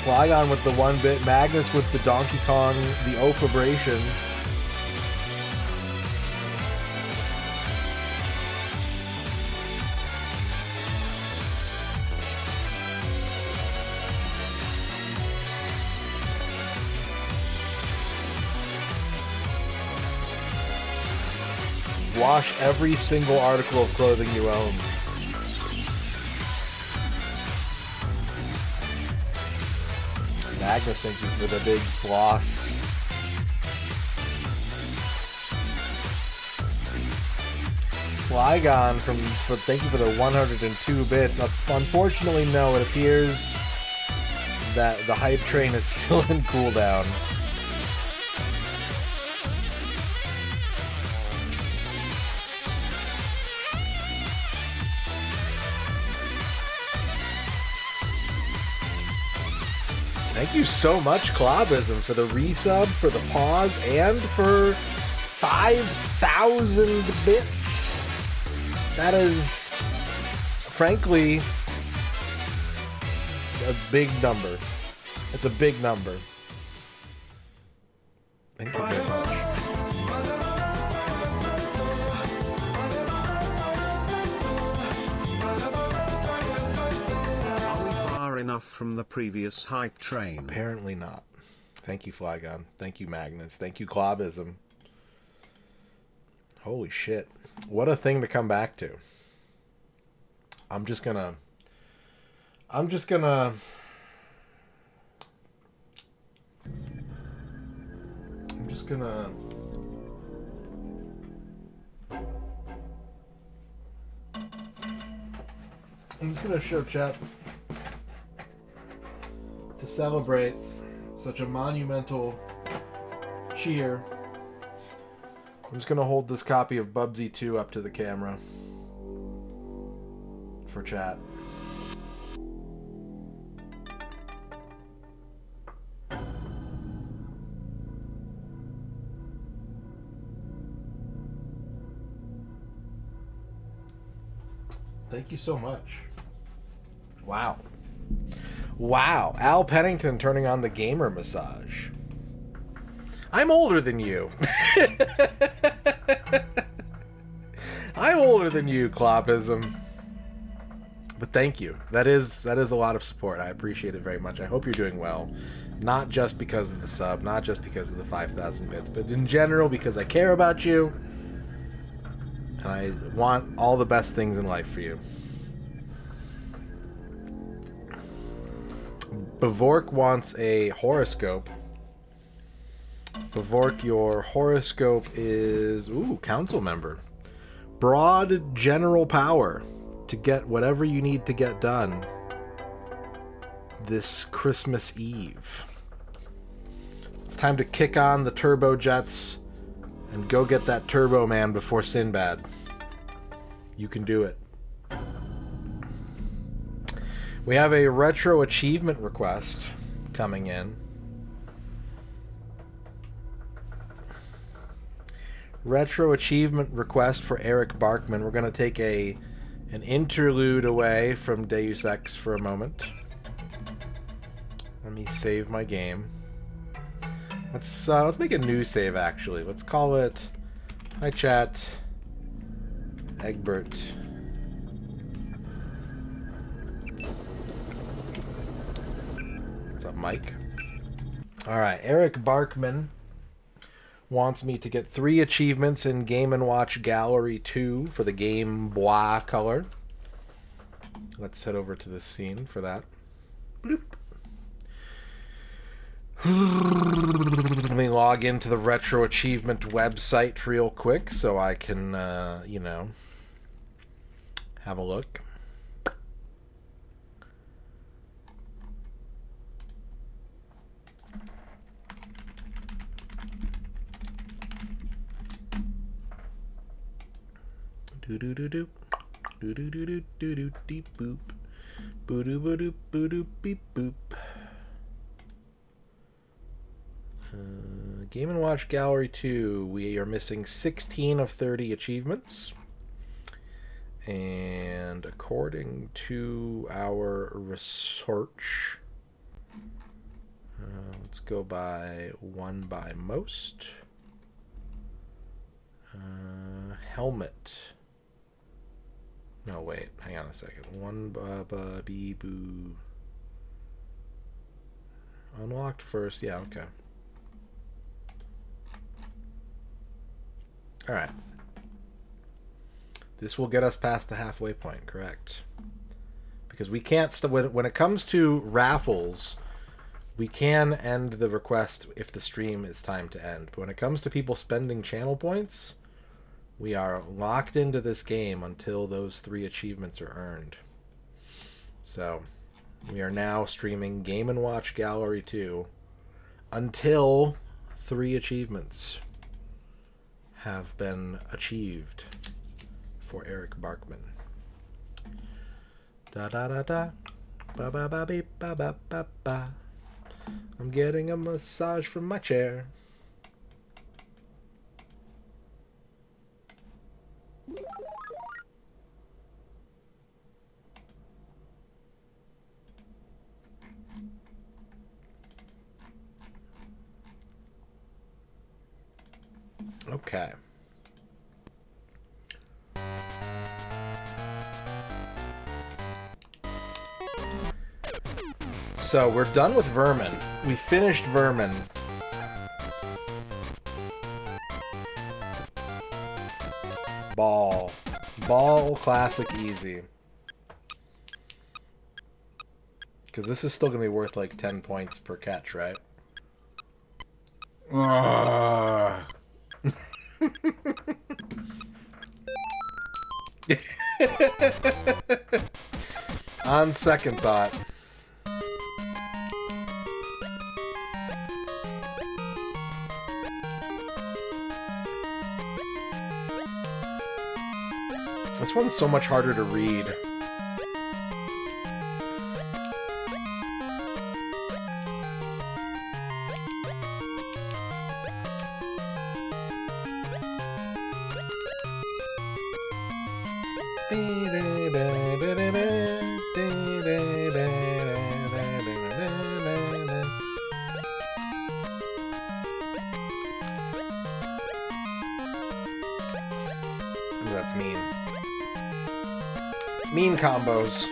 Flygon with the 1-bit, Magnus with the Donkey Kong, the Ofibration. Wash every single article of clothing you own. Magnus, thank you for the big floss. Flygon thank you for the 102 bits. Unfortunately, no, it appears that the hype train is still in cooldown. Thank you so much, Clobism, for the resub, for the pause, and for 5,000 bits. That is, frankly, a big number. It's a big number. Thank you very much. Enough from the previous hype train? Apparently not. Thank you, Flygon. Thank you, Magnus. Thank you, Clobism. Holy shit. What a thing to come back to. I'm just gonna I'm just gonna show chat to celebrate such a monumental cheer. I'm just gonna hold this copy of Bubsy 2 up to the camera for chat. Thank you so much. Wow. Wow. Al Pennington turning on the gamer massage. I'm older than you. I'm older than you, Clopism. But thank you. That is a lot of support. I appreciate it very much. I hope you're doing well. Not just because of the sub, not just because of the 5,000 bits, but in general because I care about you. And I want all the best things in life for you. Bavork wants a horoscope. Bavork, your horoscope is... Ooh, council member. Broad general power to get whatever you need to get done this Christmas Eve. It's time to kick on the turbo jets and go get that Turbo Man before Sinbad. You can do it. We have a retro achievement request coming in. Retro achievement request for Eric Barkman. We're going to take an interlude away from Deus Ex for a moment. Let me save my game. Let's make a new save, actually. Let's call it... Hi, chat. Egbert. What's up, Mike? Alright, Eric Barkman wants me to get 3 achievements in Game & Watch Gallery 2 for the Game Bois color. Let's head over to the scene for that. Let me log into the Retro Achievement website real quick so I can, you know, have a look. Do do do do do do do do do do deep boop boo doo boo doo boo doo beep boop. Game & Watch Gallery 2. We are missing 16 of 30 achievements. And according to our research, let's go by one by most. Helmet. No, wait. Hang on a second. One ba bee boo. Unlocked first. Yeah, okay. Alright. This will get us past the halfway point, correct? Because we can't... when it comes to raffles, we can end the request if the stream is time to end. But when it comes to people spending channel points, we are locked into this game until those 3 achievements are earned. So, we are now streaming Game & Watch Gallery 2 until 3 achievements have been achieved for Eric Barkman. Da da da da, ba ba ba beep ba ba ba ba. I'm getting a massage from my chair. Okay. So we're done with Vermin. We finished Vermin. Ball. Ball classic easy. Because this is still going to be worth like 10 points per catch, right? On second thought. This one's so much harder to read. That's mean. Mean combos.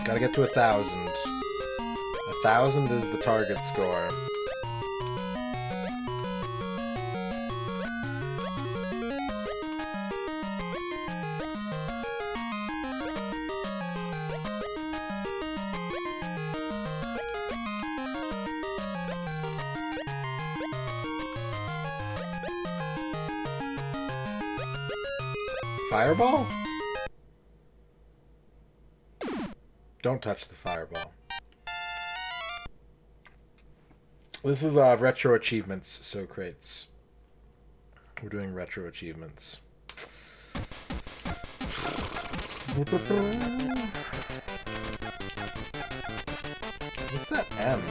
Gotta get to 1,000. 1,000 is the target score. Fireball? Don't touch the fireball. This is retro achievements, so crates. We're doing retro achievements. What's that M?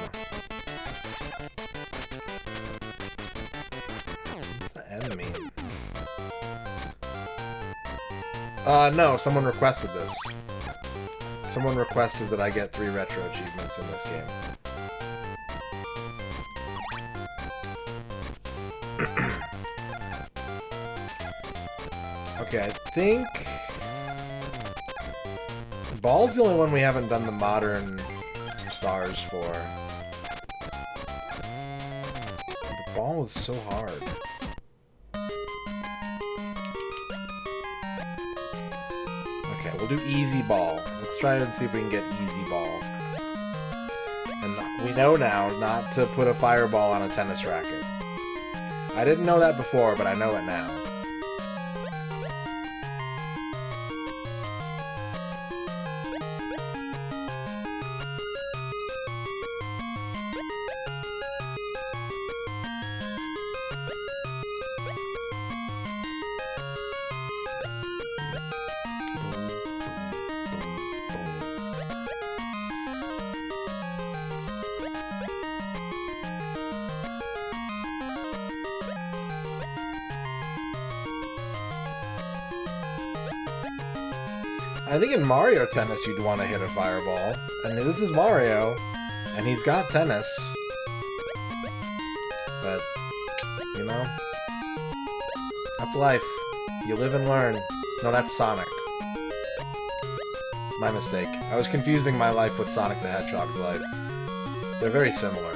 What's the M mean? No, someone requested this. Someone requested that I get 3 retro achievements in this game. Okay, I think... Ball's the only one we haven't done the modern stars for. The ball is so hard. Okay, we'll do easy ball. Let's try and see if we can get easy ball. And we know now not to put a fireball on a tennis racket. I didn't know that before, but I know it now. I think in Mario Tennis you'd want to hit a fireball. I mean, this is Mario, and he's got tennis. But, you know, that's life. You live and learn. No, that's Sonic. My mistake. I was confusing my life with Sonic the Hedgehog's life. They're very similar.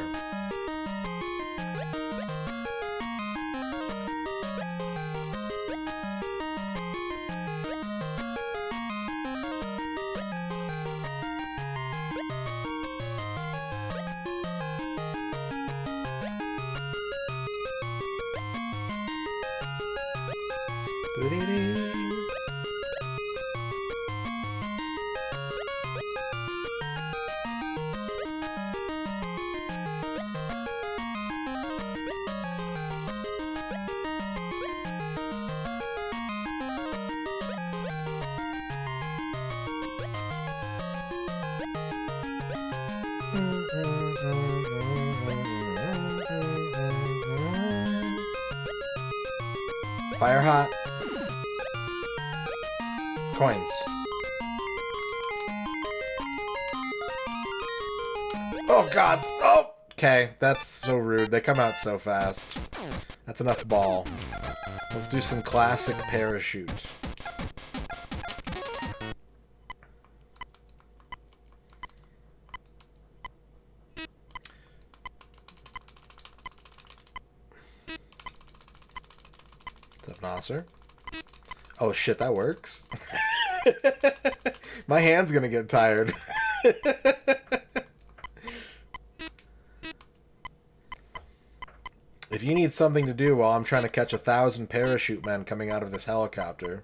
Fire hot. Coins. Oh god! Oh! Okay, that's so rude. They come out so fast. That's enough ball. Let's do some classic parachute. Nasser. Oh shit, that works. My hand's gonna get tired. If you need something to do while I'm trying to catch 1,000 parachute men coming out of this helicopter,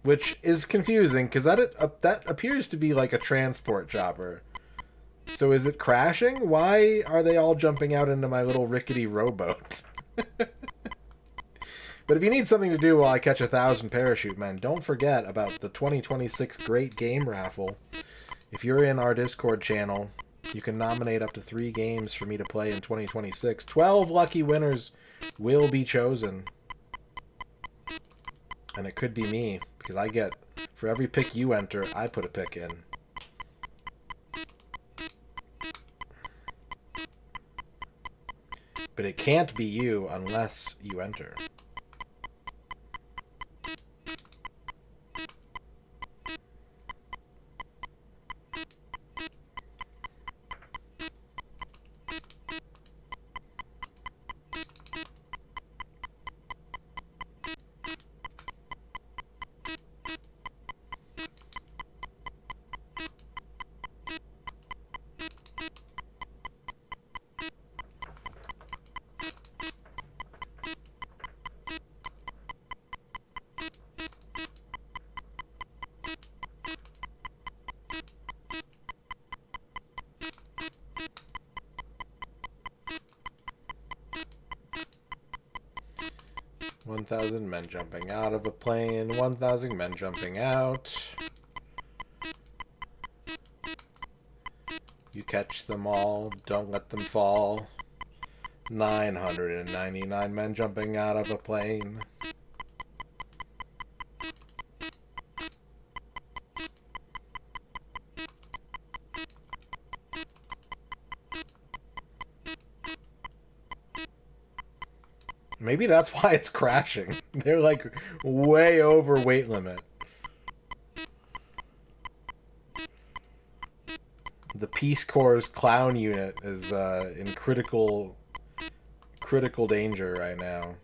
which is confusing because that appears to be like a transport chopper. So is it crashing? Why are they all jumping out into my little rickety rowboat? But if you need something to do while I catch 1,000 parachute men, don't forget about the 2026 Great Game Raffle. If you're in our Discord channel, you can nominate up to 3 games for me to play in 2026. 12 lucky winners will be chosen. And it could be me, because I get, for every pick you enter, I put a pick in. But it can't be you unless you enter. $1,000 men jumping out of a plane. 1,000 men jumping out. You catch them all. Don't let them fall. 999 men jumping out of a plane. Maybe that's why it's crashing. They're like way over weight limit. The Peace Corps' clown unit is in critical danger right now.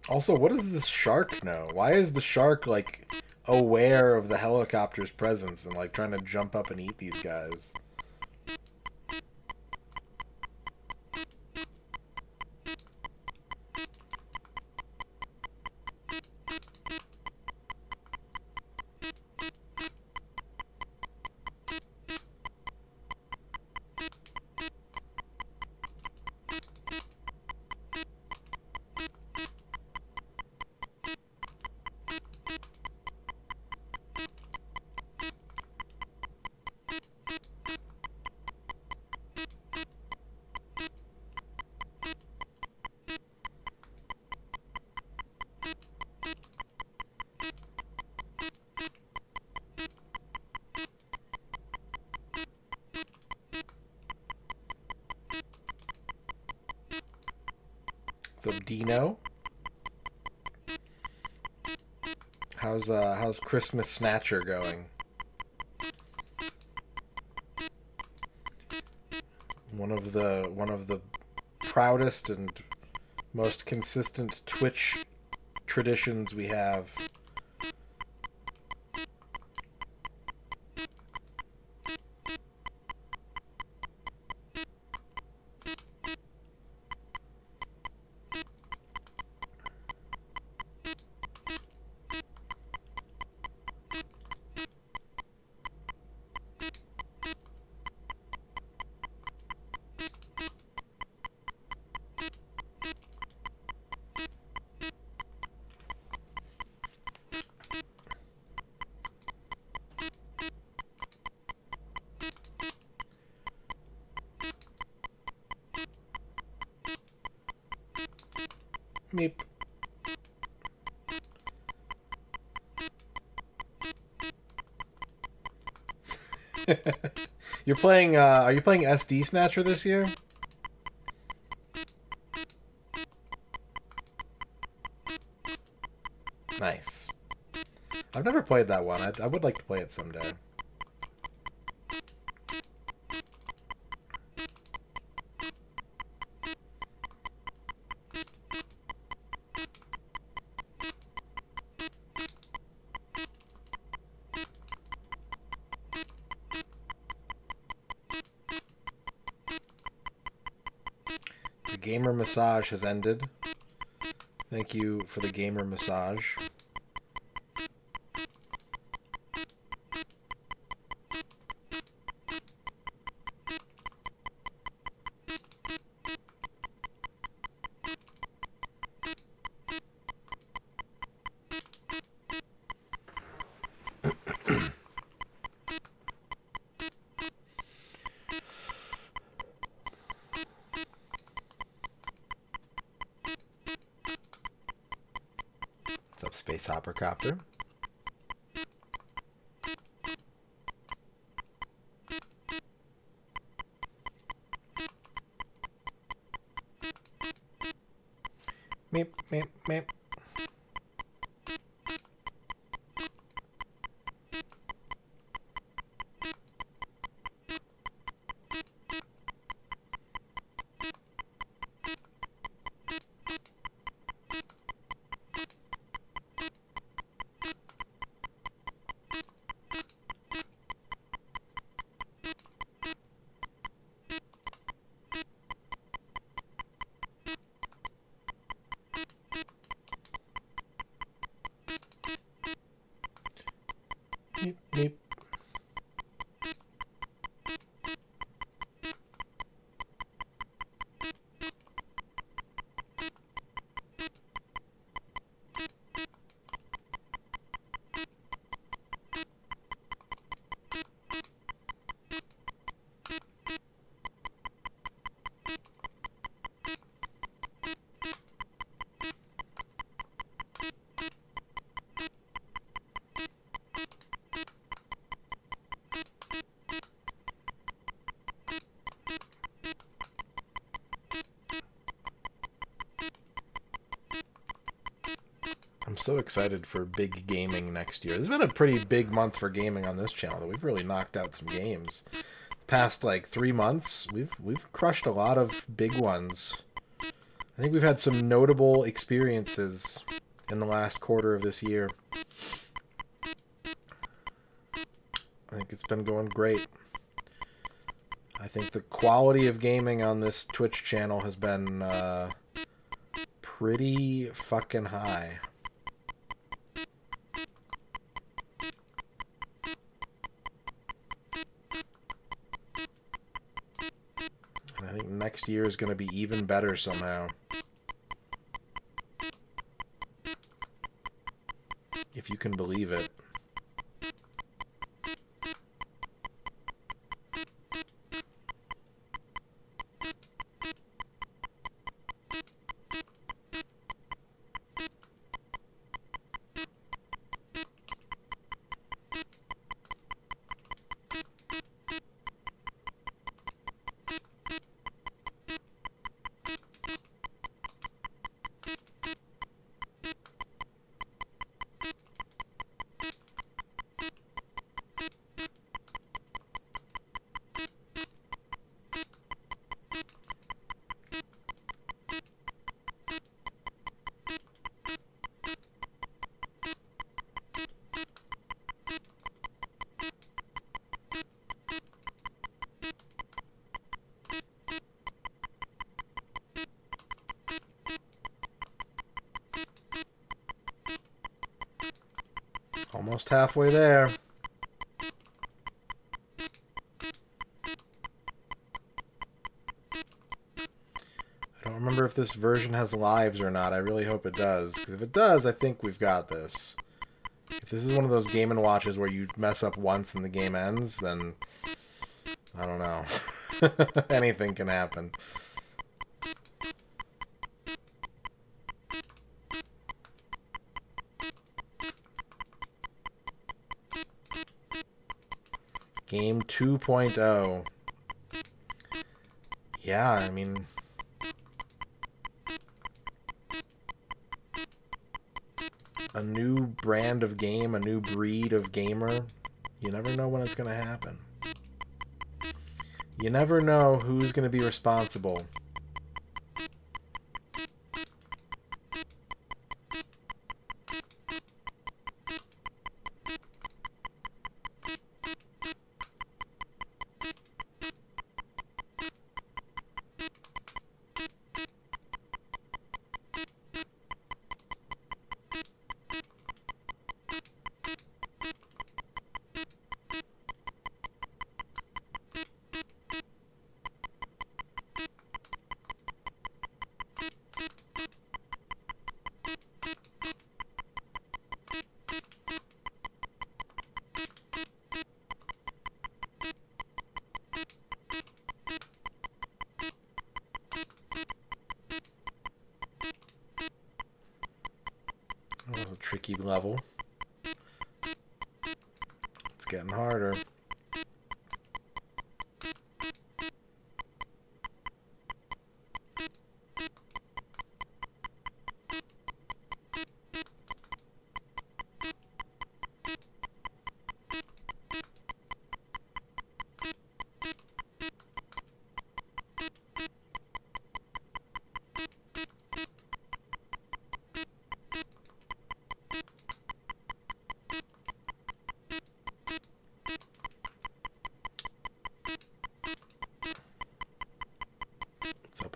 Also, what does this shark know? Why is the shark, like, aware of the helicopter's presence and, like, trying to jump up and eat these guys? So Dino, how's Christmas Snatcher going? One of the proudest and most consistent Twitch traditions we have. Meep. You're playing, are you playing SD Snatcher this year? Nice. I've never played that one. I would like to play it someday. The gamer massage has ended. Thank you for the gamer massage. What's up, Space Hoppercopter? Meep, meep, meep. so excited for big gaming next year. This has been a pretty big month for gaming on this channel. We've really knocked out some games. Past like 3 months, we've crushed a lot of big ones. I think we've had some notable experiences in the last quarter of this year. I think it's been going great. I think the quality of gaming on this Twitch channel has been pretty fucking high. And I think next year is going to be even better somehow. If you can believe it. Almost halfway there. I don't remember if this version has lives or not. I really hope it does. Because if it does, I think we've got this. If this is one of those Game & Watches where you mess up once and the game ends, then I don't know. Anything can happen. Game 2.0. Yeah, I mean... a new brand of game, a new breed of gamer. You never know when it's going to happen. You never know who's going to be responsible. That was a tricky level. It's getting harder.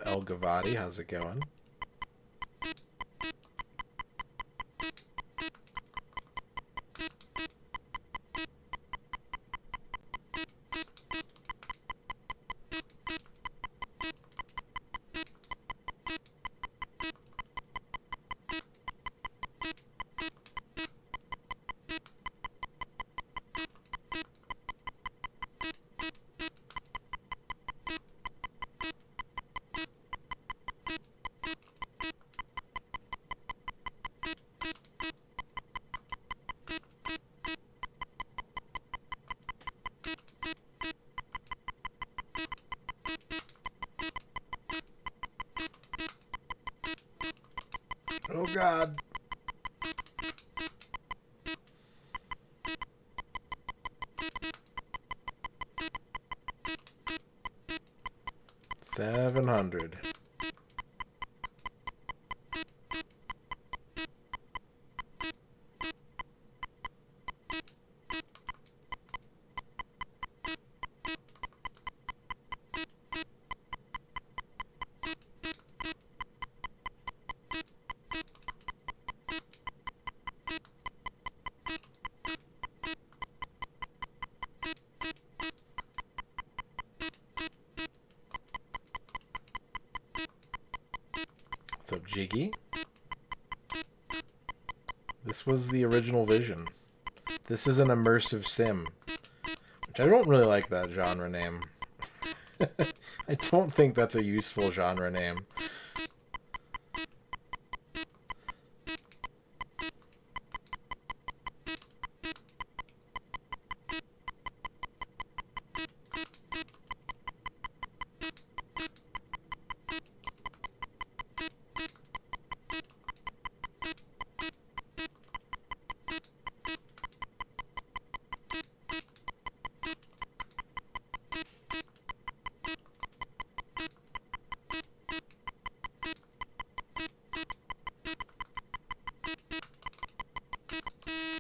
El Gavati, how's it going? Oh God. 700. What's up, Jiggy? This was the original vision. This is an immersive sim, which I don't really like that genre name. I don't think that's a useful genre name.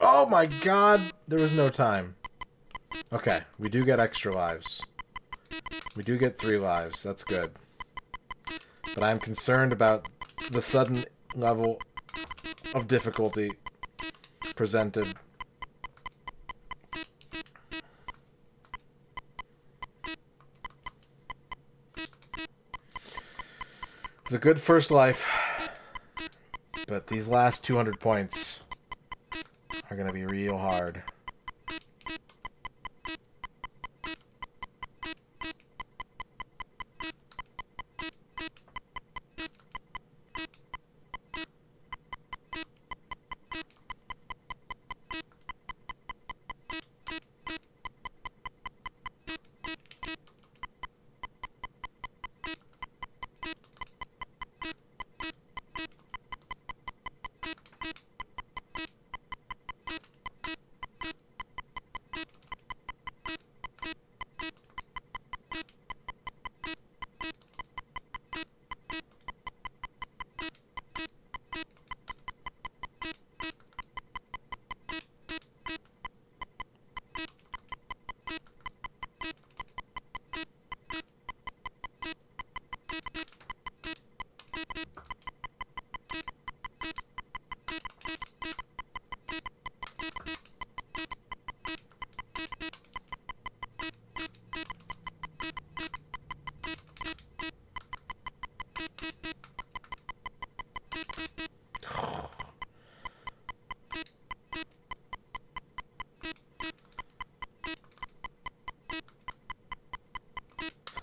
Oh my god! There was no time. Okay, we do get extra lives. We do get 3 lives. That's good. But I'm concerned about the sudden level of difficulty presented. It's a good first life. But these last 200 points are going to be real hard.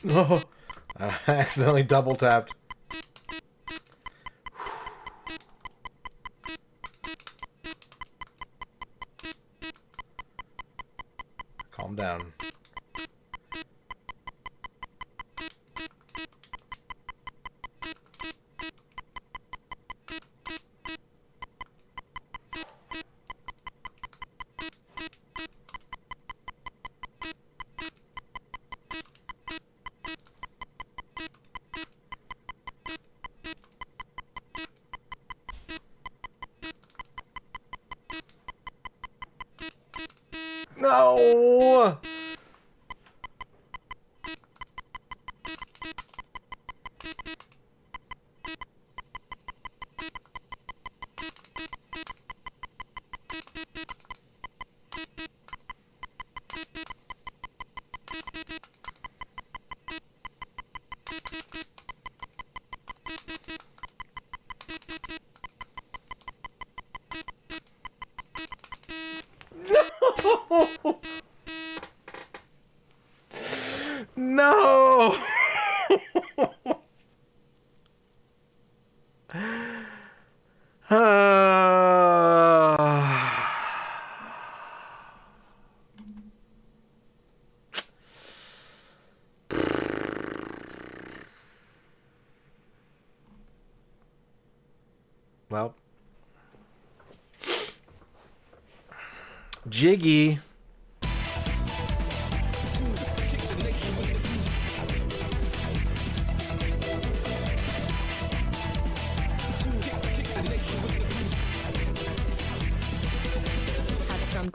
No, I accidentally double tapped. Calm down. No! No! Well, Jiggy.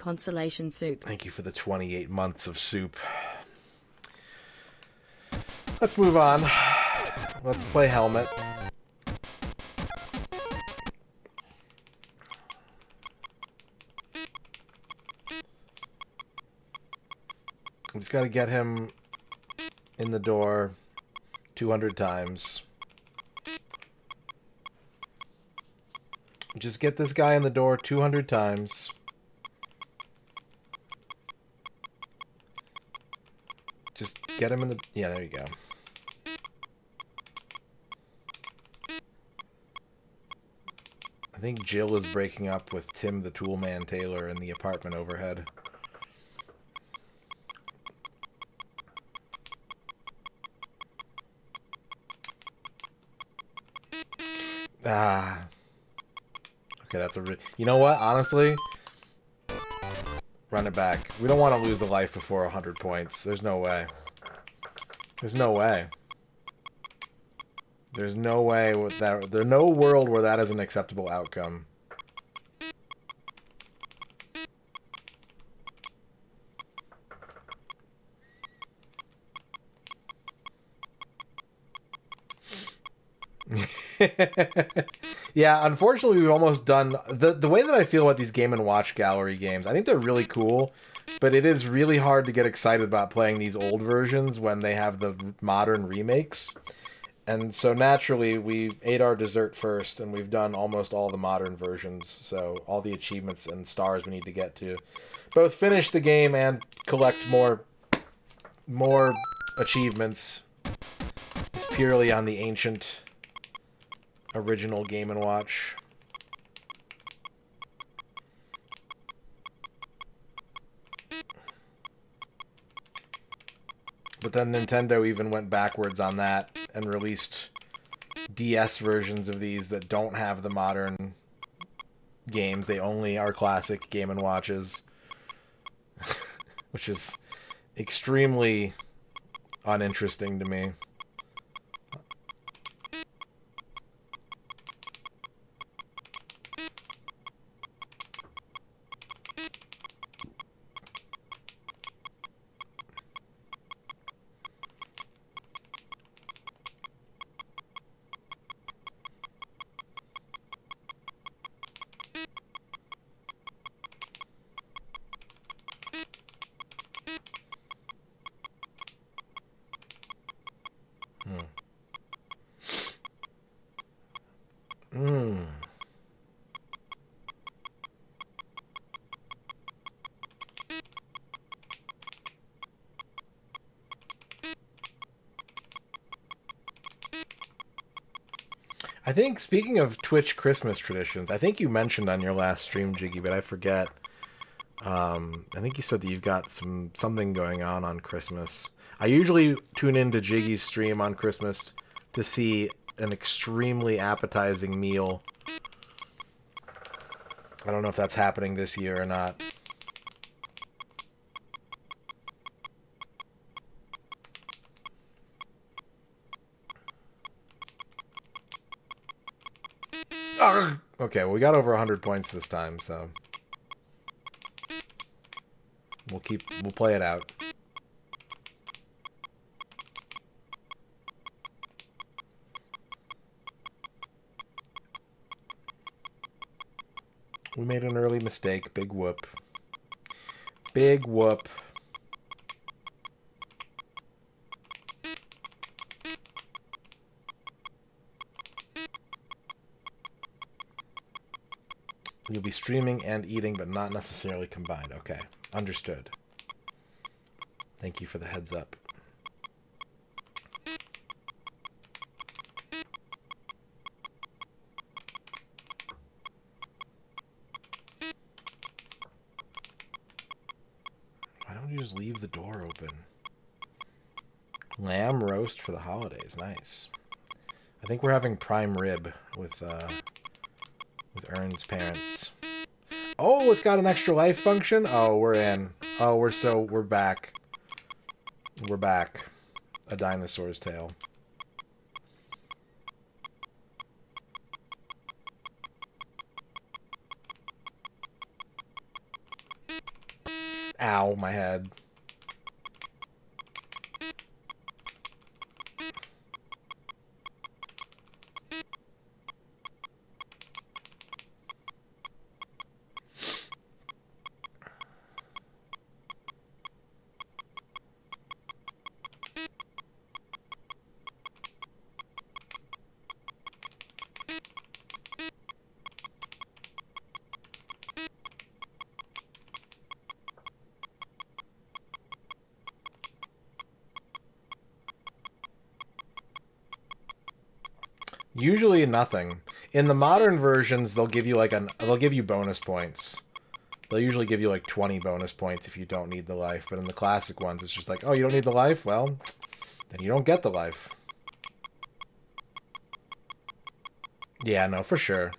consolation soup. Thank you for the 28 months of soup. Let's move on. Let's play Helmet. We just got to get him in the door 200 times. Just get this guy in the door 200 times. Just get him in the... Yeah, there you go. I think Jill is breaking up with Tim the Toolman Taylor in the apartment overhead. Ah. Okay, that's a... You know what? Honestly, run it back. We don't want to lose the life before 100 points. There's no way. There's no way. There's no way with that. There's no world where that is an acceptable outcome. Yeah, unfortunately, we've almost done... The way that I feel about these Game & Watch Gallery games, I think they're really cool, but it is really hard to get excited about playing these old versions when they have the modern remakes. And so naturally, we ate our dessert first, and we've done almost all the modern versions, so all the achievements and stars we need to get to both finish the game and collect more achievements. It's purely on the ancient... original Game & Watch. But then Nintendo even went backwards on that and released DS versions of these that don't have the modern games. They only are classic Game & Watches. Which is extremely uninteresting to me. I think, speaking of Twitch Christmas traditions, I think you mentioned on your last stream, Jiggy, but I forget. I think you said that you've got something going on Christmas. I usually tune into Jiggy's stream on Christmas to see an extremely appetizing meal. I don't know if that's happening this year or not. Okay, well, we got over 100 points this time, so we'll play it out. We made an early mistake. Big whoop. Big whoop. You'll be streaming and eating, but not necessarily combined. Okay, understood. Thank you for the heads up. Why don't you just leave the door open? Lamb roast for the holidays. Nice. I think we're having prime rib with Ern's parents. Oh, it's got an extra life function? Oh, we're in. Oh, we're back. We're back. A dinosaur's tail. Ow, my head. Usually nothing. In the modern versions, they'll give you like they'll give you bonus points. They'll usually give you like 20 bonus points if you don't need the life. But in the classic ones, it's just like, oh, you don't need the life? Well, then you don't get the life. Yeah, no, for sure.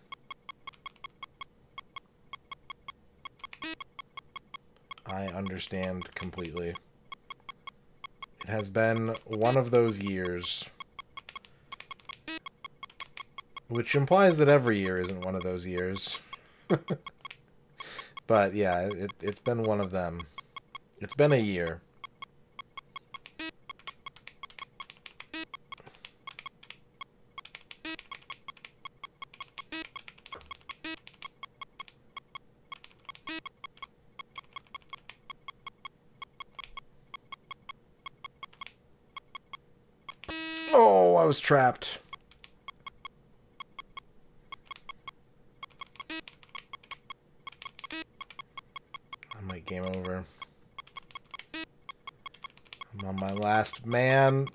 I understand completely. It has been one of those years. Which implies that every year isn't one of those years. But yeah, it's been one of them. It's been a year. Oh, I was trapped. Game over. I'm on my last man.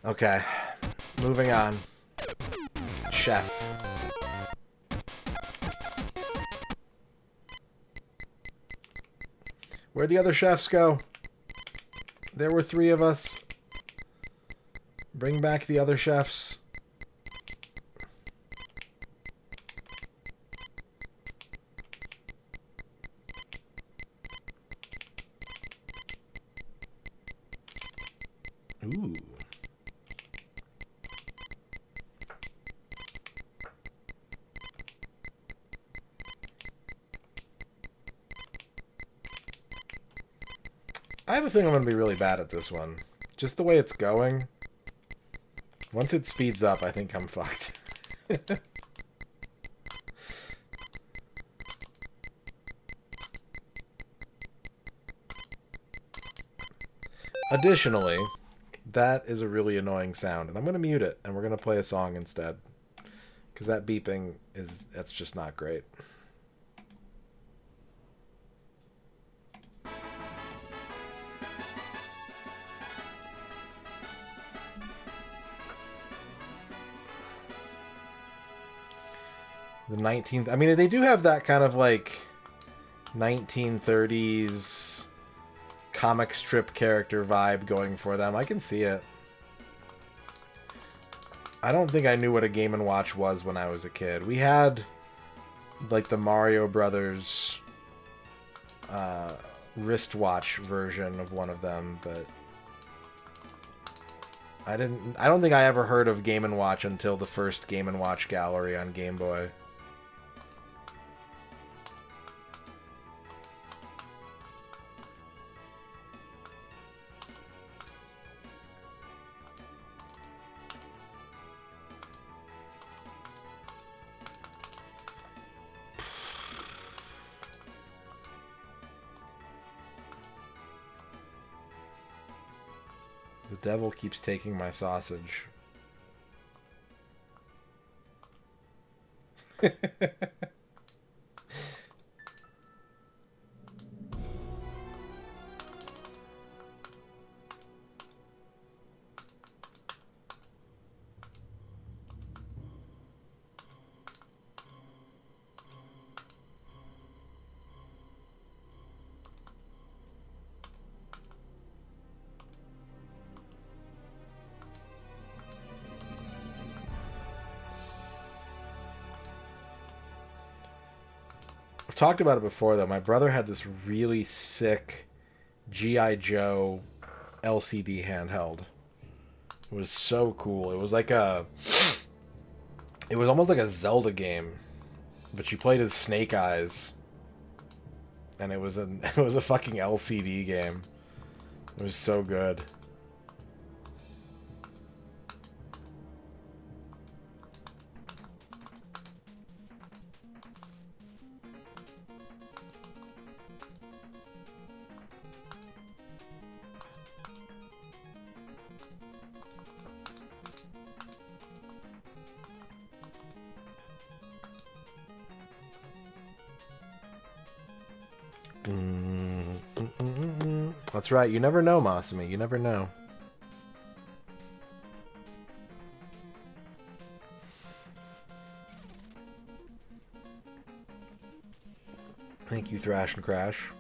Okay. Moving on. Chef. Where'd the other chefs go? There were 3 of us. Bring back the other chefs. Ooh. I have a feeling I'm going to be really bad at this one. Just the way it's going. Once it speeds up, I think I'm fucked. Additionally, that is a really annoying sound, and I'm going to mute it, and we're going to play a song instead. Because that beeping that's just not great. The 19th... I mean, they do have that kind of, like, 1930s comic strip character vibe going for them. I can see it. I don't think I knew what a Game & Watch was when I was a kid. We had, like, the Mario Brothers wristwatch version of one of them, but I don't think I ever heard of Game & Watch until the first Game & Watch gallery on Game Boy. The devil keeps taking my sausage. Talked about it before though. My brother had this really sick G.I. Joe LCD handheld. It was so cool. It was like it was almost like a Zelda game, but you played as Snake Eyes, and it was it was a fucking LCD game. It was so good. That's right. You never know, Masumi. You never know. Thank you, Thrash and Crash.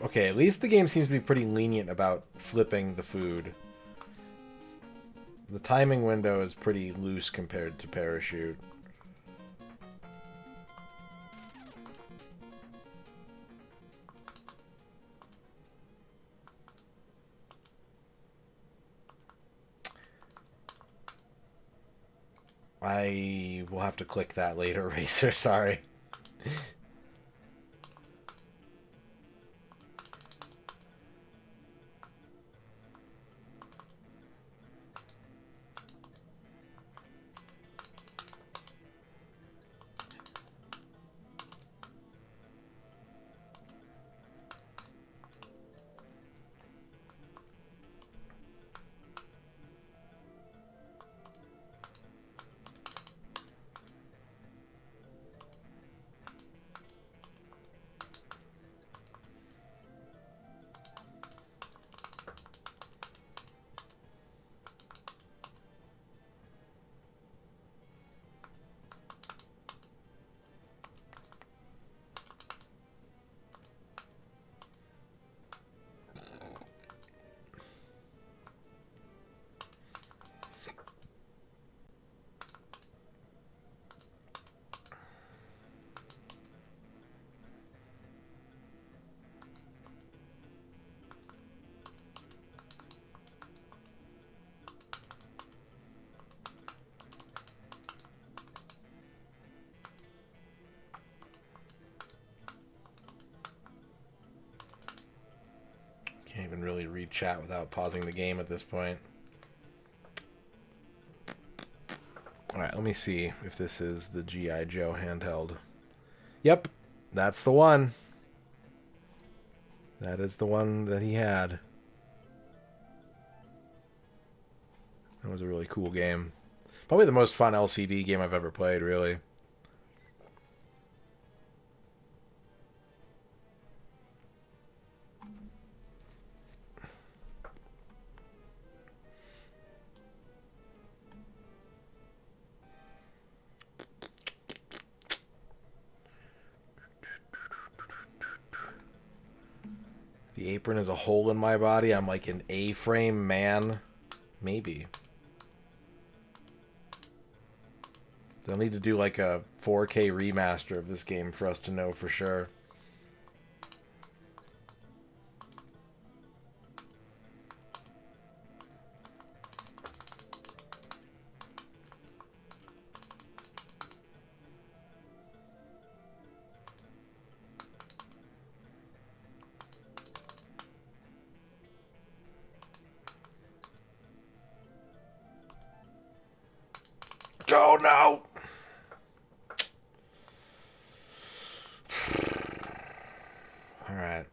Okay, at least the game seems to be pretty lenient about flipping the food. The timing window is pretty loose compared to Parachute. I will have to click that later, Racer. Sorry. Can't even really read chat without pausing the game at this point. Alright, let me see if this is the G.I. Joe handheld. Yep, that's the one. That is the one that he had. That was a really cool game. Probably the most fun LCD game I've ever played, really. The apron is a hole in my body. I'm like an A-frame man. Maybe. They'll need to do like a 4K remaster of this game for us to know for sure. Oh no! Alright.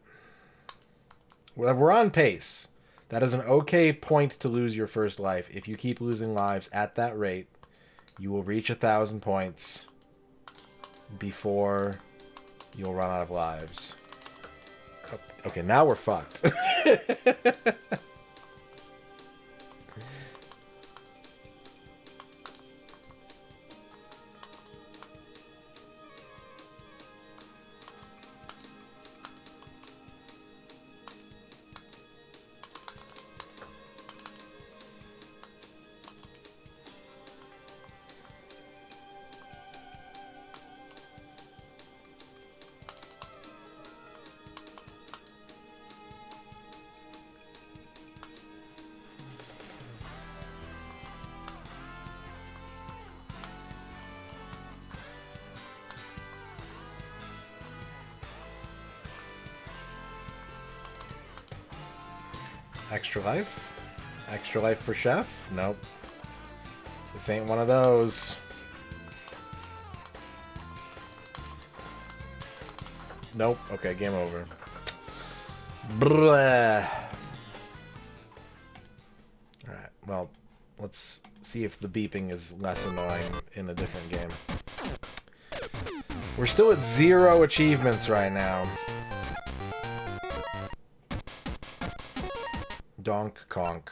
Well, we're on pace. That is an okay point to lose your first life. If you keep losing lives at that rate, You will reach 1,000 points before you'll run out of lives. Okay, now we're fucked. Extra life? Extra life for chef? Nope. This ain't one of those. Nope. Okay, game over. Blah. Alright, well, let's see if the beeping is less annoying in a different game. We're still at 0 achievements right now. Donk conk.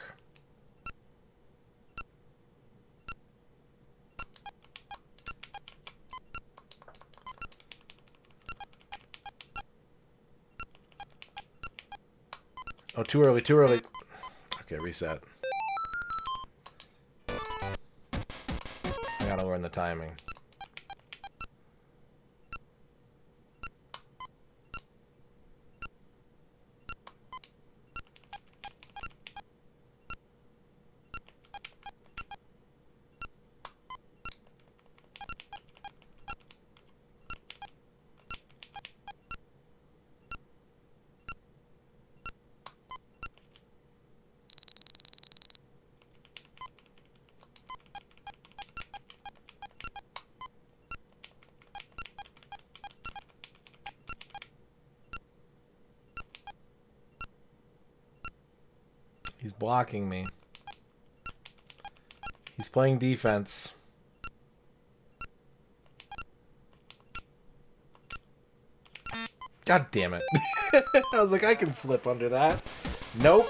Oh, too early, too early. Okay, reset. I gotta learn the timing. He's blocking me. He's playing defense. God damn it. I was like, I can slip under that. Nope.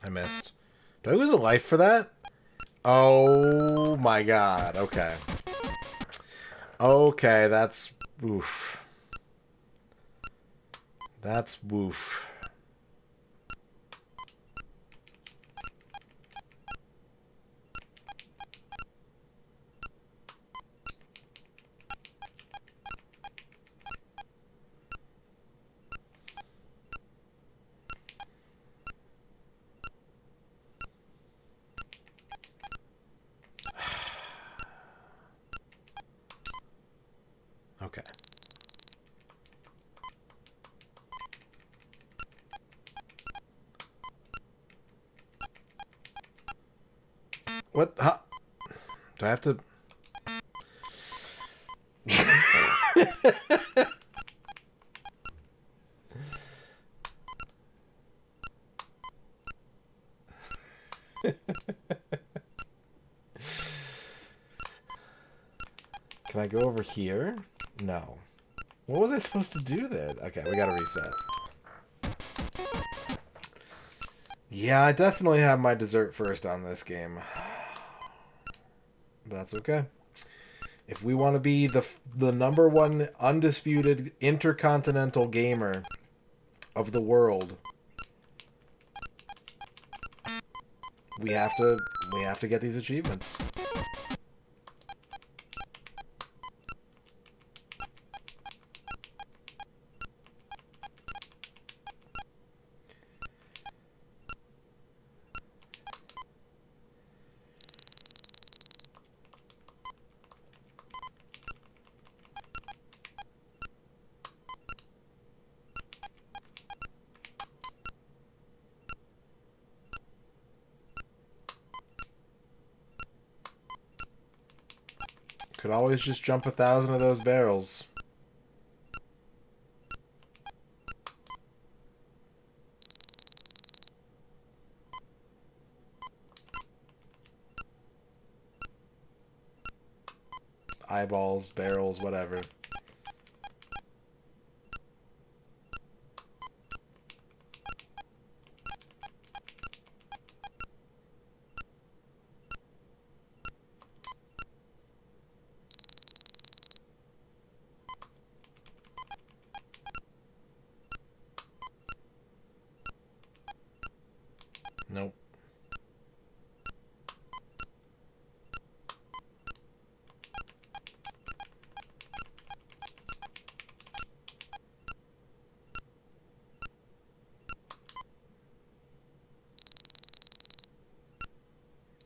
I missed. Do I lose a life for that? Oh my god. Okay. Okay, that's woof. That's woof. Okay. What? Huh? Do I have to... Can I go over here? No. What was I supposed to do there? Okay, we gotta reset. Yeah, I definitely have my dessert first on this game. But that's okay. If we want to be the #1 undisputed intercontinental gamer of the world, we have to get these achievements. Could always just jump 1,000 of those barrels. Eyeballs, barrels, whatever. Nope.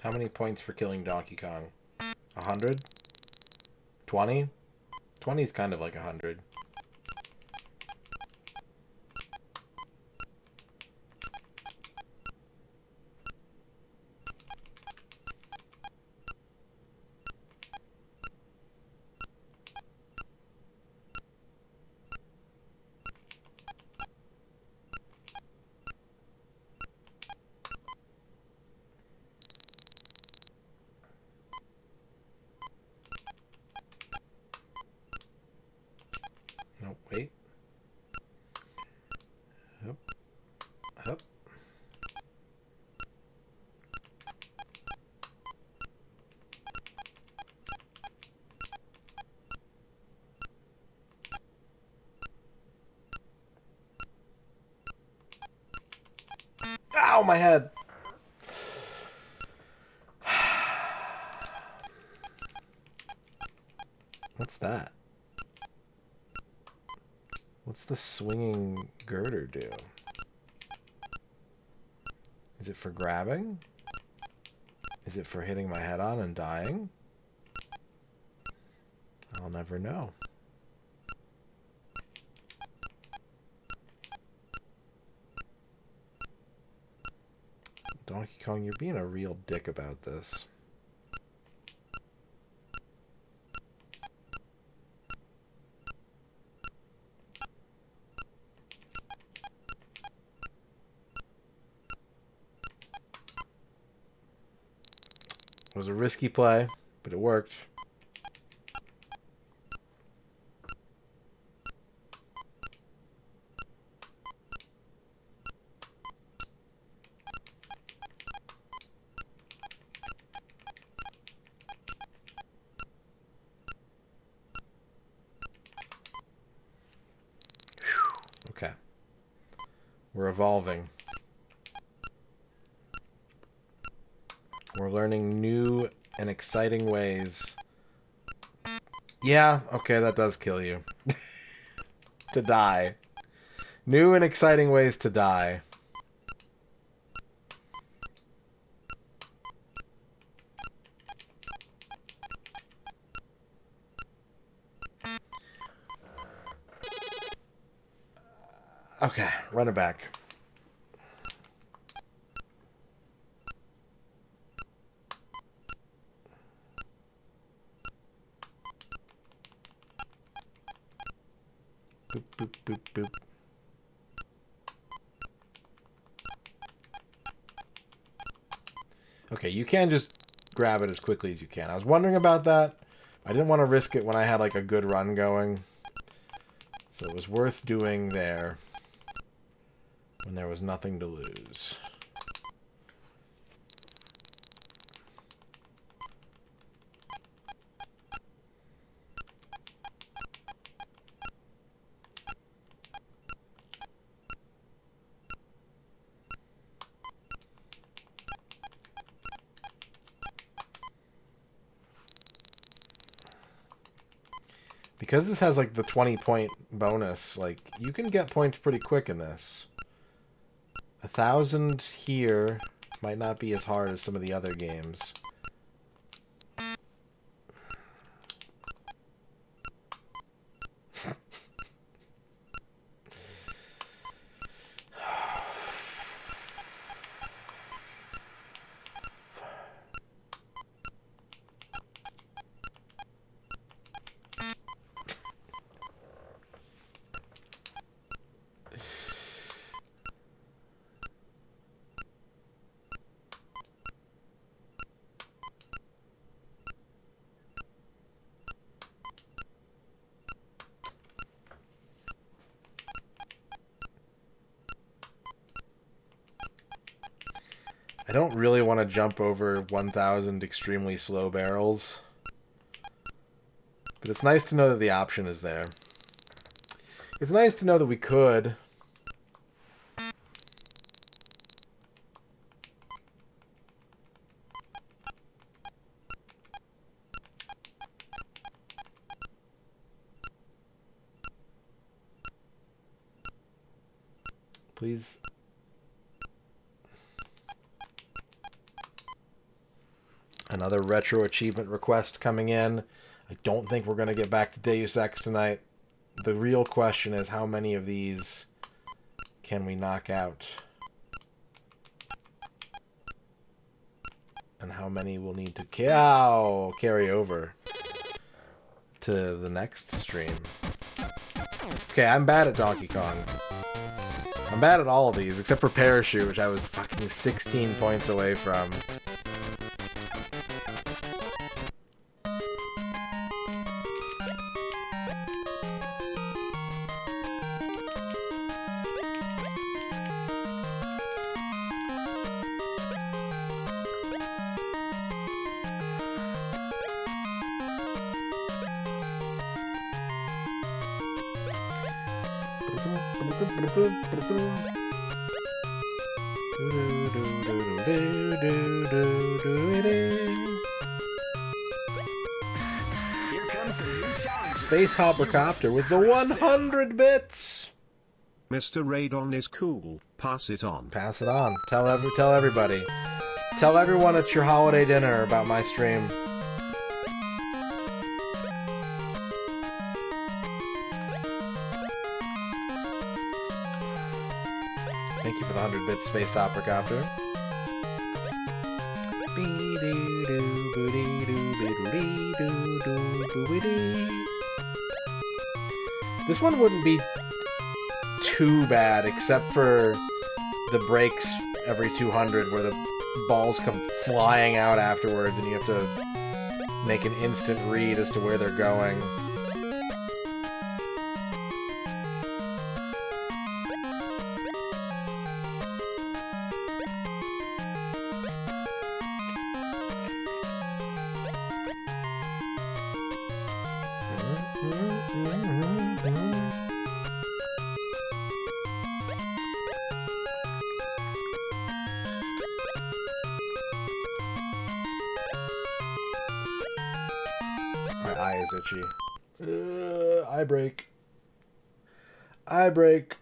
How many points for killing Donkey Kong? 100? 20? 20 is kind of like 100. No, wait. Hup. Hup. Ow, my head! What's that? What's the swinging girder do? Is it for grabbing? Is it for hitting my head on and dying? I'll never know. Donkey Kong, you're being a real dick about this. It was a risky play, but it worked. Okay. We're evolving. We're learning new and exciting ways. Yeah, okay, that does kill you. To die. New and exciting ways to die. Okay, run it back. Boop, boop, boop, boop. Okay, you can just grab it as quickly as you can. I was wondering about that. I didn't want to risk it when I had like a good run going. So it was worth doing there when there was nothing to lose. Because this has like the 20-point bonus, like you can get points pretty quick in this. 1,000 here might not be as hard as some of the other games. I don't really want to jump over 1,000 extremely slow barrels. But it's nice to know that the option is there. It's nice to know that we could. Please. Another retro achievement request coming in. I don't think we're going to get back to Deus Ex tonight. The real question is how many of these can we knock out? And how many will need to carry over to the next stream. Okay, I'm bad at Donkey Kong. I'm bad at all of these, except for Parachute, which I was fucking 16 points away from. Space Hoppercopter with the 100 bits. MisterRadon is cool. Pass it on. Pass it on. Tell everybody. Tell everyone at your holiday dinner about my stream. Thank you for the 100 bits, Space Hoppercopter. This one wouldn't be too bad, except for the breaks every 200 where the balls come flying out afterwards and you have to make an instant read as to where they're going. Eye break. Eye break.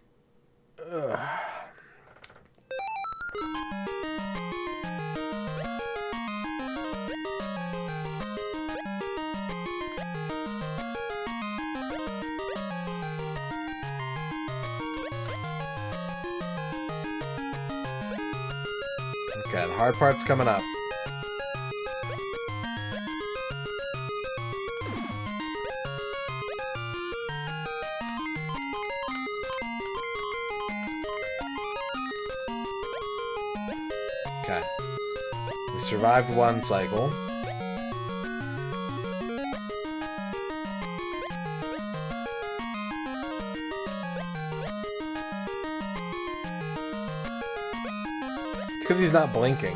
Ugh. Okay, the hard part's coming up. Survived one cycle. It's because he's not blinking.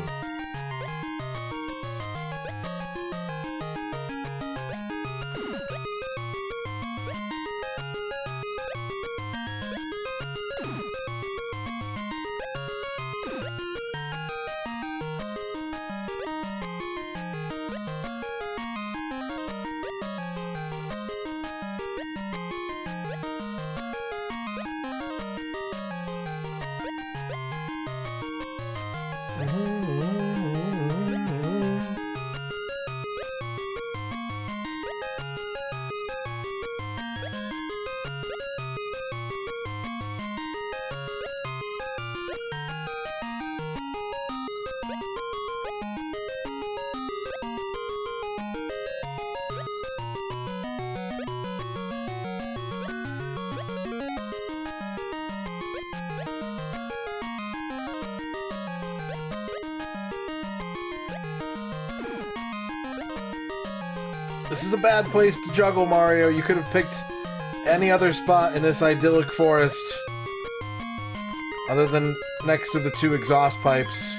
This is a bad place to juggle, Mario. You could have picked any other spot in this idyllic forest other than next to the two exhaust pipes.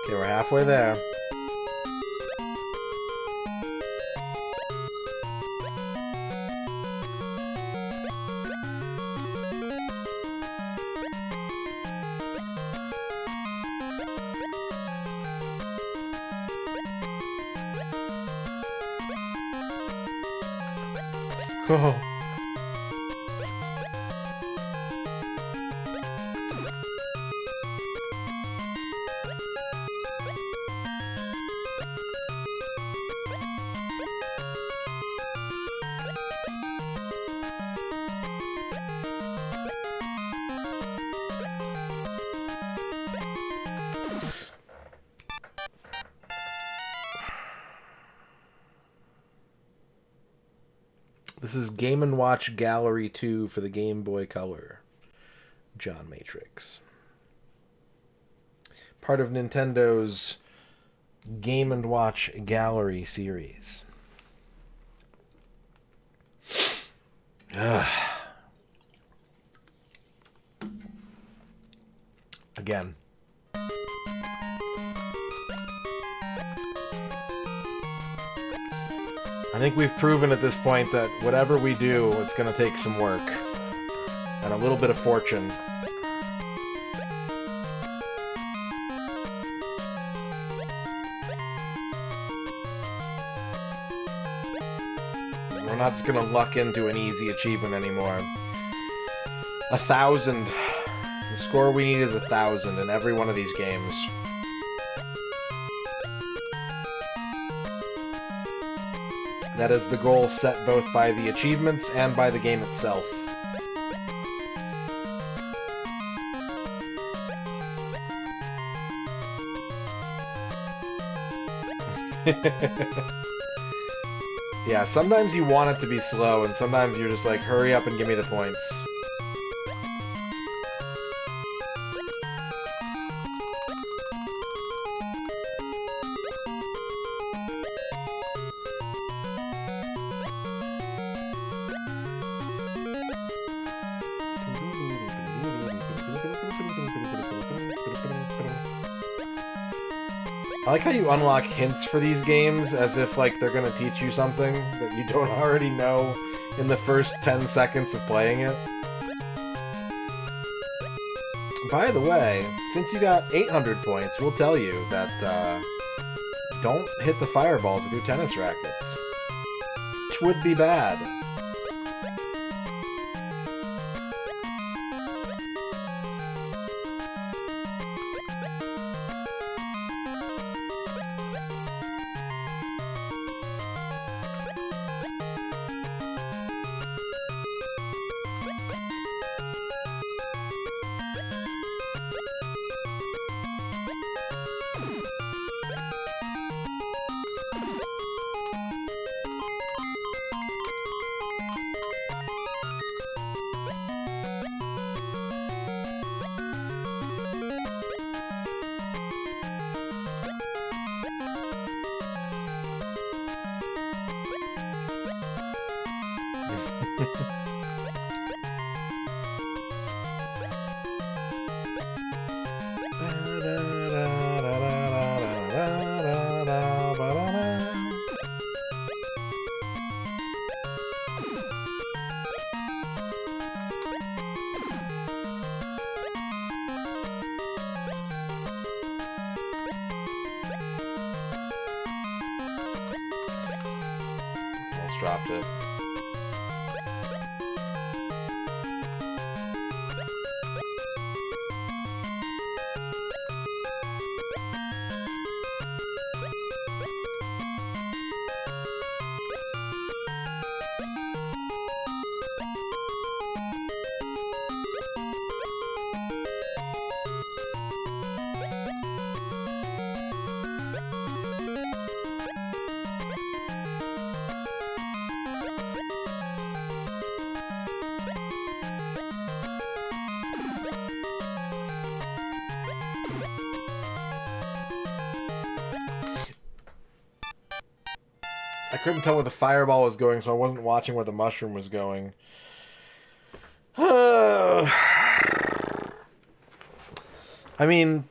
Okay, we're halfway there. Oh. This is Game & Watch Gallery 2 for the Game Boy Color. John Matrix. Part of Nintendo's Game & Watch Gallery series. Again. I think we've proven at this point that whatever we do, it's going to take some work. And a little bit of fortune. We're not just going to luck into an easy achievement anymore. 1,000. The score we need is 1,000 in every one of these games. That is the goal set both by the achievements and by the game itself. Yeah, sometimes you want it to be slow, and sometimes you're just like, hurry up and give me the points. I like how you unlock hints for these games as if, like, they're gonna teach you something that you don't already know in the first 10 seconds of playing it. By the way, since you got 800 points, we'll tell you that, don't hit the fireballs with your tennis rackets. Which would be bad. Almost dropped it. I couldn't tell where the fireball was going, so I wasn't watching where the mushroom was going. I mean,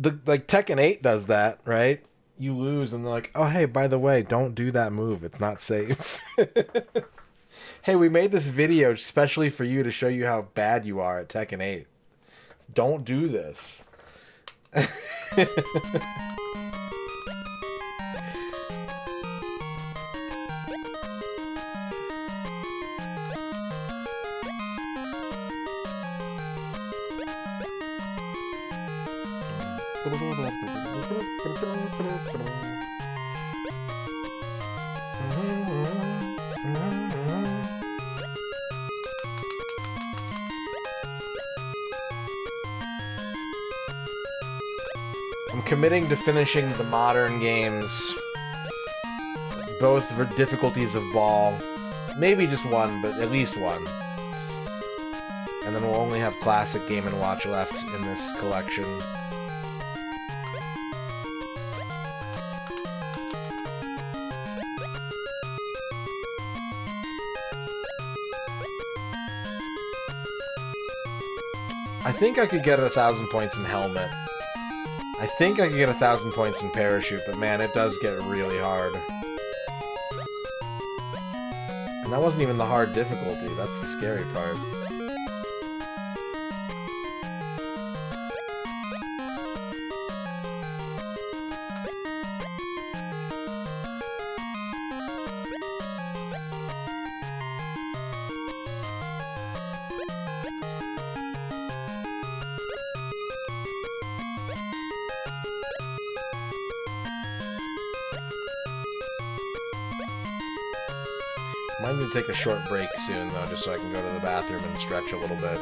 like Tekken 8 does that, right? You lose and they're like, oh hey, by the way, don't do that move. It's not safe. Hey, we made this video especially for you to show you how bad you are at Tekken 8. Don't do this. I'm committing to finishing the modern games, both for difficulties of ball, maybe just one, but at least one. And then we'll only have classic Game & Watch left in this collection. I think I could get 1,000 points in Helmet. I think I could get 1,000 points in Parachute, but man, it does get really hard. And that wasn't even the hard difficulty, that's the scary part. Might need to take a short break soon, though, just so I can go to the bathroom and stretch a little bit.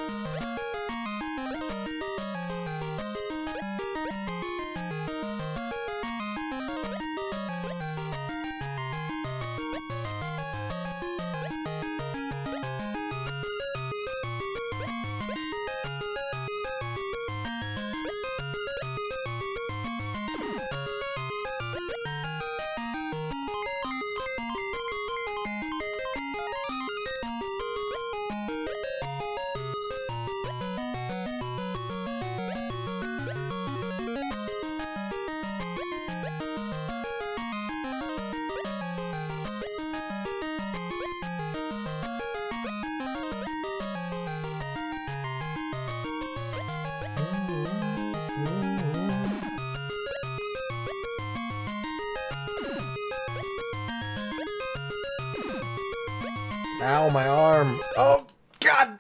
Ow, my arm. Oh, God!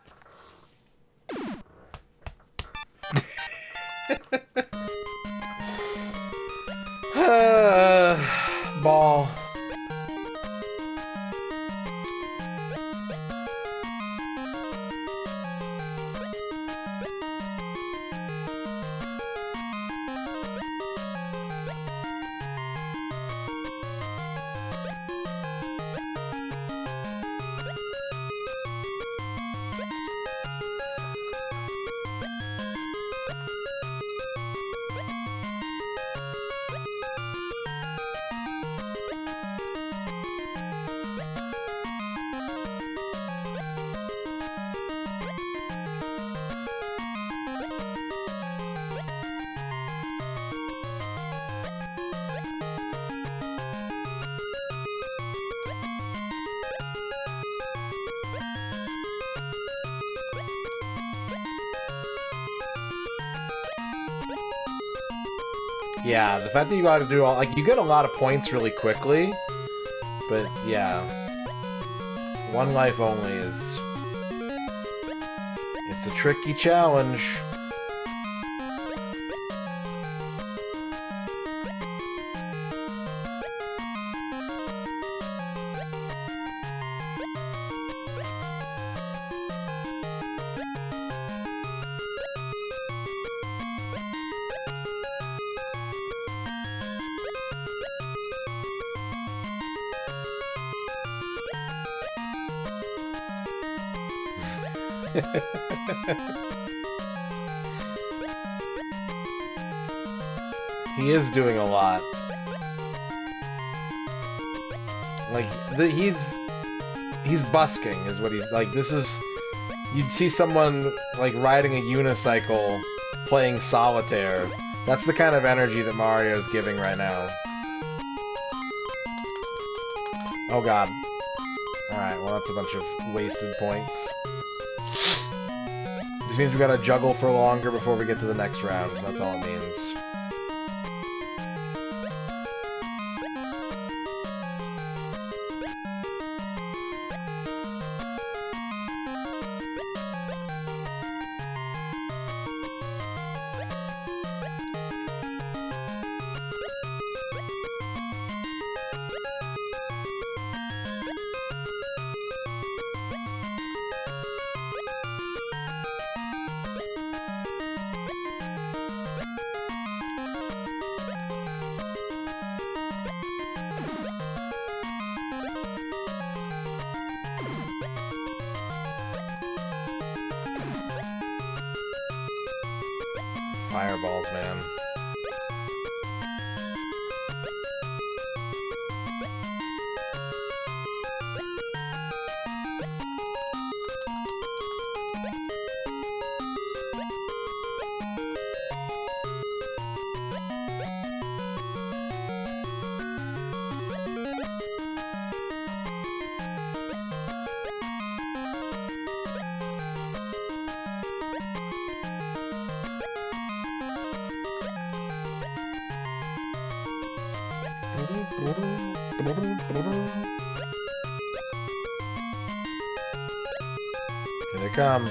Ball. Yeah, the fact that you gotta do all, like, you get a lot of points really quickly, but yeah, one life only is, it's a tricky challenge. He is doing a lot. Like, he's busking is what he's, like, this is, you'd see someone, like, riding a unicycle, playing solitaire. That's the kind of energy that Mario's giving right now. Oh god. Alright, well that's a bunch of wasted points. This means we gotta juggle for longer before we get to the next round. That's all it means. Fireballs, man. Here they come.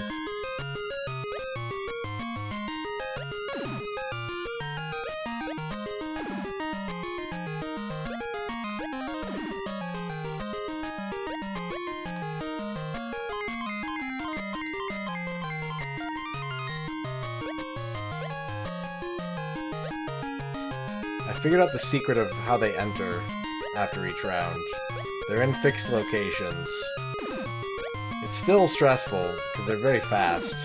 I figured out the secret of how they enter after each round. They're in fixed locations. It's still stressful, because they're very fast.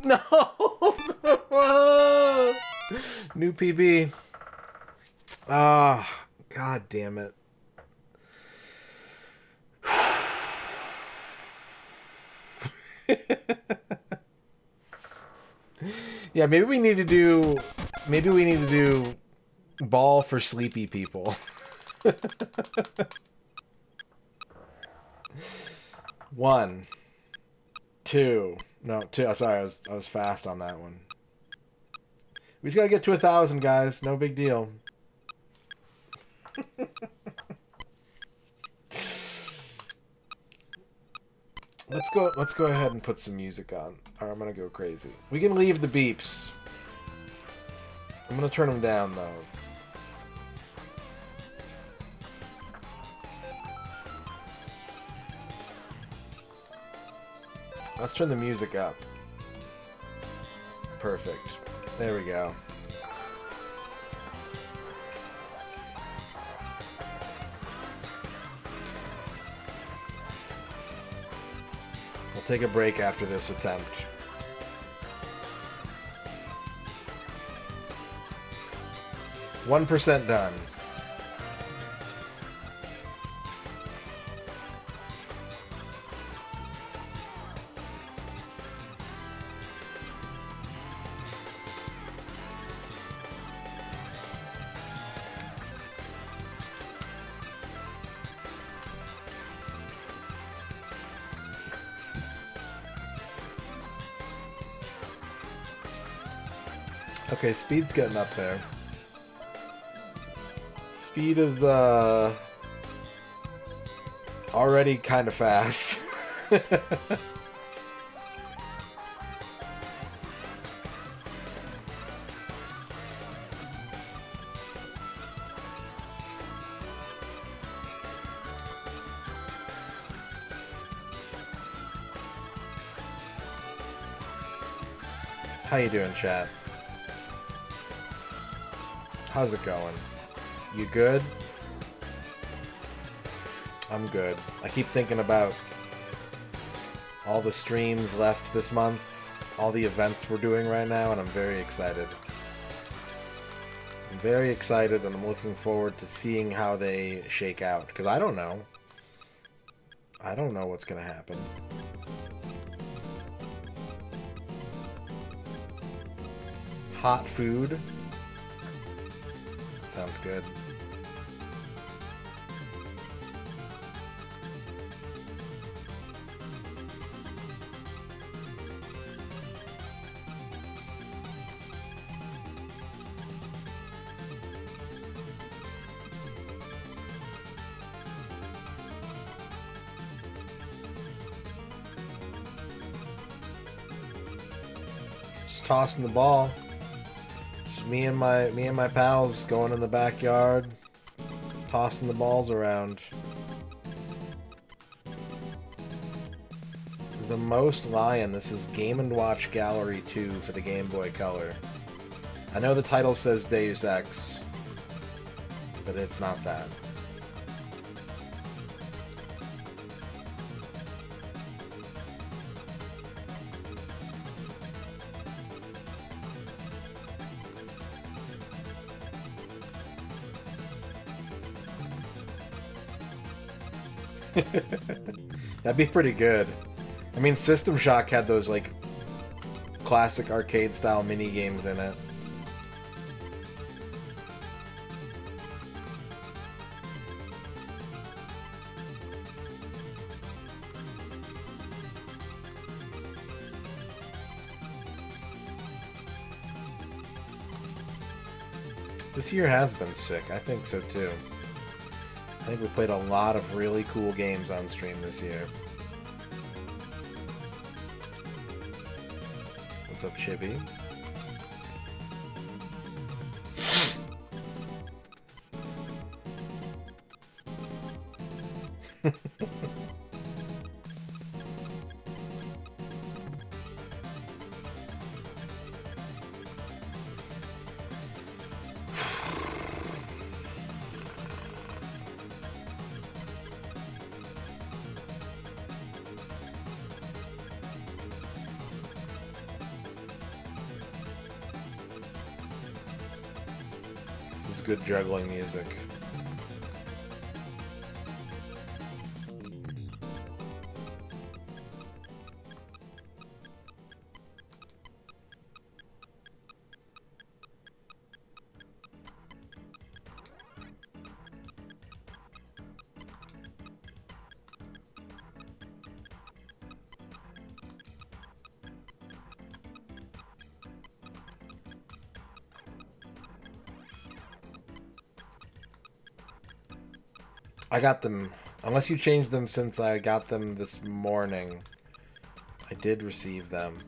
No! New PB. Ah, god damn it. Yeah, maybe we need to do ball for sleepy people. One, two. No, two. Sorry, I was fast on that one. We just gotta get to 1,000, guys. No big deal. Let's go ahead and put some music on, or I'm gonna go crazy. We can leave the beeps. I'm gonna turn them down though. Let's turn the music up. Perfect. There we go. We'll take a break after this attempt. %1 done. Okay, speed's getting up there. Speed is already kind of fast. How you doing, chat? How's it going? You good? I'm good. I keep thinking about all the streams left this month, all the events we're doing right now, and I'm very excited. I'm very excited, and I'm looking forward to seeing how they shake out, because I don't know. I don't know what's going to happen. Hot food. Sounds good. Just tossing the ball. Just me and my pals going in the backyard, tossing the balls around. The most lion. This is Game & Watch Gallery 2 for the Game Boy Color. I know the title says Deus Ex, but it's not that. That'd be pretty good. I mean, System Shock had those, like, classic arcade-style mini-games in it. This year has been sick. I think so, too. I think we played a lot of really cool games on stream this year. What's up, Chibi? Good juggling music. I got them, unless you changed them since I got them this morning. I did receive them.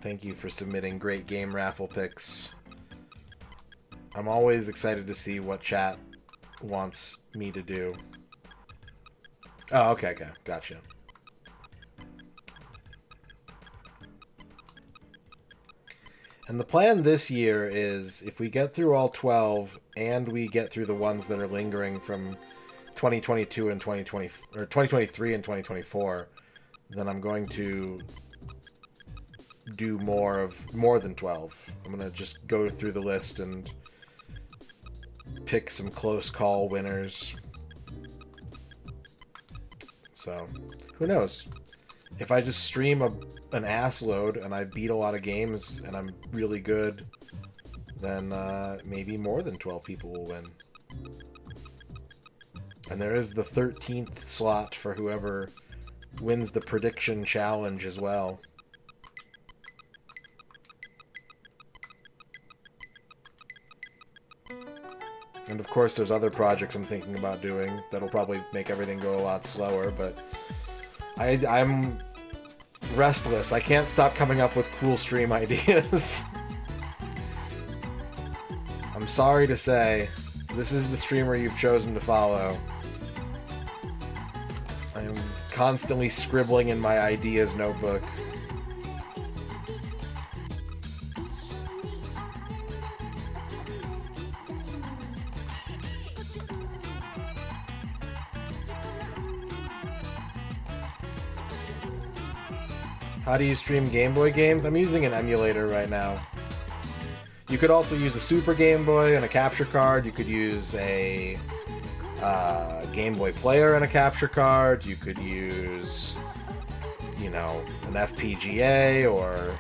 Thank you for submitting great game raffle picks. I'm always excited to see what chat wants me to do. Oh, okay, gotcha. And the plan this year is, if we get through all 12 and we get through the ones that are lingering from 2022 and 2020 or 2023 and 2024, then I'm going to do more than 12. I'm going to just go through the list and pick some close call winners. So, who knows? If I just stream an ass load and I beat a lot of games and I'm really good, then maybe more than 12 people will win. And there is the 13th slot for whoever wins the prediction challenge as well. And of course there's other projects I'm thinking about doing that'll probably make everything go a lot slower, but I'm restless. I can't stop coming up with cool stream ideas. I'm sorry to say, this is the streamer you've chosen to follow. I am constantly scribbling in my ideas notebook. How do you stream Game Boy games? I'm using an emulator right now. You could also use a Super Game Boy and a capture card. You could use a Game Boy player and a capture card. You could use, you know, an FPGA or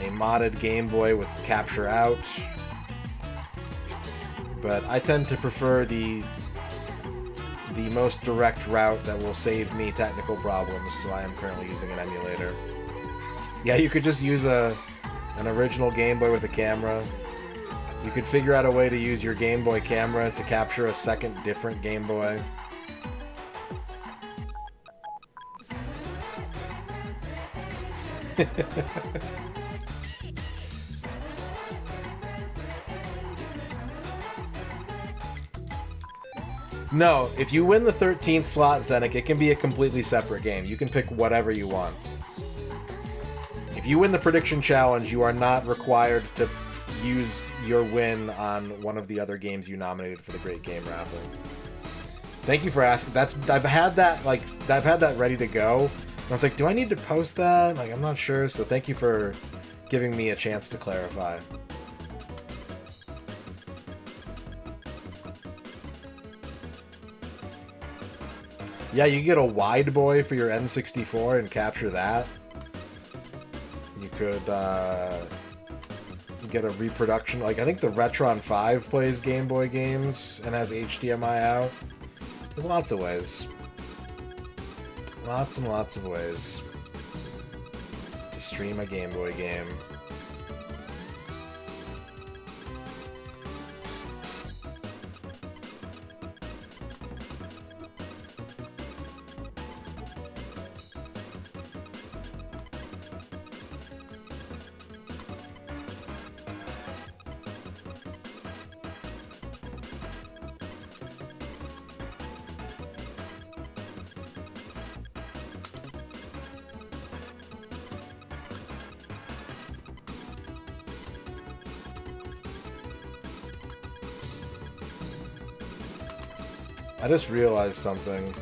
a modded Game Boy with capture out. But I tend to prefer the most direct route that will save me technical problems, so I am currently using an emulator. Yeah, you could just use an original Game Boy with a camera. You could figure out a way to use your Game Boy camera to capture a second different Game Boy. No, if you win the 13th slot, Zenik, it can be a completely separate game. You can pick whatever you want. If you win the prediction challenge, you are not required to use your win on one of the other games you nominated for the Great Game Raffle. Thank you for asking. I've had that ready to go. And I was like, do I need to post that? Like, I'm not sure. So thank you for giving me a chance to clarify. Yeah, you get a wide boy for your N64 and capture that. You could get a reproduction. Like, I think the Retron 5 plays Game Boy games and has HDMI out. There's lots of ways. Lots and lots of ways to stream a Game Boy game. I just realized something.